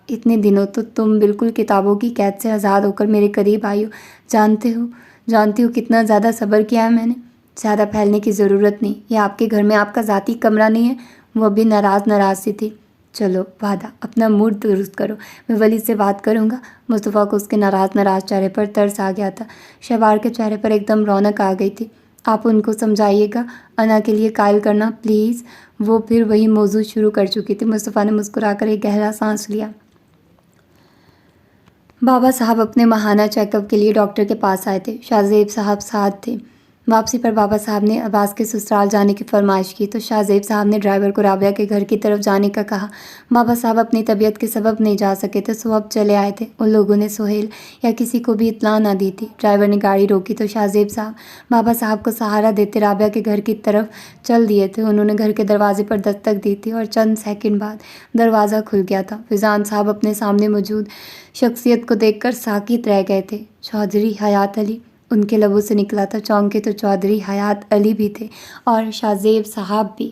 اتنے دنوں تو تم بالکل کتابوں کی قید سے آزاد ہو کر میرے قریب آئی ہو، جانتی ہو کتنا زیادہ صبر کیا ہے میں نے۔ زیادہ پھیلنے کی ضرورت نہیں، یہ آپ کے گھر میں آپ کا ذاتی کمرہ نہیں ہے۔ وہ بھی ناراض سی تھی۔ چلو وعدہ، اپنا موڈ درست کرو، میں ولید سے بات کروں گا۔ مصطفیٰ کو اس کے ناراض چہرے پر ترس آ گیا تھا۔ شوار کے چہرے پر ایک دم رونق آ گئی تھی۔ آپ ان کو سمجھائیے گا انا کے لیے قائل کرنا پلیز۔ وہ پھر وہی موضوع شروع کر چکی تھی۔ مصطفیٰ نے مسکرا کر ایک گہرا سانس لیا۔ بابا صاحب اپنے ماہانہ چیک اپ کے لیے ڈاکٹر کے پاس آئے تھے۔ شاہ زیب صاحب ساتھ تھے۔ واپسی پر بابا صاحب نے عباس کے سسرال جانے کی فرمائش کی تو شاہ زیب صاحب نے ڈرائیور کو رابعہ کے گھر کی طرف جانے کا کہا۔ بابا صاحب اپنی طبیعت کے سبب نہیں جا سکے تھے، سو اب چلے آئے تھے۔ ان لوگوں نے سہیل یا کسی کو بھی اطلاع نہ دی تھی۔ ڈرائیور نے گاڑی روکی تو شاہ زیب صاحب بابا صاحب کو سہارا دیتے رابعہ کے گھر کی طرف چل دیے تھے۔ انہوں نے گھر کے دروازے پر دستک دی تھی اور چند سیکنڈ بعد دروازہ کھل گیا تھا۔ فیضان صاحب اپنے سامنے موجود شخصیت کو دیکھ کر ساکت رہ گئے تھے۔ چودھری حیات علی ان کے لبوں سے نکلا تھا۔ چونکے تو چودھری حیات علی بھی تھے اور شاہ زیب صاحب بھی۔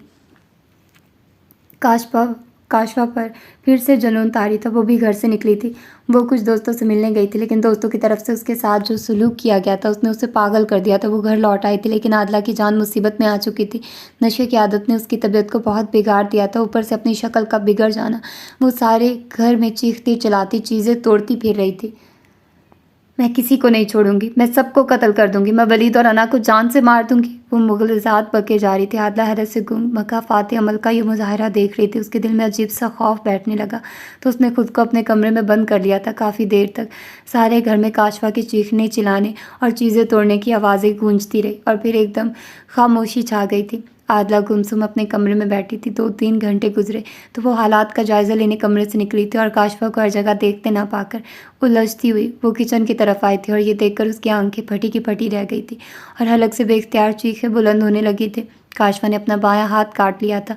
کاشفا پر پھر سے جنون طاری تھا۔ وہ بھی گھر سے نکلی تھی۔ وہ کچھ دوستوں سے ملنے گئی تھی، لیکن دوستوں کی طرف سے اس کے ساتھ جو سلوک کیا گیا تھا اس نے اسے پاگل کر دیا تھا۔ وہ گھر لوٹ آئی تھی، لیکن عادلہ کی جان مصیبت میں آ چکی تھی۔ نشے کی عادت نے اس کی طبیعت کو بہت بگاڑ دیا تھا، اوپر سے اپنی شکل کا بگڑ جانا۔ وہ سارے گھر میں چیختی چلاتی چیزیں توڑتی پھر رہی تھی۔ میں کسی کو نہیں چھوڑوں گی، میں سب کو قتل کر دوں گی، میں ولید اور انا کو جان سے مار دوں گی، وہ مغلظات بکے جا رہی تھی۔ عادلہ حیرت سے گنگ مکافات عمل کا یہ مظاہرہ دیکھ رہی تھی۔ اس کے دل میں عجیب سا خوف بیٹھنے لگا تو اس نے خود کو اپنے کمرے میں بند کر لیا تھا۔ کافی دیر تک سارے گھر میں کاشفا کے چیخنے چلانے اور چیزیں توڑنے کی آوازیں گونجتی رہی اور پھر ایک دم خاموشی چھا گئی تھی۔ عادلہ گمسم اپنے کمرے میں بیٹھی تھی۔ 2-3 گھنٹے گزرے تو وہ حالات کا جائزہ لینے کمرے سے نکلی تھی اور کاشفا کو ہر جگہ دیکھتے نہ پا کر الجھتی ہوئی وہ کچن کی طرف آئی تھی اور یہ دیکھ کر اس کی آنکھیں پھٹی کی پھٹی رہ گئی تھی اور حلق سے بے اختیار چیخیں بلند ہونے لگی تھی۔ کاشفا نے اپنا بایاں ہاتھ کاٹ لیا تھا۔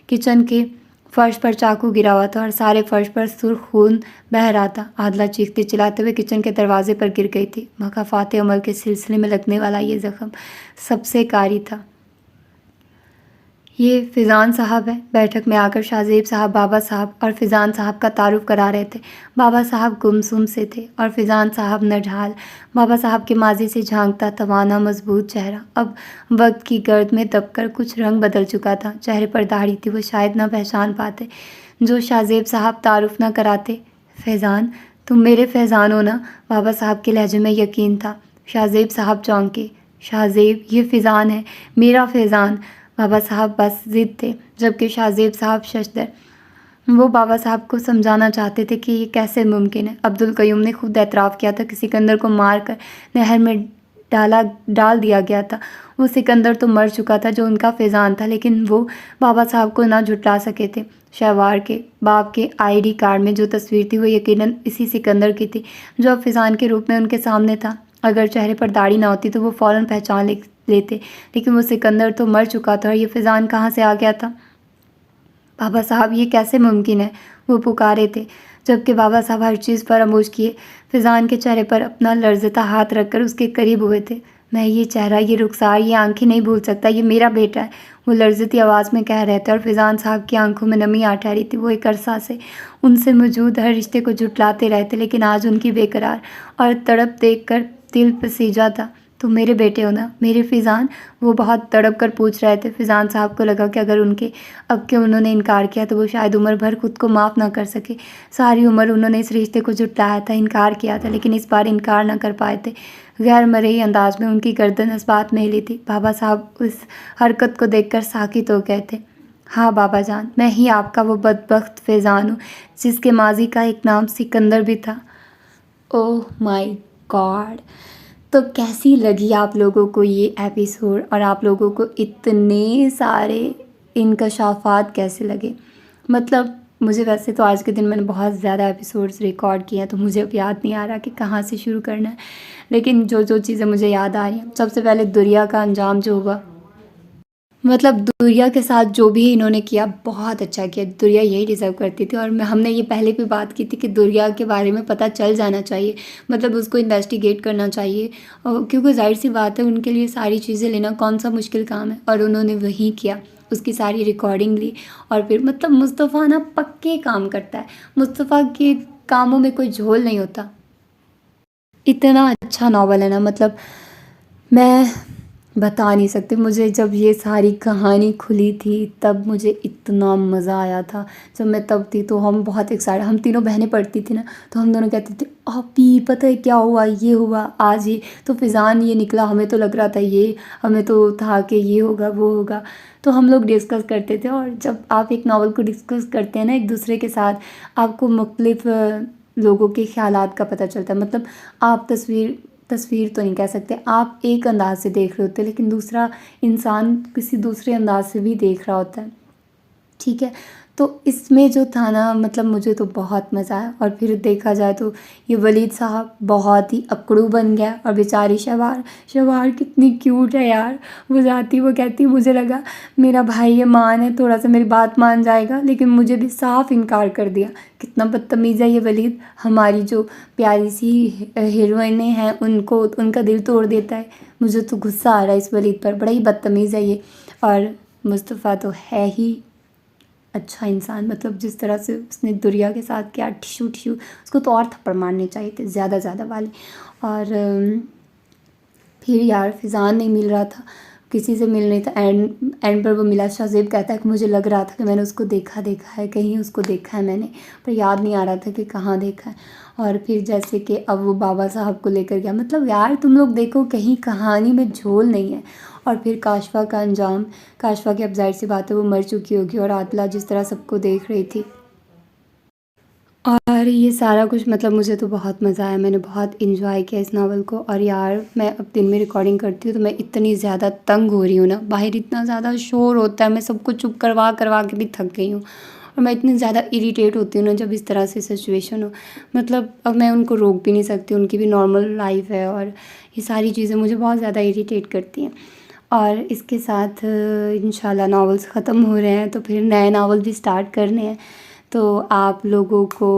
کچن کے فرش پر چاقو گرا ہوا تھا اور سارے فرش پر سرخ خون بہہ رہا تھا۔ عادلہ چیختے چلاتے ہوئے کچن کے دروازے پر گر گئی تھی۔ مکافات عمل کے سلسلے میں لگنے والا یہ زخم سب سے کاری تھا۔ یہ فیضان صاحب ہے۔ بیٹھک میں آ کر شاہ زیب صاحب بابا صاحب اور فیضان صاحب کا تعارف کرا رہے تھے۔ بابا صاحب گمسم سے تھے اور فیضان صاحب نڈھال۔ بابا صاحب کے ماضی سے جھانکتا توانا مضبوط چہرہ اب وقت کی گرد میں دب کر کچھ رنگ بدل چکا تھا۔ چہرے پر داڑھی تھی، وہ شاید نہ پہچان پاتے جو شاہ زیب صاحب تعارف نہ کراتے۔ فیضان، تم میرے فیضان ہو نا؟ بابا صاحب کے لہجے میں یقین تھا۔ شاہ زیب صاحب چونکے۔ شاہ زیب، یہ فیضان ہے، میرا فیضان۔ بابا صاحب بس ضد تھے، جبکہ شاہ زیب صاحب ششدر۔ وہ بابا صاحب کو سمجھانا چاہتے تھے کہ یہ کیسے ممکن ہے۔ عبدالقیوم نے خود اعتراف کیا تھا کہ سکندر کو مار کر نہر میں ڈال دیا گیا تھا۔ وہ سکندر تو مر چکا تھا جو ان کا فیضان تھا، لیکن وہ بابا صاحب کو نہ جھٹلا سکے تھے۔ شہوار کے باپ کے ID کارڈ میں جو تصویر تھی وہ یقیناً اسی سکندر کی تھی جو اب فیضان کے روپ میں ان کے سامنے تھا۔ اگر چہرے پر داڑھی نہ ہوتی تو وہ فوراً پہچان لیتے، لیکن وہ سکندر تو مر چکا تھا اور یہ فیضان کہاں سے آ گیا تھا؟ بابا صاحب، یہ کیسے ممکن ہے؟ وہ پکارے تھے، جبکہ بابا صاحب ہر چیز فراموش کیے فیضان کے چہرے پر اپنا لرزتا ہاتھ رکھ کر اس کے قریب ہوئے تھے۔ میں یہ چہرہ، یہ رخسار، یہ آنکھیں نہیں بھول سکتا، یہ میرا بیٹا ہے، وہ لرزتی آواز میں کہہ رہے تھے اور فیضان صاحب کی آنکھوں میں نمی آ ٹھہری تھی۔ وہ ایک عرصہ سے ان سے موجود ہر رشتے کو جھٹلاتے رہے تھے، لیکن آج ان کی بے قرار اور تڑپ دیکھ کر دل پسیجا تھا۔ تم میرے بیٹے ہو نا، میرے فیضان؟ وہ بہت تڑپ کر پوچھ رہے تھے۔ فیضان صاحب کو لگا کہ اگر اب کہ انہوں نے انکار کیا تو وہ شاید عمر بھر خود کو معاف نہ کر سکے۔ ساری عمر انہوں نے اس رشتے کو جھٹلایا تھا، انکار کیا تھا، لیکن اس بار انکار نہ کر پائے تھے۔ غیر مرئی انداز میں ان کی گردن اس بات میں ہلی تھی۔ بابا صاحب اس حرکت کو دیکھ کر ساکت ہو گئے تھے۔ ہاں بابا جان، میں ہی آپ کا وہ بدبخت فیضان ہوں جس کے ماضی کا ایک نام سکندر بھی تھا۔ اوہ مائی گاڈ! تو کیسی لگی آپ لوگوں کو یہ ایپیسوڈ اور آپ لوگوں کو اتنے سارے انکشافات کیسے لگے؟ مطلب مجھے ویسے تو آج کے دن میں نے بہت زیادہ ایپیسوڈز ریکارڈ کیے ہیں تو مجھے اب یاد نہیں آ رہا کہ کہاں سے شروع کرنا ہے، لیکن جو چیزیں مجھے یاد آ رہی ہیں، سب سے پہلے دریا کا انجام جو ہوا، مطلب دریا کے ساتھ جو بھی انہوں نے کیا بہت اچھا کیا۔ دریا یہی ڈیزرو کرتی تھی اور ہم نے یہ پہلے بھی بات کی تھی کہ دریا کے بارے میں پتہ چل جانا چاہیے، مطلب اس کو انویسٹیگیٹ کرنا چاہیے، کیونکہ ظاہر سی بات ہے ان کے لیے ساری چیزیں لینا کون سا مشکل کام ہے، اور انہوں نے وہی کیا، اس کی ساری ریکارڈنگ لی۔ اور پھر مطلب مصطفیٰ نا پکے کام کرتا ہے، مصطفیٰ کے کاموں میں کوئی جھول نہیں ہوتا۔ اتنا اچھا ناول ہے نا، مطلب میں بتا نہیں سکتی۔ مجھے جب یہ ساری کہانی کھلی تھی تب مجھے اتنا مزہ آیا تھا۔ جب میں تب تھی تو ہم بہت ایکسائٹڈ، ہم تینوں بہنیں پڑھتی تھی نا، تو ہم دونوں کہتے تھے آپی پتہ ہے کیا ہوا، یہ ہوا آج، یہ تو فیضان یہ نکلا، ہمیں تو لگ رہا تھا یہ، ہمیں تو تھا کہ یہ ہوگا وہ ہوگا۔ تو ہم لوگ ڈسکس کرتے تھے، اور جب آپ ایک ناول کو ڈسکس کرتے ہیں نا ایک دوسرے کے ساتھ، آپ کو مختلف لوگوں کے خیالات کا پتہ چلتا ہے۔ مطلب آپ تصویر تصویر تو نہیں کہہ سکتے، آپ ایک انداز سے دیکھ رہے ہوتے ہیں لیکن دوسرا انسان کسی دوسرے انداز سے بھی دیکھ رہا ہوتا ہے، ٹھیک ہے. تو اس میں جو تھا نا مطلب مجھے تو بہت مزہ آیا. اور پھر دیکھا جائے تو یہ ولید صاحب بہت ہی اکڑو بن گیا، اور بیچاری شوار کتنی کیوٹ ہے یار. وہ جاتی وہ کہتی مجھے لگا میرا بھائی یہ مان ہے، تھوڑا سا میری بات مان جائے گا، لیکن مجھے بھی صاف انکار کر دیا. کتنا بدتمیز ہے یہ ولید. ہماری جو پیاری سی ہیروئنیں ہیں ان کا دل توڑ دیتا ہے. مجھے تو غصہ آ رہا ہے اس ولید پر، بڑا ہی بدتمیز ہے یہ. اور مصطفیٰ تو ہے ہی اچھا انسان، مطلب جس طرح سے اس نے دریا کے ساتھ کیا ٹھشو اس کو تو اور تھپڑ مارنے چاہیے تھے زیادہ والے. اور پھر یار فضان نہیں مل رہا تھا، کسی سے مل نہیں تھا. اینڈ پر وہ ملا. شہزیب کہتا ہے کہ مجھے لگ رہا تھا کہ میں نے اس کو دیکھا ہے، کہیں اس کو دیکھا ہے میں نے، پر یاد نہیں آ رہا تھا کہ کہاں دیکھا ہے. اور پھر جیسے کہ اب وہ بابا صاحب کو لے کر گیا، مطلب یار تم لوگ دیکھو کہیں کہانی میں جھول نہیں ہے. اور پھر کاشفا کا انجام، کاشفا کی اب ظاہر سی بات ہے وہ مر چکی ہوگی، اور عاطلہ جس طرح سب کو دیکھ رہی تھی. اور یہ سارا کچھ مطلب مجھے تو بہت مزہ آیا، میں نے بہت انجوائے کیا اس ناول کو. اور یار میں اب دن میں ریکارڈنگ کرتی ہوں تو میں اتنی زیادہ تنگ ہو رہی ہوں نا، باہر اتنا زیادہ شور ہوتا ہے، میں سب کو چپ کروا کے بھی تھک گئی ہوں. اور میں اتنی زیادہ اریٹیٹ ہوتی ہوں نا جب اس طرح سے سچویشن ہو، مطلب اب میں ان کو روک بھی نہیں سکتی، ان کی بھی نارمل لائف ہے، اور یہ ساری چیزیں مجھے بہت زیادہ اریٹیٹ کرتی ہیں. اور اس کے ساتھ انشاءاللہ ناولس ختم ہو رہے ہیں تو پھر نئے ناول بھی سٹارٹ کرنے ہیں. تو آپ لوگوں کو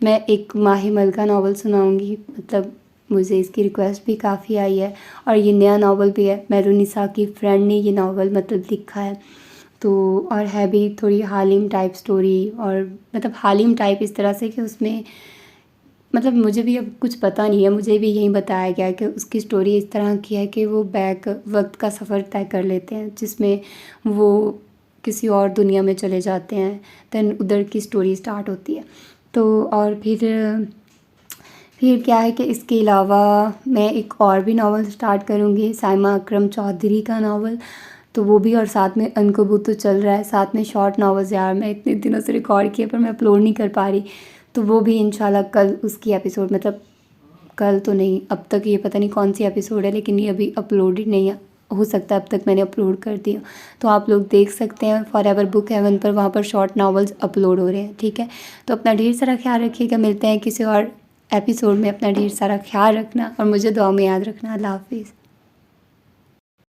میں ایک ماہ ملکہ ناول سناؤں گی، مطلب مجھے اس کی ریکویسٹ بھی کافی آئی ہے. اور یہ نیا ناول بھی ہے، مہرونسا کی فرینڈ نے یہ ناول مطلب لکھا ہے. تو اور ہے بھی تھوڑی حالیم ٹائپ سٹوری، اور مطلب حالیم ٹائپ اس طرح سے کہ اس میں مطلب مجھے بھی اب کچھ پتہ نہیں ہے، مجھے بھی یہی بتایا گیا کہ اس کی سٹوری اس طرح کی ہے کہ وہ بیک وقت کا سفر طے کر لیتے ہیں، جس میں وہ کسی اور دنیا میں چلے جاتے ہیں، دین ادھر کی سٹوری سٹارٹ ہوتی ہے. تو اور پھر کیا ہے کہ اس کے علاوہ میں ایک اور بھی ناول سٹارٹ کروں گی، سائمہ اکرم چودھری کا ناول، تو وہ بھی. اور ساتھ میں عنکبوت تو چل رہا ہے، ساتھ میں شارٹ ناولز. یار میں اتنے دنوں سے ریکارڈ کیا پر میں اپلوڈ نہیں کر پا رہی، تو وہ بھی انشاءاللہ کل اس کی ایپیسوڈ، مطلب کل تو نہیں، اب تک یہ پتہ نہیں کون سی ایپیسوڈ ہے، لیکن یہ ابھی اپلوڈ ہی نہیں ہے، ہو سکتا ہے اب تک میں نے اپلوڈ کر دیا. تو آپ لوگ دیکھ سکتے ہیں فار ایور بک ہیون پر، وہاں پر شارٹ ناولز اپلوڈ ہو رہے ہیں، ٹھیک ہے. تو اپنا ڈھیر سارا خیال رکھیے گا، ملتے ہیں کسی اور ایپیسوڈ میں. اپنا ڈھیر سارا خیال رکھنا اور مجھے دعا میں یاد رکھنا. اللہ حافظ.